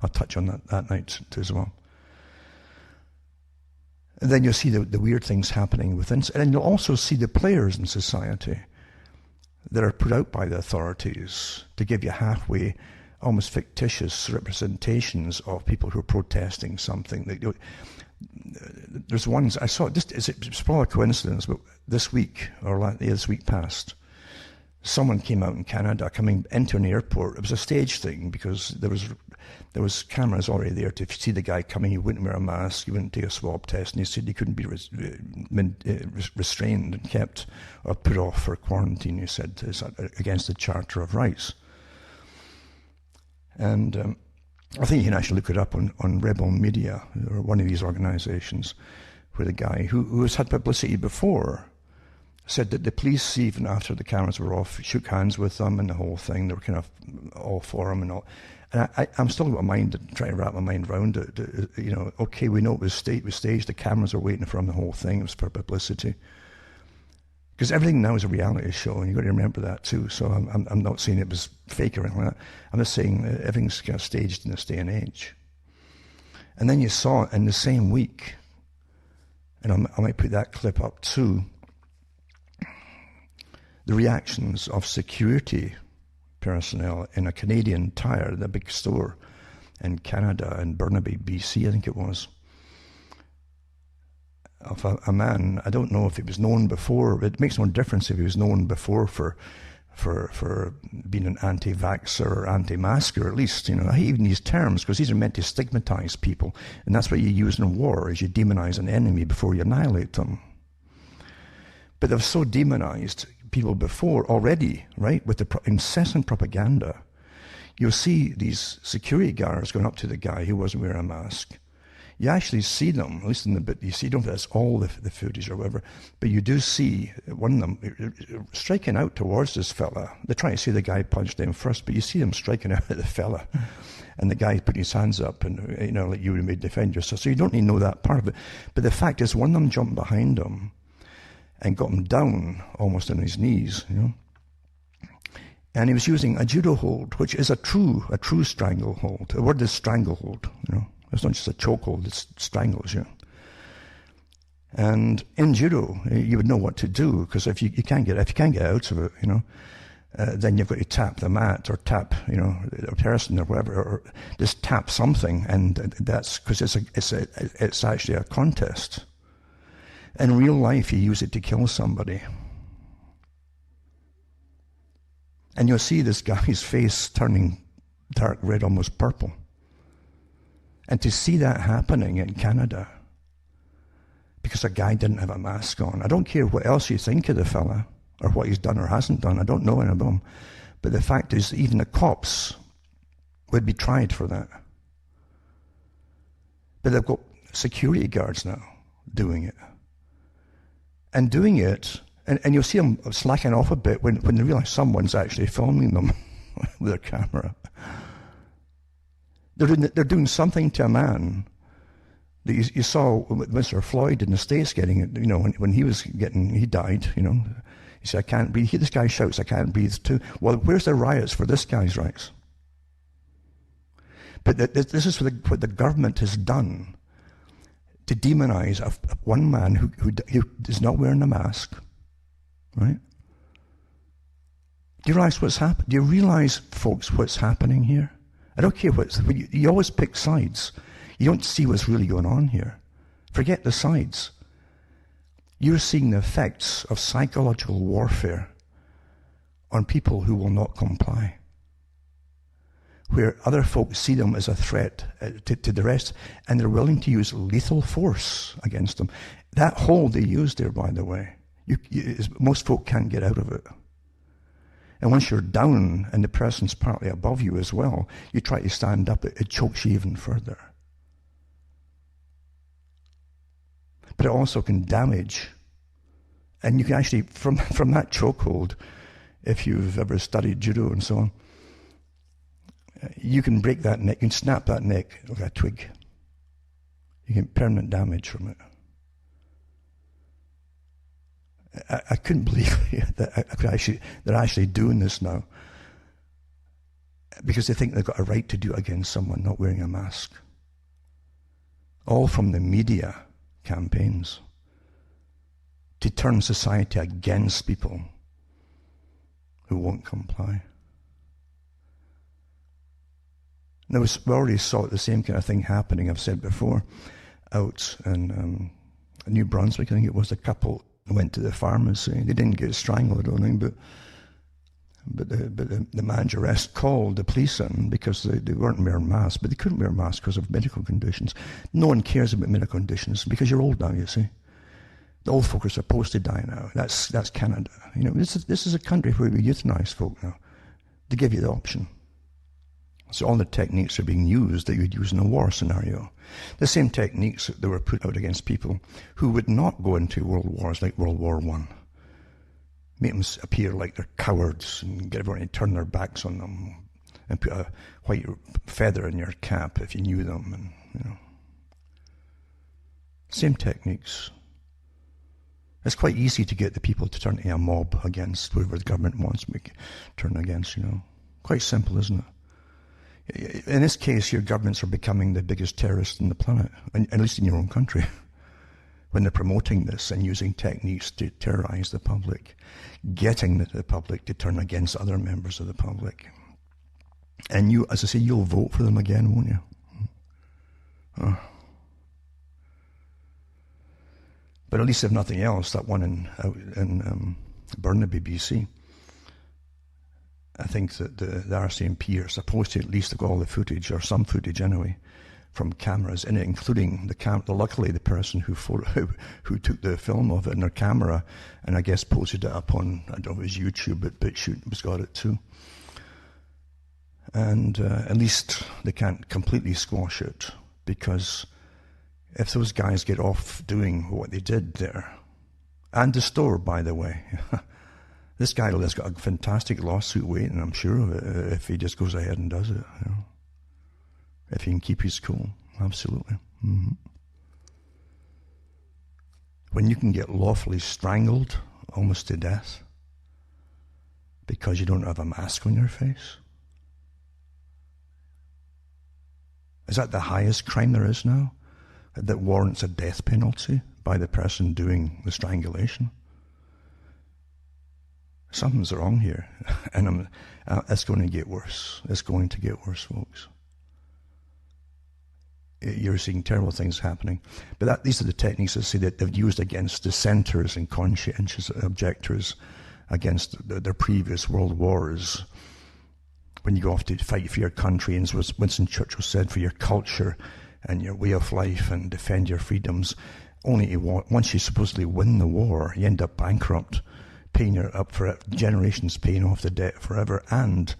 I'll touch on that night too as well. And then you'll see the weird things happening within, and you'll also see the players in society that are put out by the authorities to give you halfway, almost fictitious representations of people who are protesting something. There's ones I saw, it's probably a coincidence, but this week, or this week past, someone came out in Canada coming into an airport. It was a stage thing because there was cameras already there to see the guy coming. He wouldn't wear a mask, he wouldn't take a swab test, and he said he couldn't be restrained and kept or put off for quarantine. He said it's against the Charter of Rights. And I think you can actually look it up on Rebel Media, or one of these organizations, where the guy who has had publicity before said that the police, even after the cameras were off, shook hands with them and the whole thing. They were kind of all for him and all. And I'm still got my mind trying to wrap my mind around it. Okay, we know it was staged. The cameras were waiting for him, the whole thing. It was for publicity. Because everything now is a reality show, and you've got to remember that too. So I'm not saying it was fake or anything like that. I'm just saying everything's kind of staged in this day and age. And then you saw in the same week, and I might put that clip up too, the reactions of security personnel in a Canadian Tire, the big store in Canada, in Burnaby, BC, I think it was, of a man. I don't know if he was known before. It makes no difference if he was known before for being an anti-vaxxer or anti-masker, at least. I hate even these terms because these are meant to stigmatize people, and that's what you use in war, is you demonize an enemy before you annihilate them. But they've so demonized people before already, right, with the incessant propaganda. You'll see these security guards going up to the guy who wasn't wearing a mask. You actually see them, at least in the bit you see, don't know if that's all the footage or whatever, but you do see one of them striking out towards this fella. They're trying to say the guy punched him first, but you see them striking out at the fella. And the guy putting his hands up and, like you may defend yourself. So you don't even know that part of it. But the fact is, one of them jumped behind him and got him down almost on his knees, And he was using a judo hold, which is a true stranglehold. The word is stranglehold, It's not just a chokehold, it strangles you. And in judo, you would know what to do, because if you can't get out of it, then you've got to tap the mat or tap, a person or whatever, or just tap something, and that's because it's actually a contest. In real life, you use it to kill somebody. And you'll see this guy's face turning dark red, almost purple. And to see that happening in Canada, because a guy didn't have a mask on, I don't care what else you think of the fella, or what he's done or hasn't done, I don't know anything about him, but the fact is, even the cops would be tried for that. But they've got security guards now doing it. And doing it, and you'll see them slacking off a bit when they realize someone's actually filming them with their camera. They're doing something to a man that you saw Mr. Floyd in the States getting it, when he died, he said, I can't breathe. This guy shouts, I can't breathe too. Well, where's the riots for this guy's rights? But this is what the government has done to demonize one man who is not wearing a mask, right? Do you realize what's happened? Do you realize, folks, what's happening here? I don't care you always pick sides. You don't see what's really going on here. Forget the sides. You're seeing the effects of psychological warfare on people who will not comply. where other folks see them as a threat to the rest, and they're willing to use lethal force against them. That hold they use there, by the way, most folk can't get out of it. And once you're down and the person's partly above you as well, you try to stand up, it chokes you even further. But it also can damage. And you can actually, from that chokehold, if you've ever studied judo and so on, you can break that neck, you can snap that neck like a twig. You get permanent damage from it. I couldn't believe that they're actually doing this now, because they think they've got a right to do it against someone not wearing a mask. All from the media campaigns to turn society against people who won't comply. We already saw the same kind of thing happening, I've said before, out in New Brunswick. I think it was a couple went to the pharmacy. They didn't get strangled or anything, but the manageress called the police in because they weren't wearing masks, but they couldn't wear masks because of medical conditions. No one cares about medical conditions because you're old now, you see. The old folk are supposed to die now. That's Canada. You know, this is a country where we euthanize folk now. They give you the option. So all the techniques are being used that you'd use in a war scenario. The same techniques that were put out against people who would not go into world wars like World War I. Make them appear like they're cowards and get everyone to turn their backs on them and put a white feather in your cap if you knew them. And you know, same techniques. It's quite easy to get the people to turn to a mob against whoever the government wants to turn against, you know. Quite simple, isn't it? In this case, your governments are becoming the biggest terrorists on the planet, at least in your own country, when they're promoting this and using techniques to terrorize the public, getting the public to turn against other members of the public. And you, as I say, you'll vote for them again, won't you? But at least if nothing else, that one in Burnaby, BC, I think that the RCMP are supposed to at least have all the footage, or some footage anyway, from cameras in it, including luckily the person who took the film of it in their camera, and I guess posted it up on, I don't know if it was YouTube, but BitChute was got it too. And at least they can't completely squash it, because if those guys get off doing what they did there, and the store, by the way, this guy has got a fantastic lawsuit waiting, I'm sure of it, if he just goes ahead and does it. You know? If he can keep his cool, absolutely. Mm-hmm. When you can get lawfully strangled almost to death because you don't have a mask on your face, is that the highest crime there is now? That warrants a death penalty by the person doing the strangulation? Something's wrong here, and it's going to get worse. It's going to get worse, folks. You're seeing terrible things happening. But these are the techniques, I say, that they've used against dissenters and conscientious objectors against their previous world wars. When you go off to fight for your country, and as Winston Churchill said, for your culture and your way of life and defend your freedoms, only once you supposedly win the war, you end up bankrupt, paying up for it, generations paying off the debt forever, and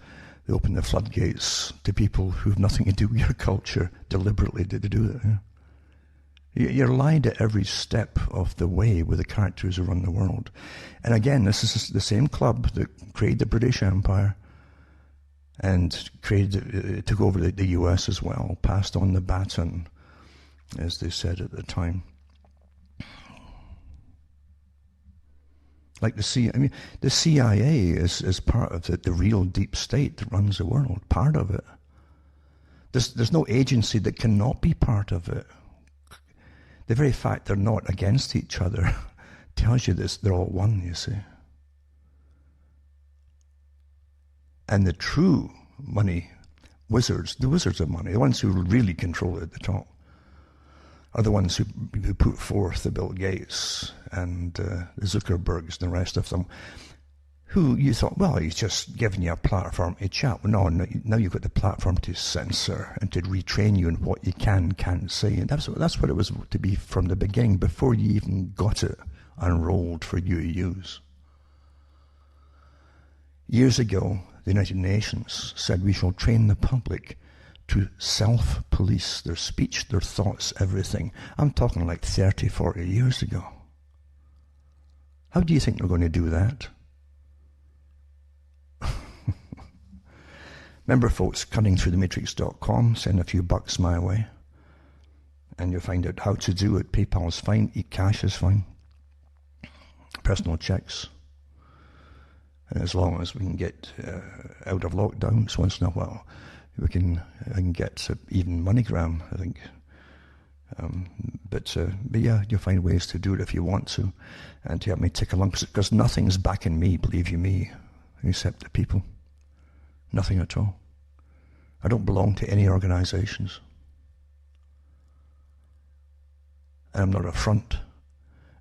they open the floodgates to people who have nothing to do with your culture deliberately to do it. Yeah. You're lied at every step of the way with the characters who run the world. And again, this is the same club that created the British Empire and took over the US as well, passed on the baton, as they said at the time. Like the CIA is part of the real deep state that runs the world, part of it. There's no agency that cannot be part of it. The very fact they're not against each other tells you this, they're all one, you see. And the true money wizards, the wizards of money, the ones who really control it at the top, are the ones who put forth the Bill Gates and the Zuckerbergs and the rest of them, who you thought, well, he's just giving you a platform to chat. Well, no, now you've got the platform to censor and to retrain you in what you can't say. And that's what it was to be from the beginning, before you even got it unrolled for you to use. Years ago, the United Nations said we shall train the public to self-police their speech, their thoughts, everything. I'm talking like 30, 40 years ago. How do you think they're going to do that? Remember, folks, cuttingthroughthematrix.com, send a few bucks my way, and you'll find out how to do it. PayPal's fine, eCash is fine, personal checks. And as long as we can get out of lockdowns once in a while, I can get even MoneyGram, I think. But yeah, you'll find ways to do it if you want to, and to help me tick along, because nothing's backing me, believe you me, except the people. Nothing at all. I don't belong to any organizations. And I'm not a front.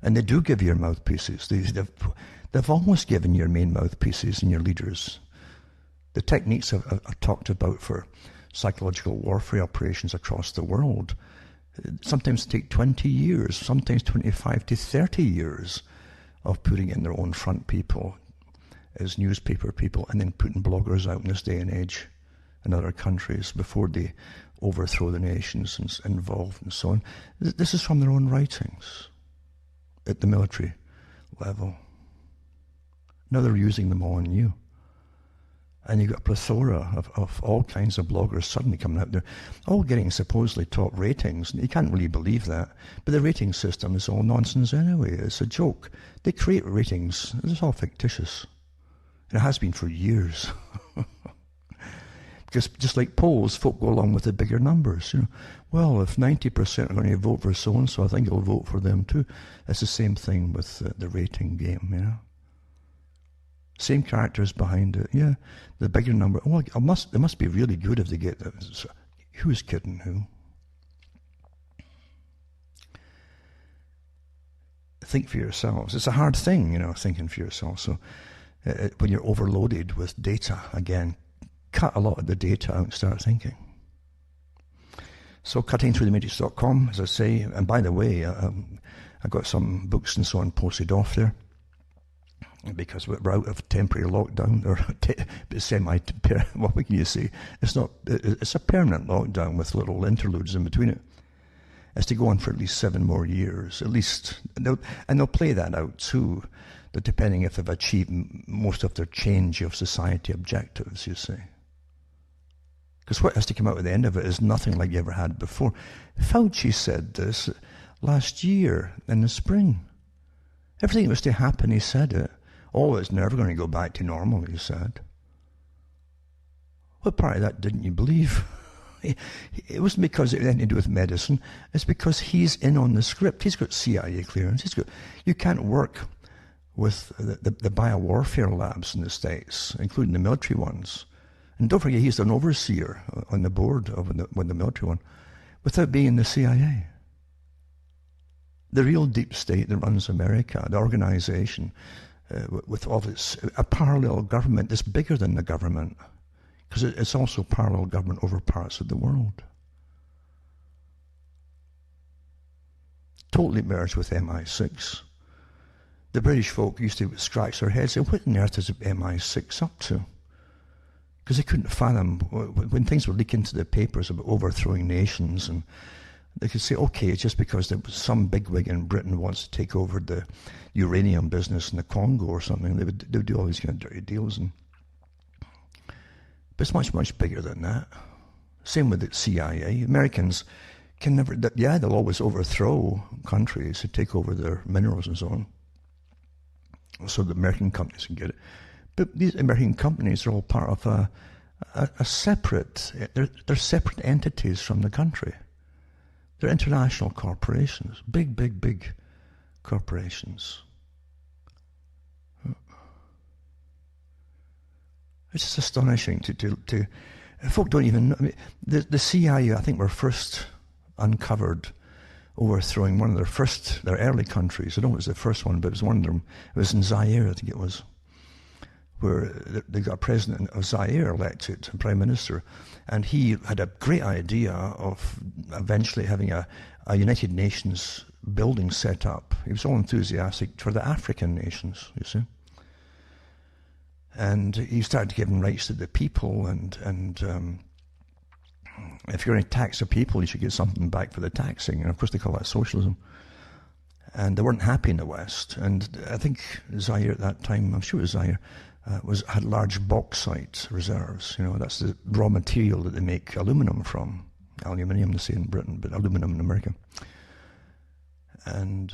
And they do give your mouthpieces. They've almost given your main mouthpieces and your leaders. The techniques I've talked about for psychological warfare operations across the world sometimes take 20 years, sometimes 25 to 30 years of putting in their own front people as newspaper people, and then putting bloggers out in this day and age in other countries before they overthrow the nations involved and so on. This is from their own writings at the military level. Now they're using them on you. And you've got a plethora of all kinds of bloggers suddenly coming out there, all getting supposedly top ratings. You can't really believe that. But the rating system is all nonsense anyway. It's a joke. They create ratings. It's all fictitious. And it has been for years. Because just like polls, folk go along with the bigger numbers. Well, if 90% are going to vote for so-and-so, I think I'll vote for them too. It's the same thing with the rating game, Same characters behind it, yeah. The bigger number. Well, it must be really good if they get that. So, who's kidding who? Think for yourselves. It's a hard thing, thinking for yourself. So when you're overloaded with data, again, cut a lot of the data out and start thinking. So cuttingthroughthematrix.com, as I say. And by the way, I got some books and so on posted off there, because we're out of temporary lockdown, or what can you say? It's a permanent lockdown with little interludes in between it. It's to go on for at least 7 more years, at least. And they'll play that out too, that depending if they've achieved most of their change of society objectives, you see. Because what has to come out at the end of it is nothing like you ever had before. Fauci said this last year in the spring. Everything that was to happen, he said it. Oh, it's never going to go back to normal, he said. What part of that didn't you believe? It wasn't because it had anything to do with medicine. It's because he's in on the script. He's got CIA clearance. You can't work with the biowarfare labs in the States, including the military ones. And don't forget, he's an overseer on the board of the military one, without being in the CIA. The real deep state that runs America, the organization, with all its a parallel government that's bigger than the government, because it's also parallel government over parts of the world. Totally merged with MI6. The British folk used to scratch their heads and say, what on earth is MI6 up to? Because they couldn't fathom when things were leaking to the papers about overthrowing nations, and they could say, okay, it's just because there was some bigwig in Britain wants to take over the uranium business in the Congo or something. They would do all these kind of dirty deals. But it's much, much bigger than that. Same with the CIA. Americans can never, they'll always overthrow countries to take over their minerals and so on, so the American companies can get it. But these American companies are all part of a separate, they're separate entities from the country. They're international corporations, big, big, big corporations. It's just astonishing to folk don't even know. I mean, the CIA, I think, were first uncovered overthrowing one of their early countries. I don't know if it was the first one, but it was one of them. It was in Zaire, I think it was. where they got a president of Zaire elected, a prime minister, and he had a great idea of eventually having a United Nations building set up. He was all enthusiastic for the African nations, you see. And he started giving rights to the people, and if you're going to tax the people, you should get something back for the taxing. And of course they call that socialism. And they weren't happy in the West. And I think Zaire at that time, I'm sure it was Zaire, had large bauxite reserves. You know, that's the raw material that they make aluminum from. Aluminium, they say in Britain, but aluminum in America. And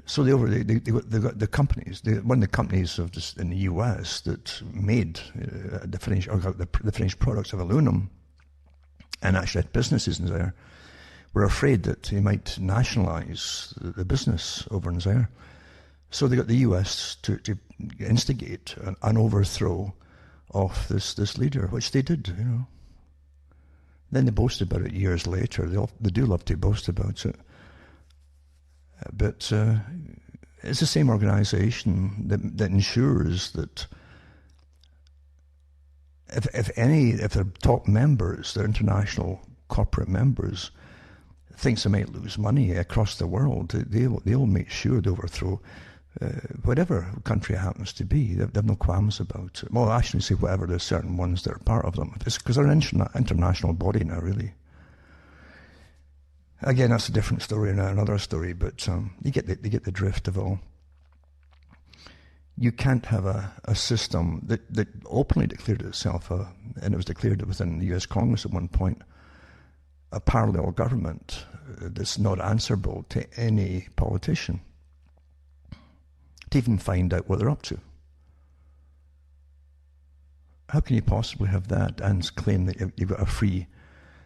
so they got the companies. One of the companies in the US that made the finished products of aluminum, and actually had businesses in Zaire, were afraid that they might nationalize the business over in Zaire. So they got the US to instigate an overthrow of this leader, which they did, you know. Then they boasted about it years later. They do love to boast about it. But it's the same organization that ensures that if their top members, their international corporate members, thinks they might lose money across the world, they'll make sure they overthrow whatever country it happens to be. They have no qualms about it. Well, I shouldn't say whatever. There's certain ones that are part of them. It's because they're an international body now, really. Again, that's a different story and another story, but you get the drift of it all. You can't have a system that openly declared itself, and it was declared within the US Congress at one point, a parallel government that's not answerable to any politician to even find out what they're up to. How can you possibly have that and claim that you've got a free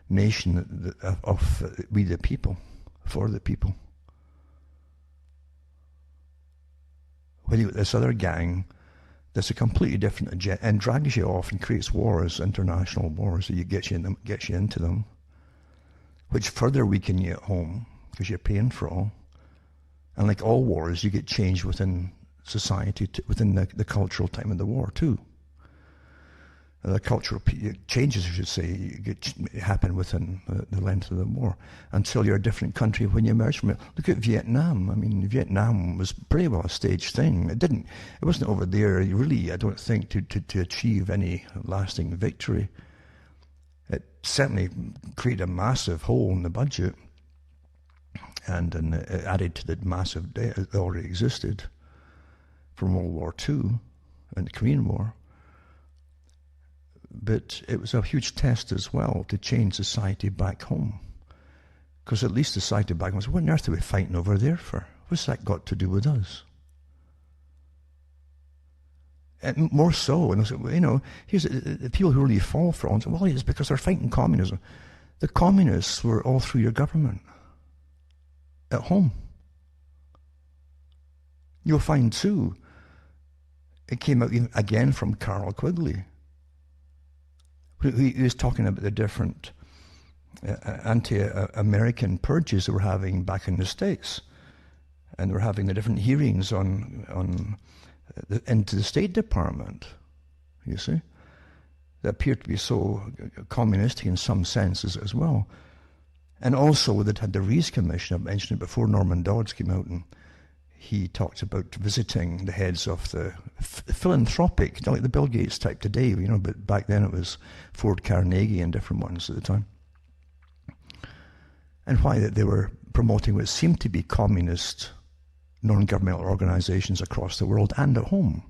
nation of we the people, for the people? When you got this other gang that's a completely different agenda and drags you off and creates wars, international wars, that gets you into them, which further weaken you at home because you're paying for all. And like all wars, you get changed within society, within the cultural time of the war too. The cultural changes, I should say, happen within the length of the war until you're a different country when you emerge from it. Look at Vietnam. I mean, Vietnam was pretty well a staged thing. It wasn't over there, really, I don't think, to achieve any lasting victory. It certainly created a massive hole in the budget, and it added to the massive debt that already existed from World War II and the Korean War. But it was a huge test as well to change society back home. Because at least society back home was, what on earth are we fighting over there for? What's that got to do with us? And more so, and you know, here's the people who really fall for it. Well, it's because they're fighting communism. The communists were all through your government at home. You'll find too, it came out again from Carroll Quigley. He was talking about the different anti-American purges that we're having back in the States, and we're having the different hearings into the State Department. You see, they appear to be so communistic in some senses as well, and also they'd had the Rees Commission. I mentioned it before. Norman Dodds came out and he talked about visiting the heads of the philanthropic, like the Bill Gates type today, you know, but back then it was Ford Carnegie and different ones at the time. And why that they were promoting what seemed to be communist non-governmental organizations across the world and at home.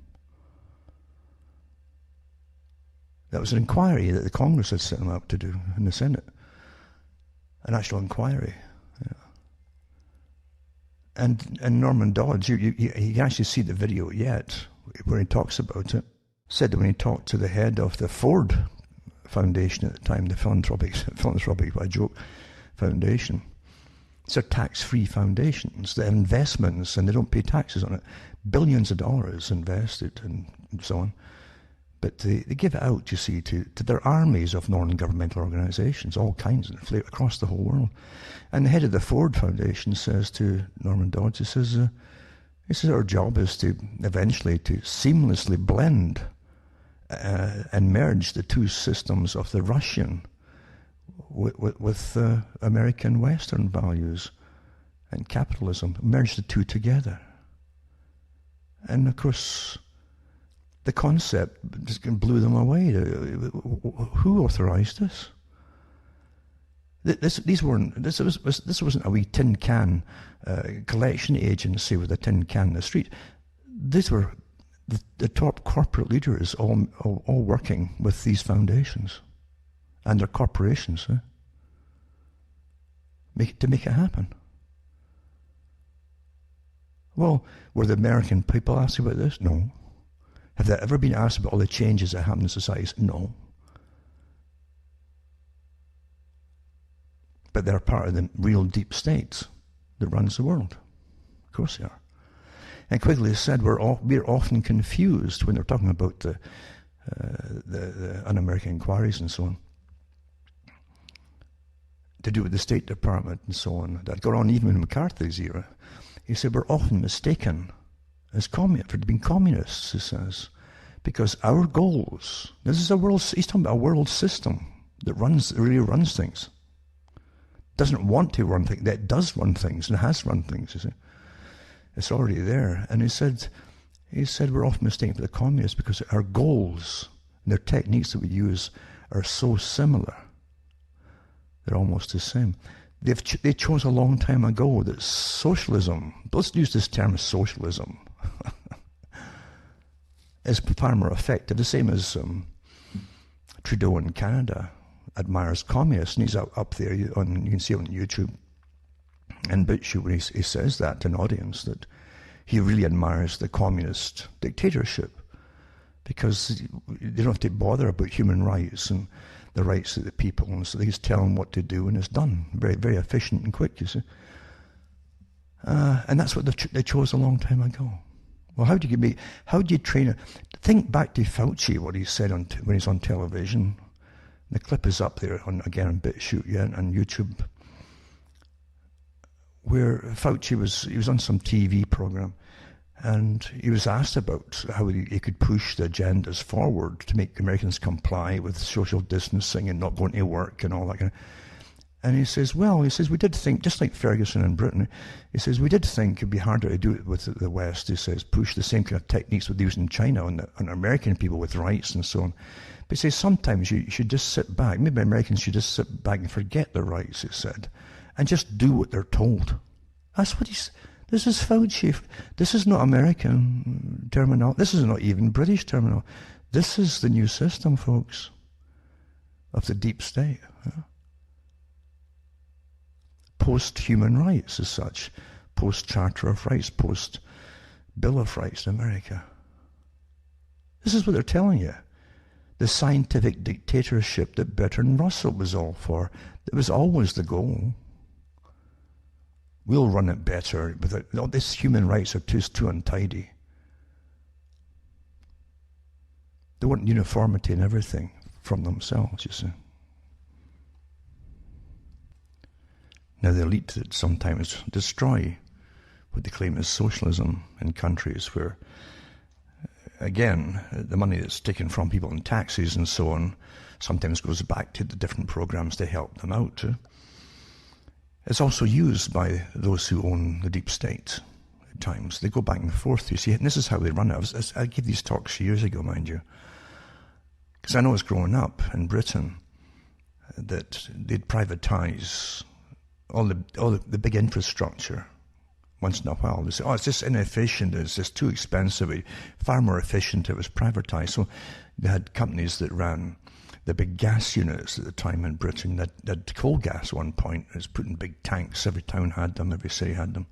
That was an inquiry that the Congress had set them up to do in the Senate. An actual inquiry. And Norman Dodds, you can actually see the video yet where he talks about it. Said that when he talked to the head of the Ford Foundation at the time, the philanthropic by joke foundation, these are tax-free foundations. They have investments and they don't pay taxes on it. Billions of dollars invested and so on. But they give it out, you see, to their armies of non-governmental organizations, all kinds, across the whole world. And the head of the Ford Foundation says to Norman Dodds, he says, our job is to eventually to seamlessly blend and merged the two systems of the Russian with American Western values and capitalism, merged the two together. And of course, the concept just blew them away. Who authorized this? This wasn't a wee tin can collection agency with a tin can in the street. These were the top corporate leaders all working with these foundations and their corporations to make it happen. Well, were the American people asked about this? No. Have they ever been asked about all the changes that happen in societies? No. But they're part of the real deep state that runs the world. Of course they are. And Quigley said we're often confused when they're talking about the un-American inquiries and so on, to do with the State Department and so on. That got on even in McCarthy's era. He said we're often mistaken as for being communists, he says, because our goals, this is he's talking about a world system that really runs things. Doesn't want to run things, that does run things and has run things, you see. It's already there. And he said we're often mistaken for the communists because our goals and their techniques that we use are so similar. They're almost the same. They chose a long time ago that socialism, let's use this term socialism, is far more effective. The same as Trudeau in Canada admires communists, and he's up there, you can see it on YouTube, and BitChute when he says that to an audience, that he really admires the communist dictatorship because they don't have to bother about human rights and the rights of the people, and so they just tell them what to do and it's done. Very, very efficient and quick, you see. And that's what they chose a long time ago. Well, how do you train it? Think back to Fauci, what he said when he's on television. The clip is up there on BitChute, on YouTube, where Fauci was on some TV program, and he was asked about how he could push the agendas forward to make Americans comply with social distancing and not going to work and all that kind of. And he says, we did think, just like Ferguson in Britain, he says, we did think it'd be harder to do it with the West. He says, push the same kind of techniques we'd use in China on American people with rights and so on. But he says, sometimes you should just sit back. Maybe Americans should just sit back and forget their rights, he said, and just do what they're told. That's what this is Fauci. This is not American terminology. This is not even British terminology. This is the new system, folks, of the deep state. Post-human rights as such, post-Charter of Rights, post-Bill of Rights in America. This is what they're telling you. The scientific dictatorship that Bertrand Russell was all for. It was always the goal. We'll run it better, but these human rights are too untidy. They want uniformity in everything from themselves, you see. Now the elite that sometimes destroy what they claim is socialism in countries where, again, the money that's taken from people in taxes and so on sometimes goes back to the different programs to help them out. It's also used by those who own the deep state at times. They go back and forth, you see, and this is how they run it. I gave these talks years ago, mind you, because I know it's growing up in Britain that they'd privatise all the big infrastructure once in a while. They say, it's just inefficient, it's just too expensive. Far more efficient, it was privatised. So they had companies that ran the big gas units at the time in Britain. That had coal gas at one point. It was put in big tanks. Every town had them, every city had them.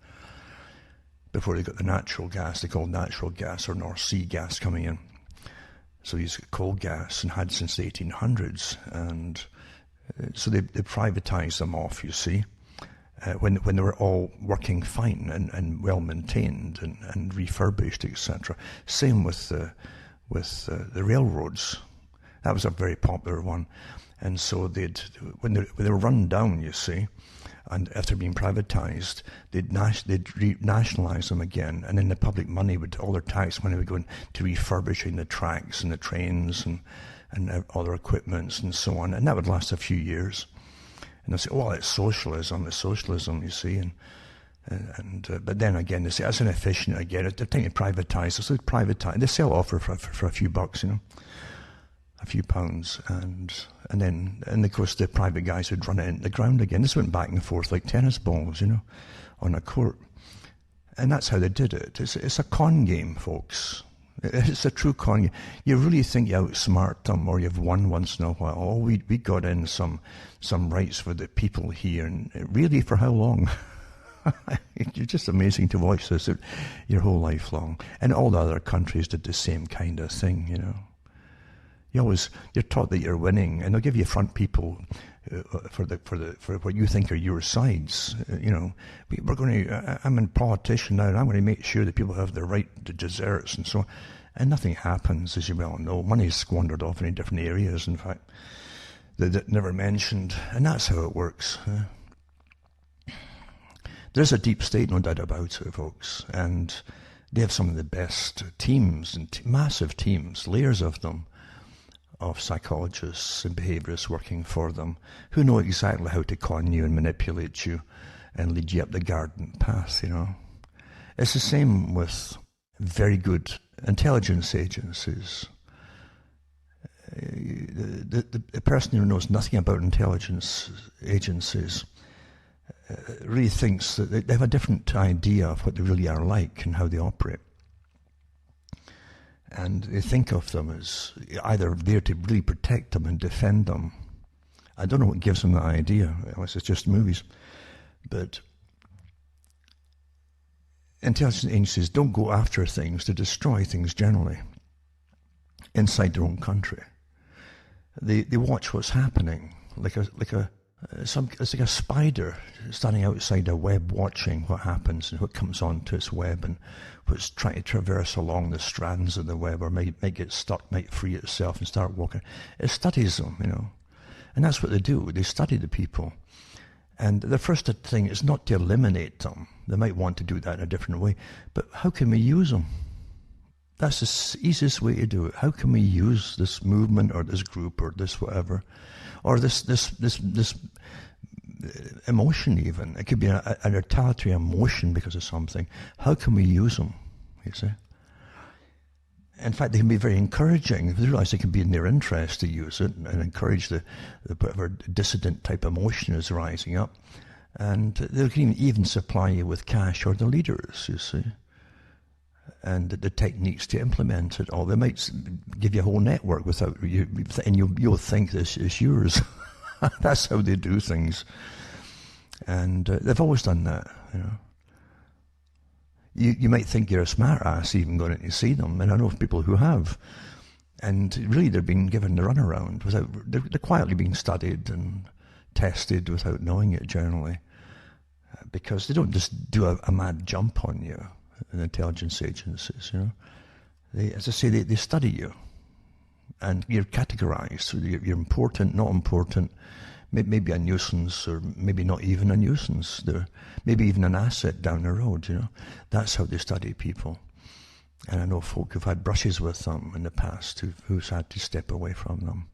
Before they got the natural gas, they called natural gas or North Sea gas coming in. So these coal gas, and had since the 1800s. And so they privatised them off, you see. When they were all working fine and well maintained and refurbished, etc. Same with the railroads. That was a very popular one, and so when they were run down, you see, And after being privatised, they'd nationalise them again, and then the public money all their tax money would go into refurbishing the tracks and the trains and other equipments and so on, and that would last a few years. And they say, "Oh, it's socialism, you see." But then again, they say that's inefficient again. They're trying to privatise. So they privatise. They sell off for a few bucks, a few pounds, and of course the private guys would run it into the ground again. This went back and forth like tennis balls, on a court. And that's how they did it. It's a con game, folks. It's a true con game. You really think you outsmart them, or you've won once in a while. Oh, we got in some rights for the people here, and really, for how long? It's just amazing to watch this your whole life long. And all the other countries did the same kind of thing, You're taught that you're winning, and they'll give you front people for what you think are your sides. I'm a politician now, and I'm going to make sure that people have the right to desserts and so on. And nothing happens, as you well know. Money is squandered off in different areas, in fact, that never mentioned. And that's how it works. There's a deep state, no doubt about it, folks, and they have some of the best teams, and massive teams, layers of them, of psychologists and behaviourists working for them, who know exactly how to con you and manipulate you and lead you up the garden path, It's the same with very good intelligence agencies. The person who knows nothing about intelligence agencies really thinks that they have a different idea of what they really are like and how they operate. And they think of them as either there to really protect them and defend them. I don't know what gives them that idea, unless it's just movies. But intelligence agencies don't go after things to destroy things generally inside their own country. They watch what's happening, it's like a spider standing outside a web watching what happens and what comes onto its web and what's trying to traverse along the strands of the web, or might get stuck, might free itself and start walking. It studies them, And that's what they do. They study the people. And the first thing is not to eliminate them. They might want to do that in a different way. But how can we use them? That's the easiest way to do it. How can we use this movement or this group or this whatever, or this emotion even? It could be a retaliatory emotion because of something. How can we use them, you see? In fact, they can be very encouraging. If they realize it can be in their interest to use it and encourage the whatever dissident type emotion is rising up. And they can even supply you with cash, or the leaders, you see, and the techniques to implement it. Or they might give you a whole network without you, and you'll think this is yours. That's how they do things. And they've always done that, You might think you're a smart ass even going in to see them, and I know people who have. And really they're being given the runaround without, they're quietly being studied and tested without knowing it generally. Because they don't just do a mad jump on you, in intelligence agencies, They, as I say, they study you. And you're categorized. So you're important, not important, maybe a nuisance, or maybe not even a nuisance. Maybe even an asset down the road, That's how they study people. And I know folk who've had brushes with them in the past who's had to step away from them.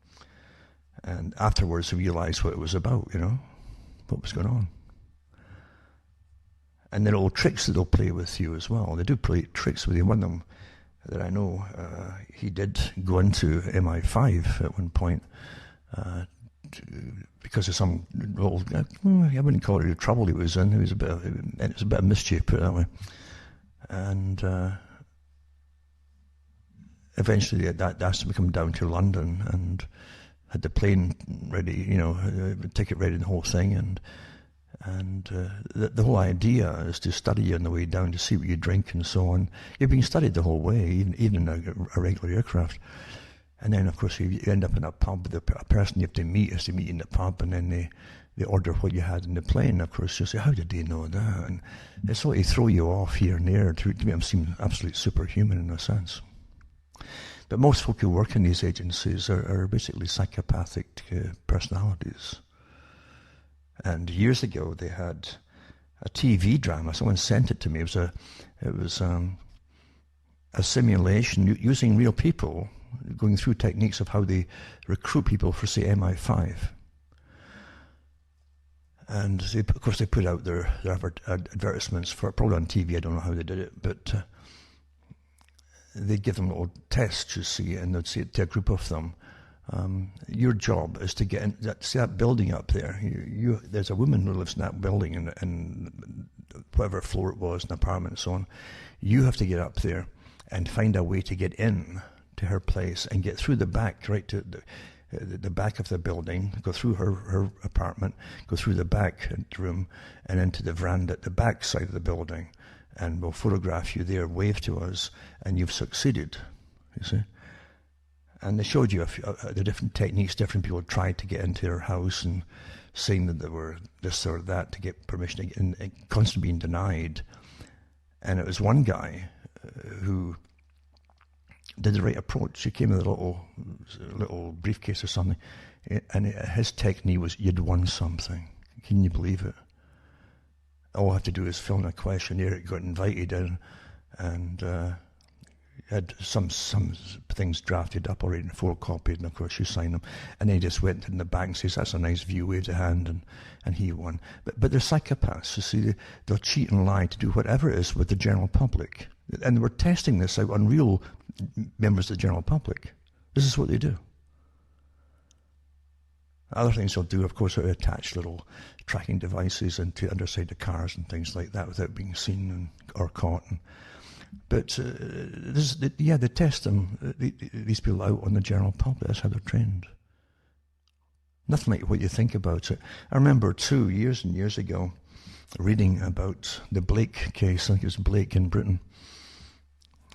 And afterwards realised what it was about, what was going on. And there are all tricks that they'll play with you as well. They do play tricks with you. One of them that I know, he did go into MI5 at one point, because of some little, I wouldn't call it a trouble he was in. It was a bit of mischief, put it that way. And eventually that asked him to come down to London, and had the plane ready, the ticket ready and the whole thing. And the whole idea is to study you on the way down, to see what you drink and so on. You're being studied the whole way, even in a regular aircraft. And then, of course, you end up in a pub. The person you have to meet is to meet in the pub, and then they order what you had in the plane. Of course, you say, how did they know that? And it's sort of throw you off here and there. To me, it seems absolutely superhuman in a sense. But most folk who work in these agencies are basically psychopathic personalities. And years ago, they had a TV drama. Someone sent it to me. It was a simulation using real people, going through techniques of how they recruit people for, say, MI5. And of course, they put out their advertisements for, probably on TV. I don't know how they did it, but they'd give them little tests, you see, and they'd say to a group of them, your job is to get in, see that building up there. There's a woman who lives in that building, and whatever floor it was, an apartment and so on. You have to get up there and find a way to get in to her place and get through the back, right to the back of the building, go through her apartment, go through the back room and into the veranda at the back side of the building, and we'll photograph you there, wave to us, and you've succeeded, you see. And they showed you the different techniques different people tried to get into her house, and saying that they were this or that to get permission, and constantly being denied. And it was one guy who did the right approach. He came with a little briefcase or something, and his technique was, you'd won something. Can you believe it? All I have to do is fill in a questionnaire, got invited in, and had some things drafted up already and photocopied, and of course you sign them. And then he just went in the back and says, that's a nice view, waved a hand, and he won. But they're psychopaths, you see. They'll cheat and lie to do whatever it is with the general public. And we're testing this out on real members of the general public. This is what they do. Other things they'll do, of course, are attach little tracking devices into the underside of cars and things like that without being seen or caught. But they test them, these people out on the general public. That's how they're trained. Nothing like what you think about it. I remember, too, years and years ago, reading about the Blake case. I think it was Blake in Britain,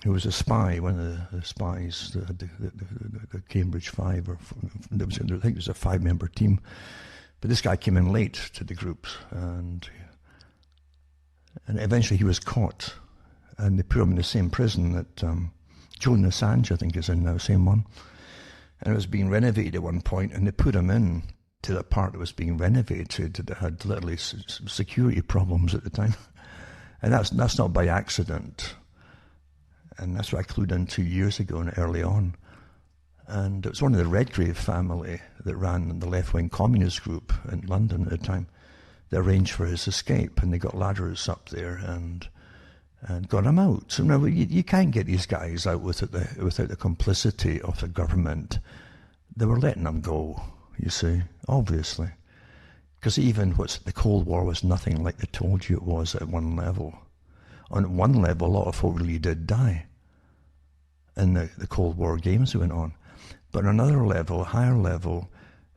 who was a spy, one of the spies, the Cambridge Five, or I think it was a 5-member team. But this guy came in late to the groups, and eventually he was caught, and they put him in the same prison that Julian Assange, I think, is in now, same one. And it was being renovated at one point, and they put him in to the part that was being renovated that had literally security problems at the time. And that's not by accident. And that's what I clued into years ago and early on. And it was one of the Redgrave family that ran the left-wing communist group in London at the time that arranged for his escape, and they got ladders up there and got him out. So now you can't get these guys out without the complicity of the government. They were letting them go, you see, obviously. Because even the Cold War was nothing like they told you it was at one level. On one level, a lot of folk really did die in the Cold War games that went on. But on another level, a higher level,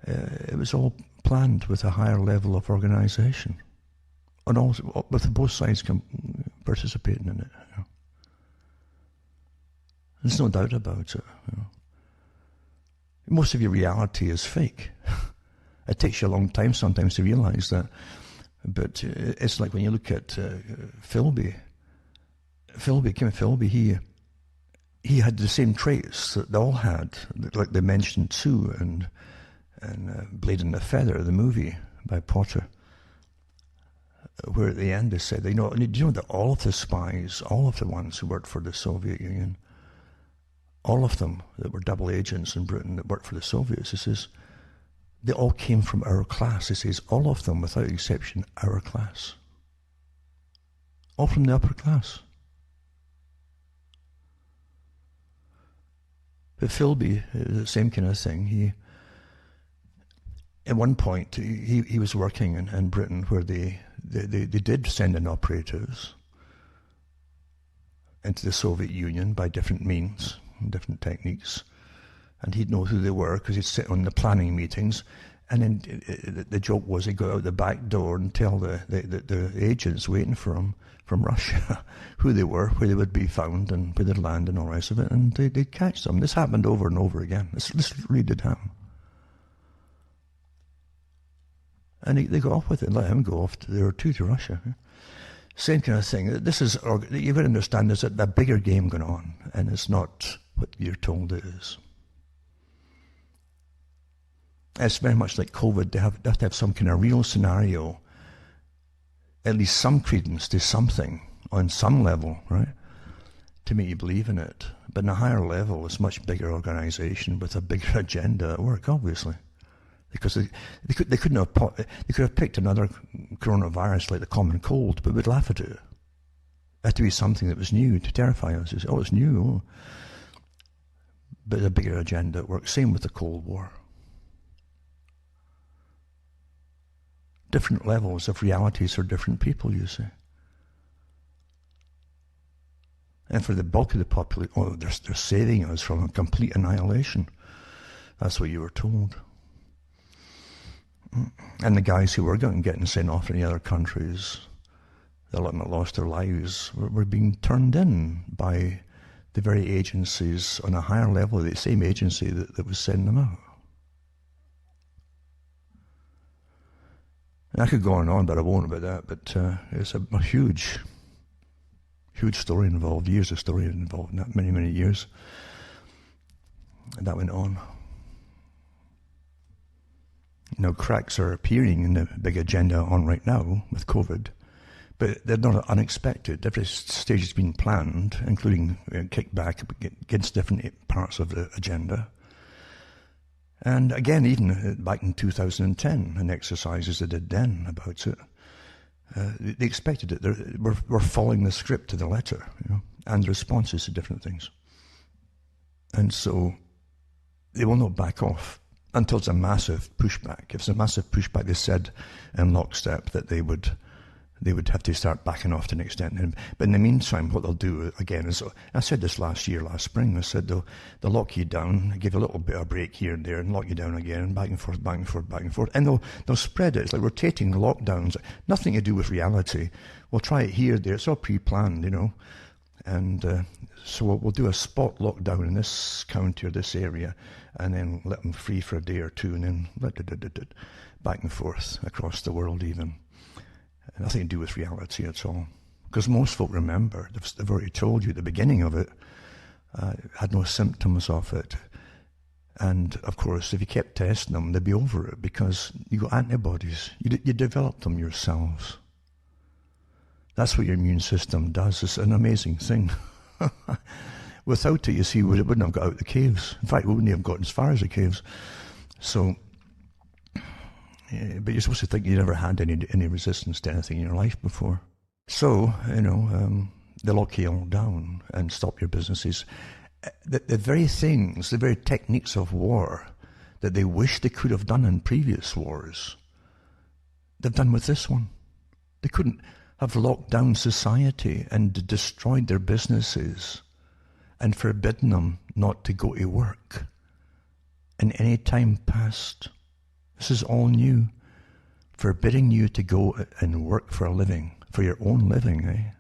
it was all planned with a higher level of organisation. And also, with both sides participating in it. You know. There's no doubt about it. You know. Most of your reality is fake. It takes you a long time sometimes to realise that. But it's like when you look at Philby, Kim Philby, he had the same traits that they all had, like they mentioned too, and Blade and the Feather, the movie by Potter, where at the end they said, do you know that all of the spies, all of the ones who worked for the Soviet Union, all of them that were double agents in Britain that worked for the Soviets, he says, they all came from our class. He says, all of them, without exception, our class. All from the upper class. But Philby, the same kind of thing. At one point, he was working in Britain where they did send in operatives into the Soviet Union by different means, different techniques. And he'd know who they were because he'd sit on the planning meetings. And then the joke was he'd go out the back door and tell the agents waiting for him from Russia who they were, where they would be found, and where they'd land, and all the rest of it. And they'd catch them. This happened over and over again. This really did happen. And they got off with it and let him go off there too, to Russia. Same kind of thing. This is, you've got to understand, there's a bigger game going on, and it's not what you're told it is. It's very much like COVID. They have to have some kind of real scenario, at least some credence to something on some level, right, to make you believe in it. But on a higher level, it's a much bigger organisation with a bigger agenda at work, obviously. Because they could have picked another coronavirus like the common cold, but we'd laugh at it. It had to be something that was new to terrify us. It's, it's new. Oh. But a bigger agenda at work. Same with the Cold War. Different levels of realities for different people, you see. And for the bulk of the population, they're saving us from a complete annihilation. That's what you were told. And the guys who were getting sent off to the other countries, a lot of them lost their lives, were being turned in by the very agencies on a higher level, the same agency that was sending them out. And I could go on, but I won't about that. But it's a huge story involved, years of story involved, not many, many years. And that went on. Now, cracks are appearing in the big agenda on right now with COVID, but they're not unexpected. Every stage has been planned, including kickback against different parts of the agenda. And again, even back in 2010, and exercises they did then about it, they expected it. We're following the script to the letter, and responses to different things. And so they will not back off until it's a massive pushback. If it's a massive pushback, they said in lockstep that they would have to start backing off to an extent. But in the meantime, what they'll do again is, I said this last spring, I said they'll lock you down, give a little bit of a break here and there, and lock you down again, back and forth, back and forth, back and forth. And they'll spread it. It's like rotating lockdowns, nothing to do with reality. We'll try it here, there, it's all pre-planned, And so we'll do a spot lockdown in this county or this area, and then let them free for a day or two, and then back and forth across the world even. Nothing to do with reality at all. Because most folk remember, they've already told you the beginning of it, had no symptoms of it. And of course, if you kept testing them, they'd be over it because you got antibodies. You developed them yourselves. That's what your immune system does. It's an amazing thing. Without it, you see, we wouldn't have got out the caves. In fact, we wouldn't have gotten as far as the caves. So, but you're supposed to think you never had any resistance to anything in your life before. So, they lock you all down and stop your businesses. The very things, the very techniques of war that they wish they could have done in previous wars, they've done with this one. They couldn't have locked down society and destroyed their businesses and forbidden them not to go to work in any time past. This is all new. Forbidding you to go and work for a living, for your own living,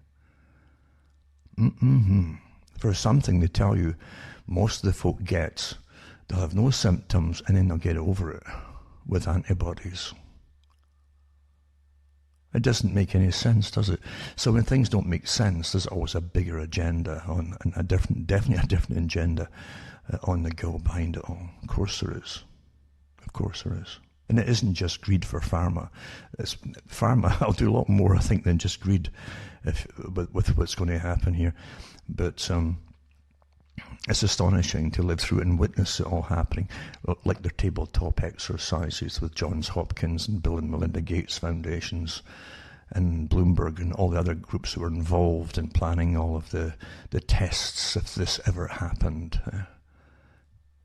For something they tell you most of the folk get, they'll have no symptoms and then they'll get over it with antibodies. It doesn't make any sense, does it? So when things don't make sense, there's always a bigger agenda and definitely a different agenda on the go behind it all. Of course there is. Of course there is. And it isn't just greed for pharma. Pharma, I'll do a lot more, I think, than just greed with what's going to happen here. But it's astonishing to live through it and witness it all happening, like their tabletop exercises with Johns Hopkins and Bill and Melinda Gates Foundations and Bloomberg and all the other groups who were involved in planning all of the tests, if this ever happened.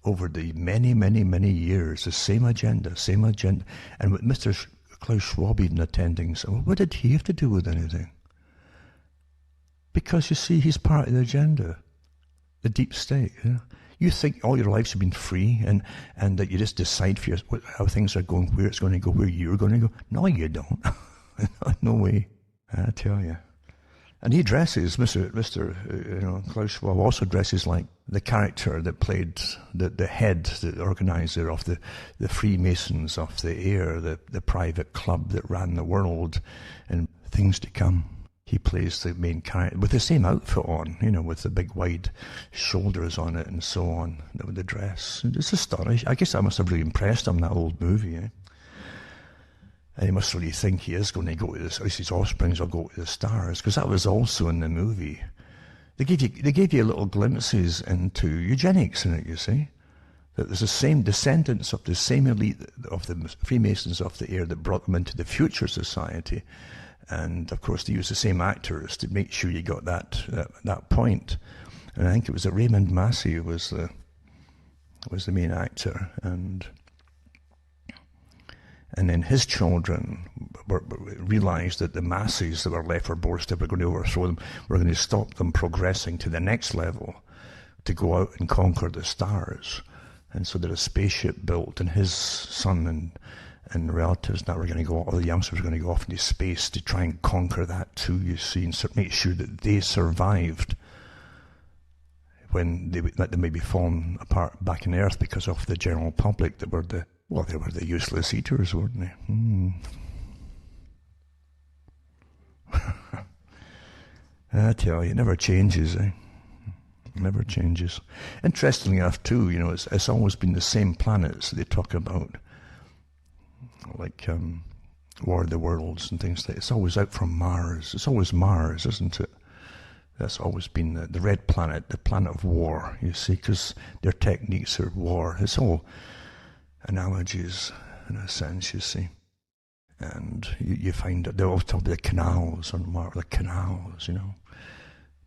Over the many, many, many years, the same agenda. And with Mr. Klaus Schwab even attending, so what did he have to do with anything? Because, you see, he's part of the agenda, the deep state. You think all your lives have been free and that you just decide for how things are going, where it's going to go, where you're going to go. No, you don't. No way, I tell you. And he dresses, Mr. Klaus Schwab also dresses like the character that played the head, the organizer of the Freemasons of the air, the private club that ran the world and things to come. He plays the main character with the same outfit on, with the big wide shoulders on it and so on, with the dress. It's astonishing. I guess that must have really impressed him, that old movie. And he must really think he is going to go to this, at least his offsprings will go to the stars, because that was also in the movie. They gave you little glimpses into eugenics in it, you see. That there's the same descendants of the same elite of the Freemasons of the air that brought them into the future society. And of course, they used the same actors to make sure you got that point. And I think it was Raymond Massey was the main actor, and then his children realized that the masses that were left for Borsted were going to overthrow them. Were going to stop them progressing to the next level to go out and conquer the stars. And so there was a spaceship built, and his son and relatives now were going to go, all the youngsters were going to go off into space to try and conquer that too, you see, and make sure that they survived when they may be fallen apart back in Earth because of the general public that were they were the useless eaters, weren't they? I tell you, it never changes, eh? Never changes. Interestingly enough, too, it's always been the same planets that they talk about, like War of the Worlds and things like that. It's always out from Mars. It's always Mars, isn't it? That's always been the red planet, the planet of war, you see, because their techniques are war. It's all analogies, in a sense, you see. And you find that they always talk about the canals on Mars, the canals,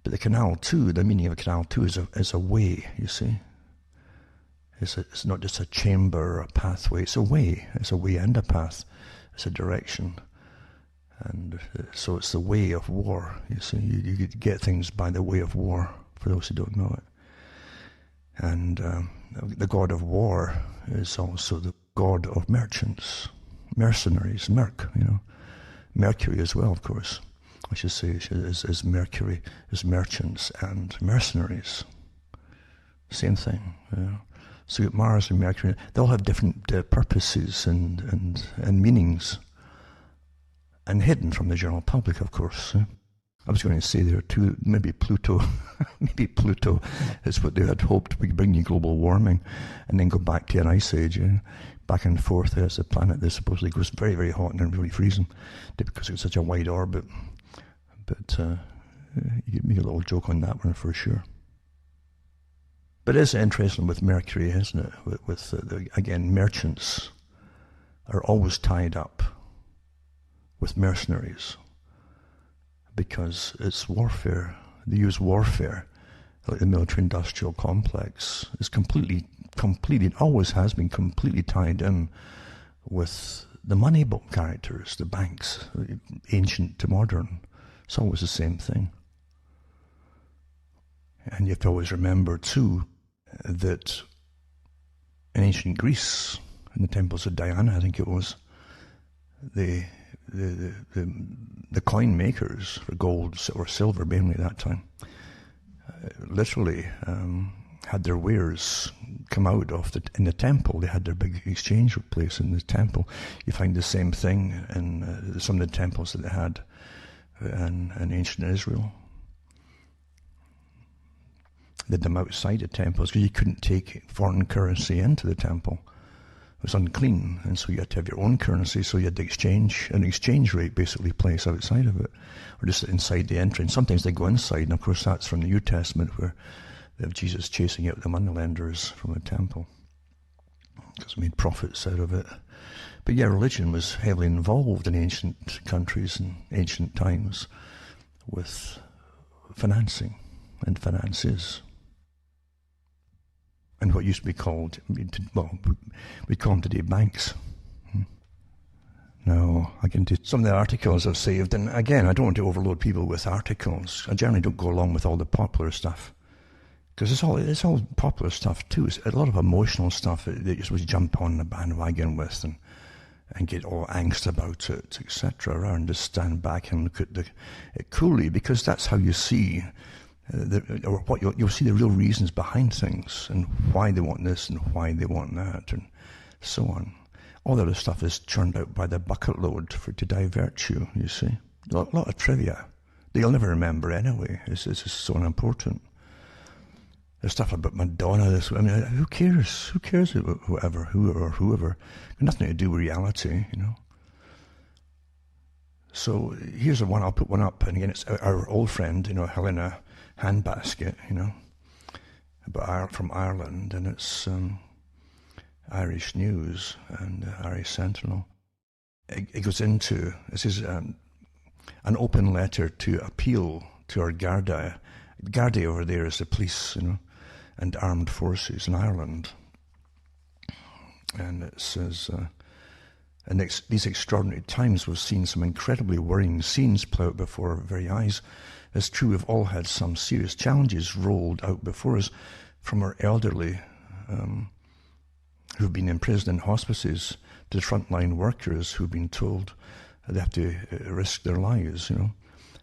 But the canal too, the meaning of a canal too is a way, you see. It's not just a chamber or a pathway, it's a way. It's a way and a path. It's a direction. And so it's the way of war, you see. You get things by the way of war, for those who don't know it. And the god of war is also the god of merchants, mercenaries, Mercury as well, of course. I should say is Mercury, is merchants and mercenaries. Same thing. So you got Mars and Mercury. They all have different purposes and meanings, and hidden from the general public, of course. I was going to say there too, maybe Pluto, is what they had hoped would bring you global warming, and then go back to an ice age. Back and forth as a planet that supposedly goes very, very hot and then really freezing because it's such a wide orbit. But you could make a little joke on that one for sure. But it is interesting with Mercury, isn't it? With again, merchants are always tied up with mercenaries because it's warfare. They use warfare, like the military-industrial complex, is completely, always has been completely tied in with the money book characters, the banks, ancient to modern. It's always the same thing. And you have to always remember, too, that in ancient Greece, in the temples of Diana, I think it was, the coin makers for gold or silver, mainly at that time, literally had their wares come out of in the temple. They had their big exchange place in the temple. You find the same thing in some of the temples that they had in ancient Israel. They had them outside the temples because you couldn't take foreign currency into the temple. It was unclean, and so you had to have your own currency, so you had an exchange rate basically place outside of it, or just inside the entrance. Sometimes they go inside, and of course that's from the New Testament, where they have Jesus chasing out the moneylenders from the temple, because he made profits out of it. But yeah, religion was heavily involved in ancient countries and ancient times with financing and finances. And what used to be called, well, we call them today banks. Now, I can do some of the articles I've saved, and again, I don't want to overload people with articles. I generally don't go along with all the popular stuff, because it's all popular stuff too. It's a lot of emotional stuff that you just jump on the bandwagon with and get all angst about it, etc. Rather than just stand back and look at it coolly, because that's how you see. You'll see the real reasons behind things and why they want this and why they want that and so on. All the other stuff is churned out by the bucket load to divert you, you see. A lot of trivia They'll never remember anyway. It's just so unimportant. There's stuff about Madonna. I mean, who cares? Who cares? Whoever. Got nothing to do with reality, you know. So here's the one. I'll put one up, and again, it's our old friend, you know, Helena Handbasket, you know, from Ireland, and it's Irish News and Irish Sentinel. It goes into, this is an open letter to appeal to our Garda. Garda over there is the police, you know, and armed forces in Ireland. And it says, in these extraordinary times, we've seen some incredibly worrying scenes play out before our very eyes. It's true we've all had some serious challenges rolled out before us, from our elderly who've been imprisoned in hospices to the frontline workers who've been told they have to risk their lives, you know,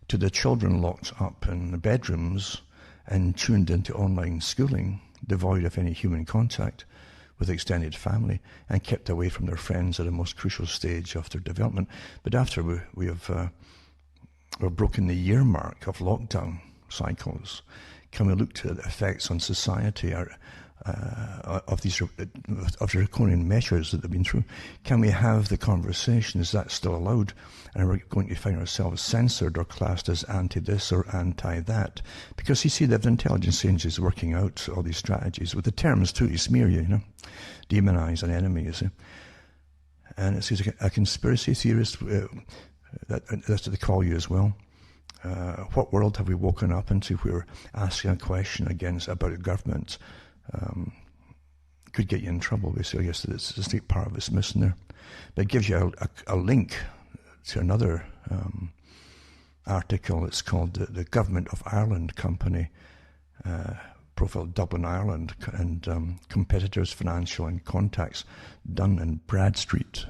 to the children locked up in the bedrooms and tuned into online schooling, devoid of any human contact with extended family and kept away from their friends at the most crucial stage of their development. But after we've broken the year mark of lockdown cycles, can we look to the effects on society of the draconian measures that they've been through? Can we have the conversation? Is that still allowed? And are we going to find ourselves censored or classed as anti-this or anti-that? Because you see, the intelligence agencies working out all these strategies with the terms too, to smear you, you know, demonize an enemy, you see. And it says a conspiracy theorist, that's what they call you as well. What world have we woken up into where we're asking a question about a government could get you in trouble, basically? I guess it's the state part of it's missing there. But it gives you a link to another article. It's called the Government of Ireland Company, profile Dublin, Ireland, and competitors, financial and contacts, Dun and Bradstreet.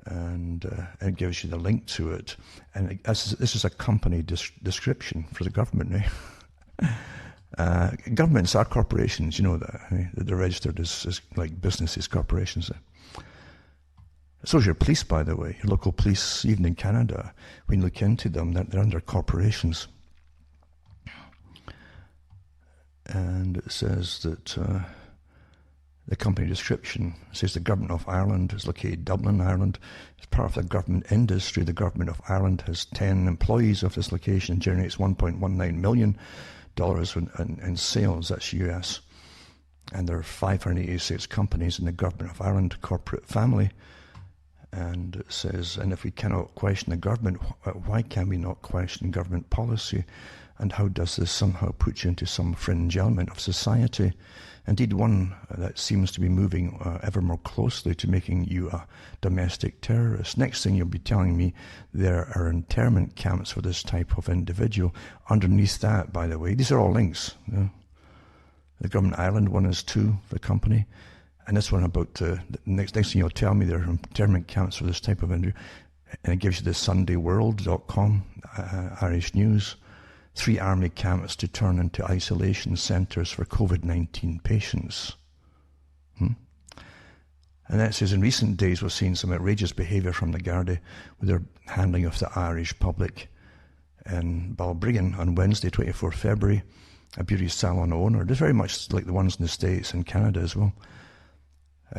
And it gives you the link to it. And this is a company description for the government. Governments are corporations, you know that. They're registered as like businesses, corporations. So is your police, by the way. Your local police, even in Canada, when you look into them, they're under corporations. And it says that the company description says the Government of Ireland is located in Dublin, Ireland. As part of the government industry, the Government of Ireland has 10 employees of this location and generates $1.19 million in sales. That's US. And there are 586 companies in the Government of Ireland corporate family. And it says, and if we cannot question the government, why can we not question government policy? And how does this somehow put you into some fringe element of society? Indeed, one that seems to be moving ever more closely to making you a domestic terrorist. Next thing you'll be telling me there are internment camps for this type of individual. Underneath that, by the way, these are all links. You know? The Government Ireland one is too, the company. And this one about the next thing you'll tell me there are internment camps for this type of individual. And it gives you the SundayWorld.com, Irish News. 3 army camps to turn into isolation centres for COVID-19 patients. And then it says, in recent days we've seen some outrageous behaviour from the Gardaí with their handling of the Irish public. In Balbriggan on Wednesday, 24 February, a beauty salon owner, they're very much like the ones in the States and Canada as well,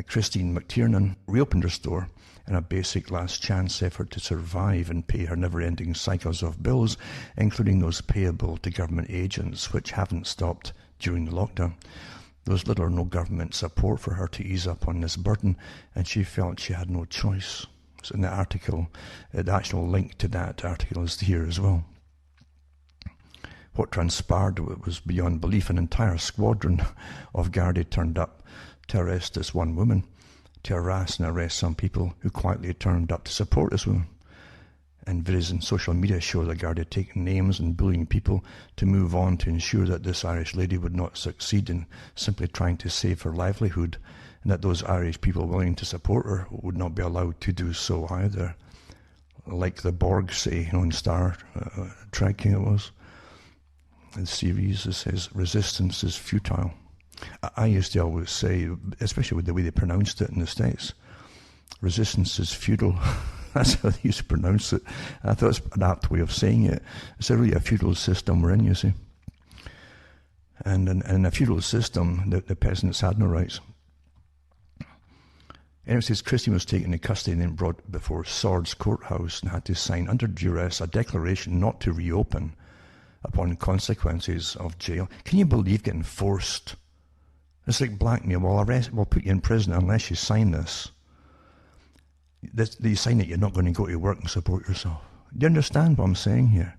Christine McTiernan, reopened her store in a basic last chance effort to survive and pay her never-ending cycles of bills, including those payable to government agents, which haven't stopped during the lockdown. There was little or no government support for her to ease up on this burden, and she felt she had no choice. So in the article, the actual link to that article is here as well. What transpired was beyond belief. An entire squadron of Gardaí turned up to arrest this one woman, to harass and arrest some people who quietly turned up to support this woman. And videos on social media show the Gardaí taking names and bullying people to move on to ensure that this Irish lady would not succeed in simply trying to save her livelihood, and that those Irish people willing to support her would not be allowed to do so either. Like the Borg say, in Star Trek it was, in the series, it says, resistance is futile. I used to always say, especially with the way they pronounced it in the States, resistance is futile. That's how they used to pronounce it. I thought it's an apt way of saying it. It's really a feudal system we're in, you see. And in a feudal system, the peasants had no rights. Anyway, it says Christian was taken into custody and then brought before Swords Courthouse and had to sign under duress a declaration not to reopen upon consequences of jail. Can you believe getting forced? It's like blackmail. We'll put you in prison unless you sign this. You sign that you're not going to go to work and support yourself. Do you understand what I'm saying here?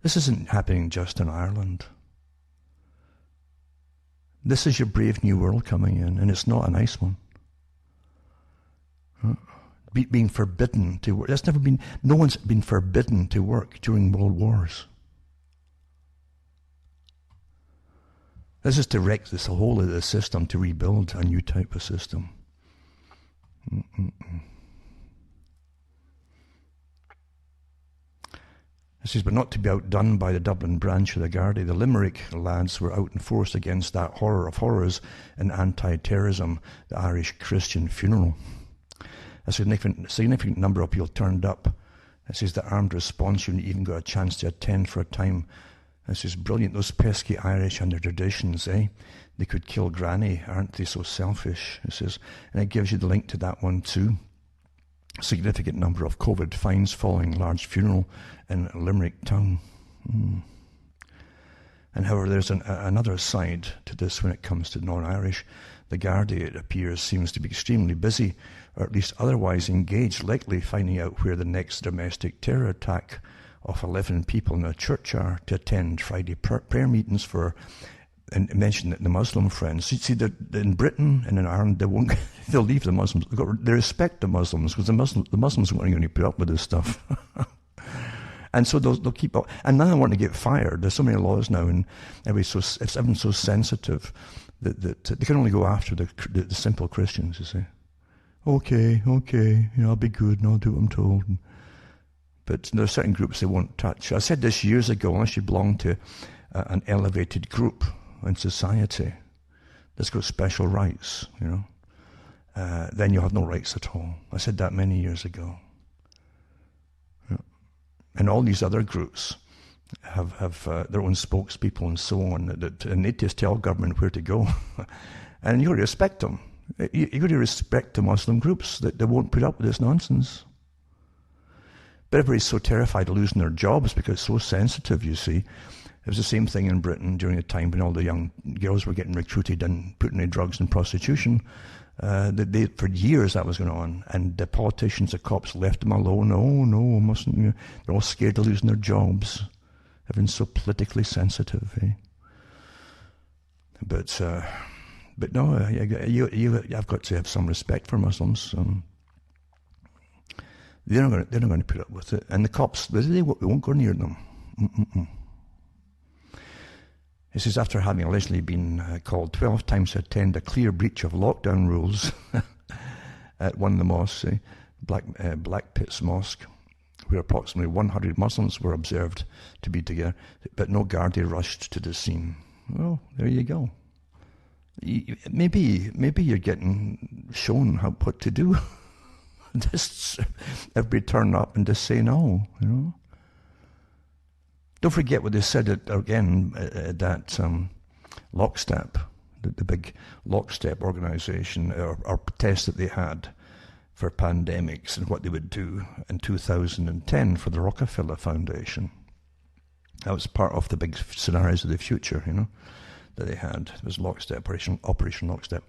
This isn't happening just in Ireland. This is your brave new world coming in, and it's not a nice one. Being forbidden to work. No one's been forbidden to work during world wars. This is to wreck this whole of the system, to rebuild a new type of system. It says, but not to be outdone by the Dublin branch of the Gardaí, the Limerick lads were out in force against that horror of horrors in anti-terrorism, the Irish Christian funeral. A significant number of people turned up. It says the armed response unit even got a chance to attend for a time. This is brilliant. Those pesky Irish and their traditions, eh? They could kill Granny, aren't they so selfish? It says, and it gives you the link to that one too. A significant number of COVID fines following large funeral in Limerick town. And however, there's another side to this when it comes to non-Irish. The Gardaí, it appears, seems to be extremely busy, or at least otherwise engaged, likely finding out where the next domestic terror attack of 11 people in a church are to attend Friday prayer meetings for, and mention that the Muslim friends. You see, in Britain and in Ireland, they'll leave the Muslims. They respect the Muslims, because the Muslims aren't going to put up with this stuff. And so they'll keep up. And now they want to get fired. There's so many laws now, and everyone's so sensitive that they can only go after the simple Christians, you see. Okay, I'll be good and I'll do what I'm told. But there are certain groups they won't touch. I said this years ago, unless you belong to an elevated group in society that's got special rights, then you have no rights at all. I said that many years ago. And all these other groups have their own spokespeople and so on, and they just tell government where to go. And you've got to respect them. You've got to respect the Muslim groups that they won't put up with this nonsense. But everybody's so terrified of losing their jobs because it's so sensitive, you see. It was the same thing in Britain during the time when all the young girls were getting recruited and put in drugs and prostitution. For years that was going on, and the politicians, the cops left them alone. Oh no, mustn't. They're all scared of losing their jobs. Everyone's so politically sensitive, eh? But no, I've got to have some respect for Muslims. They're not going to put up with it, and the cops they won't go near them. It says, after having allegedly been called 12 times to attend a clear breach of lockdown rules at one of the mosques, Black Pitts Mosque, where approximately 100 Muslims were observed to be together, but no Gardaí rushed to the scene. Well, there you go. Maybe you're getting shown what to do. Just everybody turn up and just say no, Don't forget what they said again at that Lockstep, the big Lockstep organization, or test that they had for pandemics and what they would do in 2010 for the Rockefeller Foundation. That was part of the big scenarios of the future, that they had. It was Lockstep, Operation Lockstep.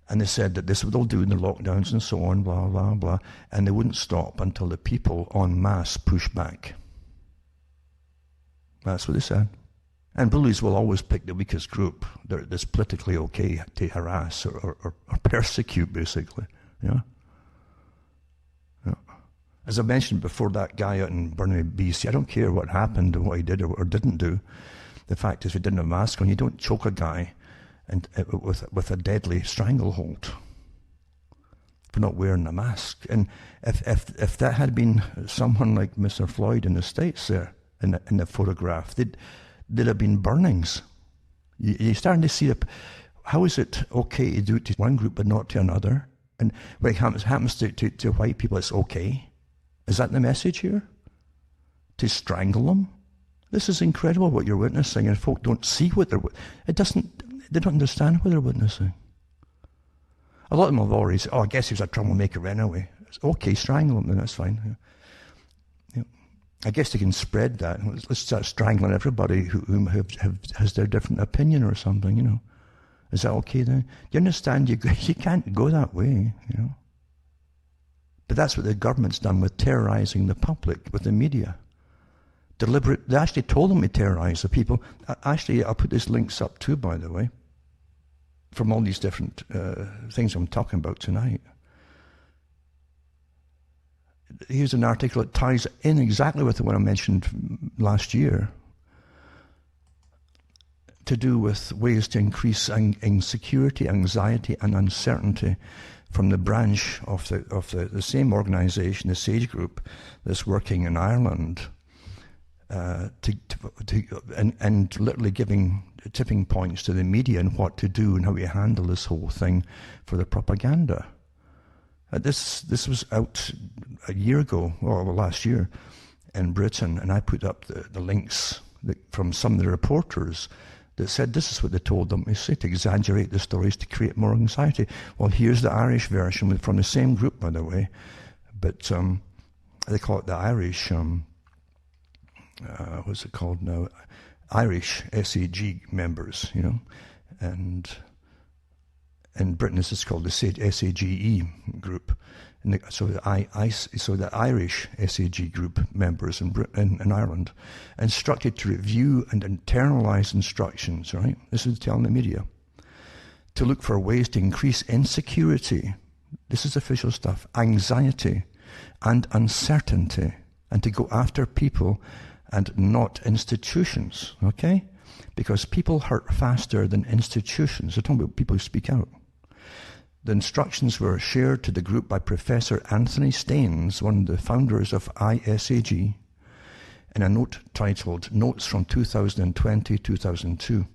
And they said that this is what they'll do in the lockdowns and so on, blah, blah, blah. And they wouldn't stop until the people en masse push back. That's what they said. And bullies will always pick the weakest group that's politically okay to harass or persecute, basically. Yeah. As I mentioned before, that guy out in Burnaby, BC, I don't care what happened and what he did or didn't do. The fact is, if he didn't have a mask on, you don't choke a guy and with a deadly stranglehold for not wearing a mask. And if that had been someone like Mr. Floyd in the States there, in the photograph, there'd have been burnings. You're starting to see how is it okay to do it to one group but not to another? And when it happens to white people, it's okay. Is that the message here? To strangle them? This is incredible what you're witnessing, and folk don't see what they're... they don't understand what they're witnessing. A lot of them have already said, I guess he was a troublemaker anyway. It's okay, strangle him, then that's fine. Yeah. I guess they can spread that. Let's start strangling everybody who has their different opinion or something, Is that okay then? Do you understand? You can't go that way, But that's what the government's done with terrorising the public, with the media. Deliberate. They actually told them to terrorise the people. Actually, I'll put these links up too, by the way, from all these different things I'm talking about tonight. Here's an article that ties in exactly with the one I mentioned last year, to do with ways to increase insecurity, anxiety, and uncertainty from the branch of the same organisation, the SAGE group, that's working in Ireland, and literally giving tipping points to the media and what to do and how to handle this whole thing for the propaganda. This was out a year ago, or last year, in Britain, and I put up the links from some of the reporters that said this is what they told them to say, to exaggerate the stories to create more anxiety. Well, here's the Irish version from the same group, by the way, but they call it the Irish, what's it called now? Irish SAG members, and in Britain this is called the SAGE group. And so the Irish SAG group members in Ireland instructed to review and internalise instructions, right? This is telling the media, to look for ways to increase insecurity, this is official stuff, anxiety and uncertainty, and to go after people and not institutions, okay? Because people hurt faster than institutions. They're talking about people who speak out. The instructions were shared to the group by Professor Anthony Staines, one of the founders of ISAG, in a note titled Notes from 2020-2002 to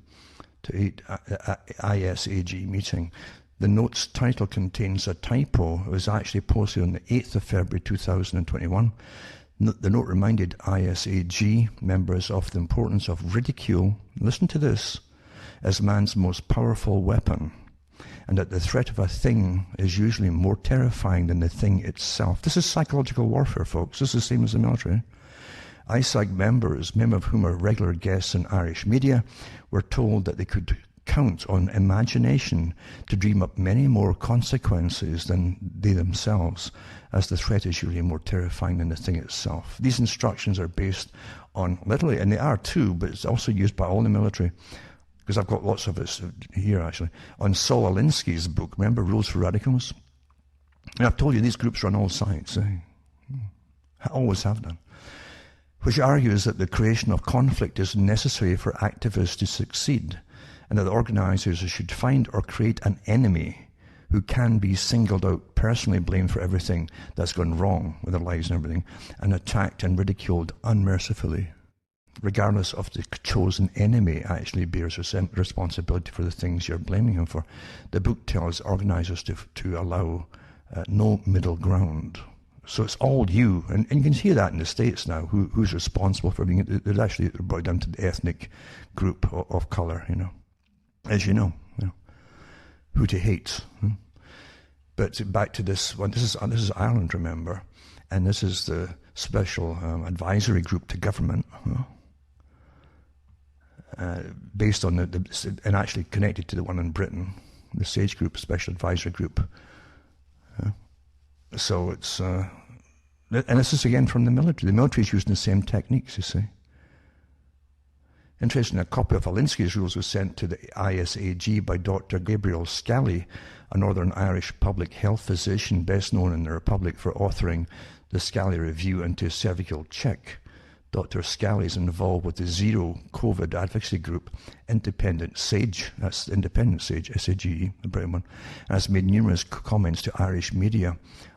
ISAG meeting. The note's title contains a typo. It was actually posted on the 8th of February 2021. The note reminded ISAG members of the importance of ridicule, listen to this, as man's most powerful weapon, and that the threat of a thing is usually more terrifying than the thing itself. This is psychological warfare, folks. This is the same as the military. ISAG members, many of whom are regular guests in Irish media, were told that they could count on imagination to dream up many more consequences than they themselves, as the threat is usually more terrifying than the thing itself. These instructions are based on, literally, and they are too, but it's also used by all the military, because I've got lots of it here actually, on Saul Alinsky's book, remember Rules for Radicals? And I've told you these groups run all sides, I always have done, which argues that the creation of conflict is necessary for activists to succeed, and that the organisers should find or create an enemy who can be singled out, personally blamed for everything that's gone wrong with their lives and everything, and attacked and ridiculed unmercifully, regardless of the chosen enemy actually bears responsibility for the things you're blaming him for. The book tells organisers to allow no middle ground. So it's all you, and you can hear that in the States now, who's responsible for being, they're actually brought down to the ethnic group of colour, as you know, who to hate. But back to this one, this is Ireland, remember, and this is the special advisory group to government, based on and actually connected to the one in Britain, the SAGE group, special advisory group. So it's, and this is again from the military. The military is using the same techniques, you see. Interesting, a copy of Alinsky's rules was sent to the ISAG by Dr. Gabriel Scally, a Northern Irish public health physician best known in the Republic for authoring the Scally Review into Cervical Check. Dr. Scally is involved with the Zero COVID advocacy group, Independent SAGE, that's Independent SAGE, SAGE, the Britain one, and has made numerous comments to Irish media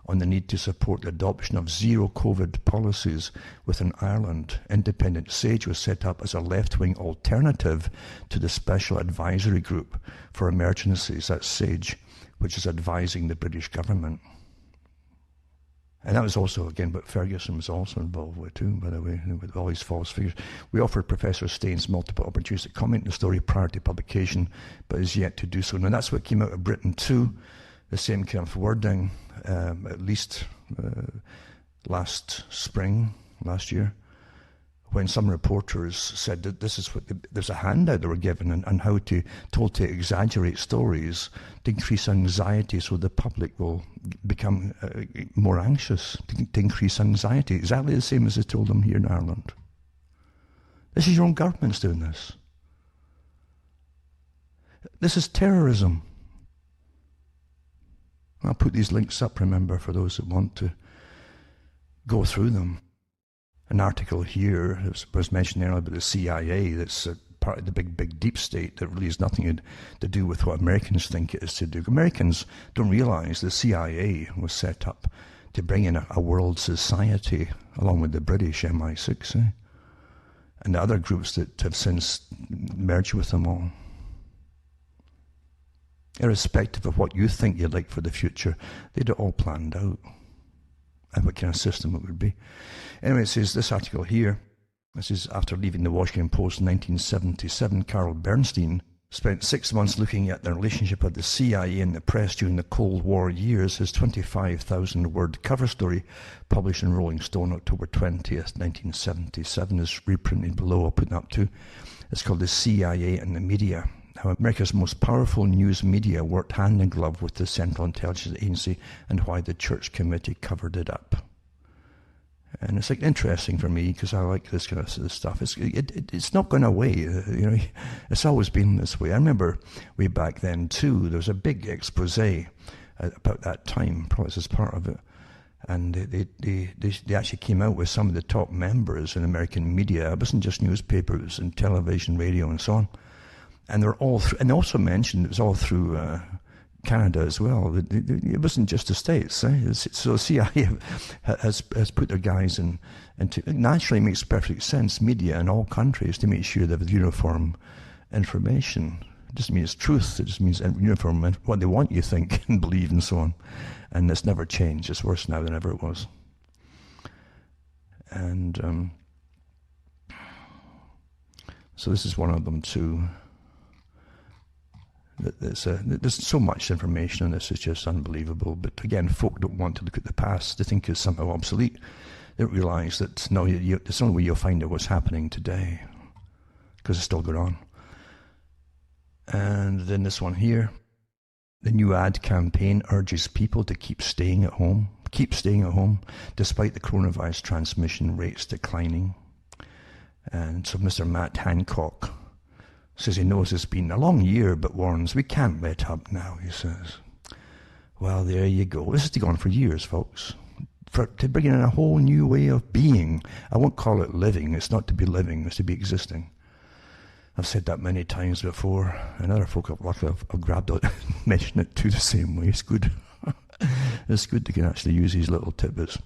on the need to support the adoption of zero COVID policies within Ireland. Independent SAGE was set up as a left-wing alternative to the Special Advisory Group for Emergencies, that's SAGE, which is advising the British government. And that was also, again, what Ferguson was also involved with too, by the way, with all these false figures. We offered Professor Staines multiple opportunities to comment on the story prior to publication, but is yet to do so. Now that's what came out of Britain too, the same kind of wording, at least last year, when some reporters said that this is what there's a handout they were given on how told to exaggerate stories to increase anxiety, so the public will become more anxious, to increase anxiety. Exactly the same as they told them here in Ireland. This is your own government's doing this. This is terrorism. I'll put these links up, remember, for those that want to go through them. An article here was mentioned earlier about the CIA, that's part of the big deep state that really has nothing to do with what Americans think it is to do. Americans don't realize the CIA was set up to bring in a world society along with the British MI6, and the other groups that have since merged with them all. Irrespective of what you think you'd like for the future, they'd all planned out and what kind of system it would be. Anyway, it says this article here, this is after leaving the Washington Post in 1977, Carl Bernstein spent 6 months looking at the relationship of the CIA and the press during the Cold War years. His 25,000-word cover story, published in Rolling Stone October 20th, 1977, is reprinted below. I'll put that up too. It's called The CIA and the Media: How America's most powerful news media worked hand in glove with the Central Intelligence Agency and why the Church Committee covered it up. And it's like interesting for me because I like this kind of stuff. It's not going away. It's always been this way. I remember way back then too, there was a big expose about that time, probably as part of it. And they actually came out with some of the top members in American media. It wasn't just newspapers and television, radio, and so on. And they're all and also mentioned it was all through Canada as well. It wasn't just the States. So the CIA has put their guys into. It naturally makes perfect sense, media in all countries, to make sure they have uniform information. It doesn't mean it's truth. It just means uniform, what they want you to think and believe and so on. And it's never changed. It's worse now than ever it was. And so this is one of them too. There's so much information on this, it's just unbelievable. But again, folk don't want to look at the past. They think it's somehow obsolete. They don't realise that no, it's the only way you'll find out what's happening today, because it's still going on. And then this one here, the new ad campaign urges people to keep staying at home, despite the coronavirus transmission rates declining. And so Mr. Matt Hancock says he knows it's been a long year, but warns we can't let up now, he says. Well, there you go. This has been on for years, folks. To bring in a whole new way of being. I won't call it living. It's not to be living, it's to be existing. I've said that many times before, and other folk have grabbed it, mention it too the same way. It's good. It's good to can actually use these little tidbits.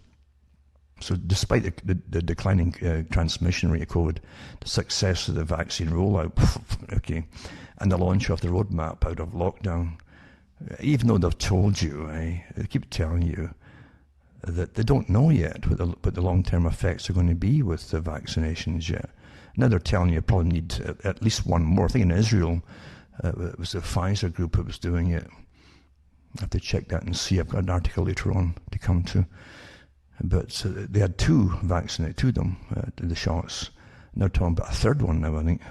So despite the declining transmission rate of COVID, the success of the vaccine rollout, okay, and the launch of the roadmap out of lockdown, even though they've told you, they keep telling you that they don't know yet what the long-term effects are going to be with the vaccinations yet. Now they're telling you probably need at least one more. I think in Israel, it was the Pfizer group that was doing it. I have to check that and see. I've got an article later on to come to. But they had two vaccinated, two of them, the shots. And they're talking about a third one now, I think.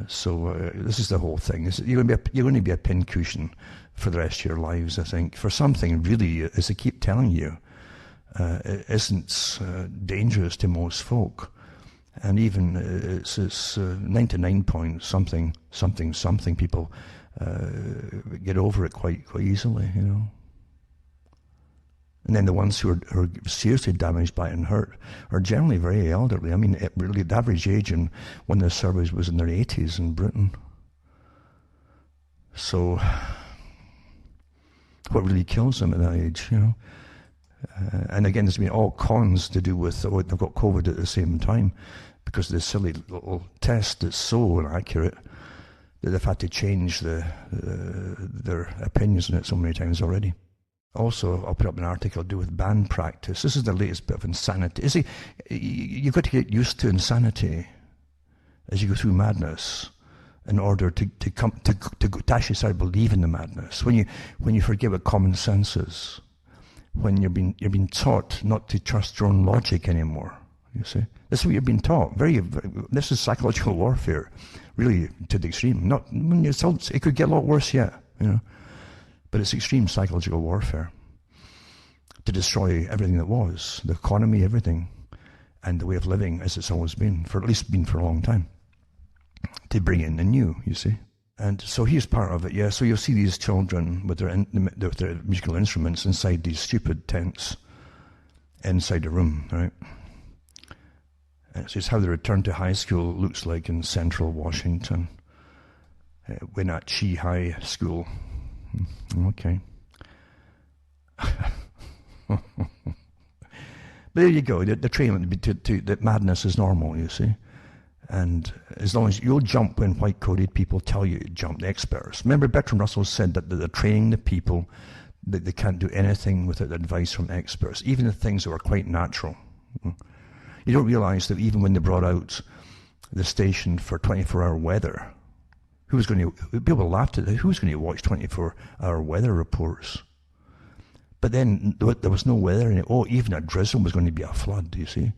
So this is the whole thing. You're going to be a pincushion for the rest of your lives, I think, for something really, as they keep telling you, it isn't dangerous to most folk. And even it's 99 point something people get over it quite easily, you know. And then the ones who are seriously damaged by it and hurt are generally very elderly. I mean, really, the average age in one of the surveys was in their 80s in Britain. So, what really kills them at that age, you know? And again, there's been all cons to do with they've got COVID at the same time, because of this silly little test that's so inaccurate that they've had to change their opinions on it so many times already. Also, I'll put up an article to do with band practice. This is the latest bit of insanity. You see, you've got to get used to insanity as you go through madness in order to actually start believing the madness. When you forget what common sense is, when you're being taught not to trust your own logic anymore. You see, this is what you're being taught. This is psychological warfare, really to the extreme. It could get a lot worse yet, but it's extreme psychological warfare to destroy everything that was, the economy, everything, and the way of living as it's always been, for a long time, to bring in the new, you see. And so here's part of it, yeah. So you'll see these children with their musical instruments inside these stupid tents inside a room, right? And it's how the return to high school looks like in central Washington. Wenatchee High School. Okay. But there you go. The training that madness is normal, you see. And as long as you'll jump when white-coated people tell you to jump, the experts. Remember, Bertrand Russell said that they're training the people that they can't do anything without advice from experts, even the things that were quite natural. You don't realize that even when they brought out the station for 24-hour weather, people laughed at it, who's going to watch 24-hour weather reports? But then there was no weather in it. Even a drizzle was going to be a flood, you see.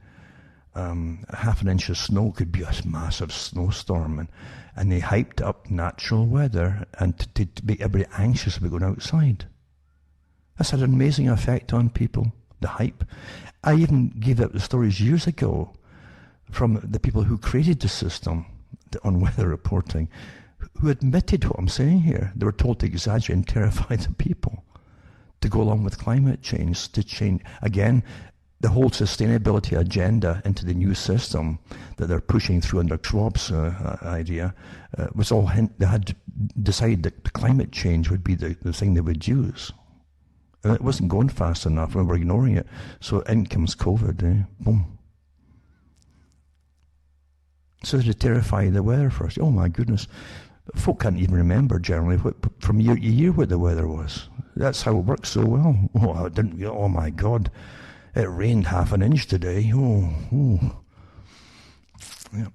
Half an inch of snow could be a massive snowstorm, and they hyped up natural weather and to make everybody anxious about going outside. That's had an amazing effect on people, the hype. I even gave out the stories years ago from the people who created the system on weather reporting, who admitted what I'm saying here. They were told to exaggerate and terrify the people to go along with climate change, to change, again, the whole sustainability agenda into the new system that they're pushing through under Schwab's idea was all they had decided that climate change would be the thing they would use. And it wasn't going fast enough, and we're ignoring it. So in comes COVID, boom. So to terrify the weather first. Oh my goodness. Folk can't even remember generally from year to year what the weather was. That's how it works so well. Oh my God. It rained half an inch today. Yeah.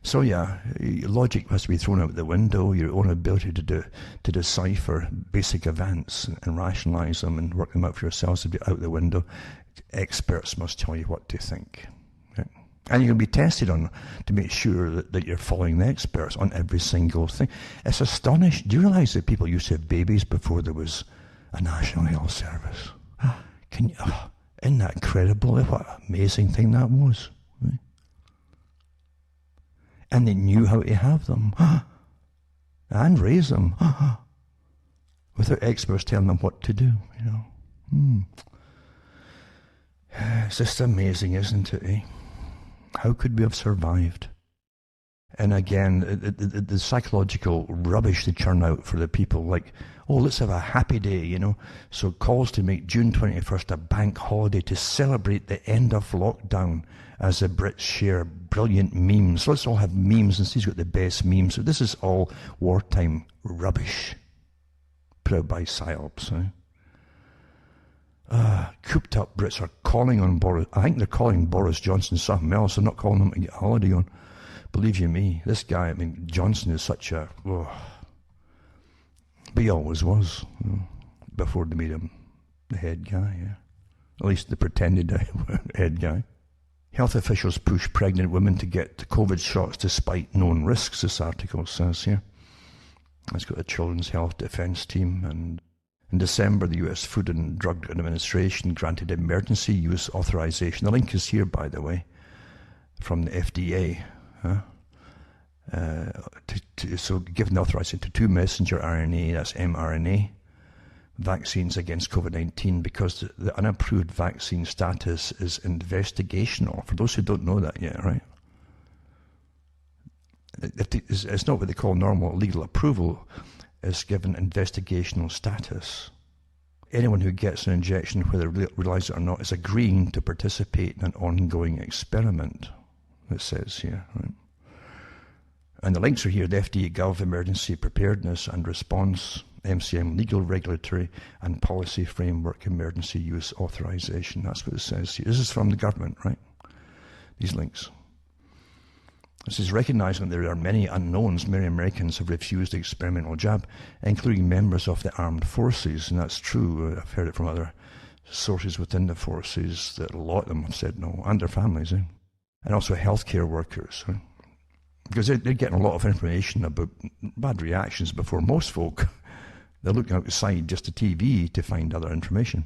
So yeah, logic has to be thrown out the window. Your own ability to decipher basic events and rationalise them and work them out for yourselves to be out the window. Experts must tell you what to think. Okay? And you're going to be tested on to make sure that you're following the experts on every single thing. It's astonishing. Do you realise that people used to have babies before there was a National Health Service? Isn't that incredible? What an amazing thing that was. Right? And they knew how to have them and raise them without experts telling them what to do. It's just amazing, isn't it? How could we have survived? And again, the psychological rubbish they churn out for the people, like, let's have a happy day, So calls to make June 21st a bank holiday to celebrate the end of lockdown as the Brits share brilliant memes. Let's all have memes and see who's got the best memes. So this is all wartime rubbish put out by psyops. Cooped up Brits are calling on Boris. I think they're calling Boris Johnson something else. They're not calling him to get a holiday on. Believe you me, this guy, Johnson is such a... But he always was, before they made him the head guy, yeah. At least the pretended head guy. Health officials push pregnant women to get COVID shots despite known risks, this article says here. It's got the Children's Health Defense Team. And in December, the US Food and Drug Administration granted emergency use authorization. The link is here, by the way, from the FDA. So given authorization to 2 messenger RNA, that's mRNA, vaccines against COVID-19 because the unapproved vaccine status is investigational. For those who don't know that yet, right? It's not what they call normal legal approval. It's given investigational status. Anyone who gets an injection, whether they realize it or not, is agreeing to participate in an ongoing experiment, it says here, right? And the links are here: the FDA Gov Emergency Preparedness and Response, MCM Legal, Regulatory and Policy Framework Emergency Use Authorization. That's what it says here. This is from the government, right? These links. This is recognizing that there are many unknowns. Many Americans have refused the experimental jab, including members of the armed forces. And that's true. I've heard it from other sources within the forces that a lot of them have said no, and their families, and also healthcare workers, right? Because they're getting a lot of information about bad reactions before most folk. They're looking outside just the TV to find other information.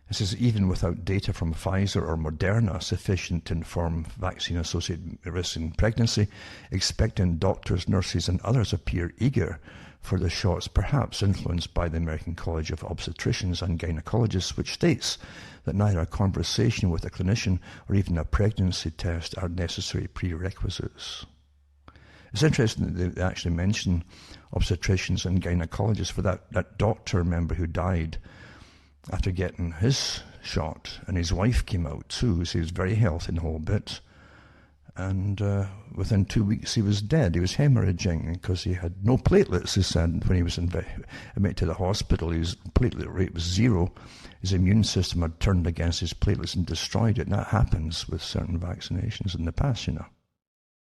It says, even without data from Pfizer or Moderna sufficient to inform vaccine-associated risks in pregnancy, expectant doctors, nurses and others appear eager for the shots, perhaps influenced by the American College of Obstetricians and Gynecologists, which states that neither a conversation with a clinician or even a pregnancy test are necessary prerequisites. It's interesting that they actually mention obstetricians and gynecologists for that doctor, remember, who died after getting his shot, and his wife came out too, so he was very healthy and the whole bit. And within 2 weeks he was dead. He was hemorrhaging because he had no platelets, he said, when he was admitted to the hospital. His platelet rate was 0. His immune system had turned against his platelets and destroyed it. And that happens with certain vaccinations in the past, you know.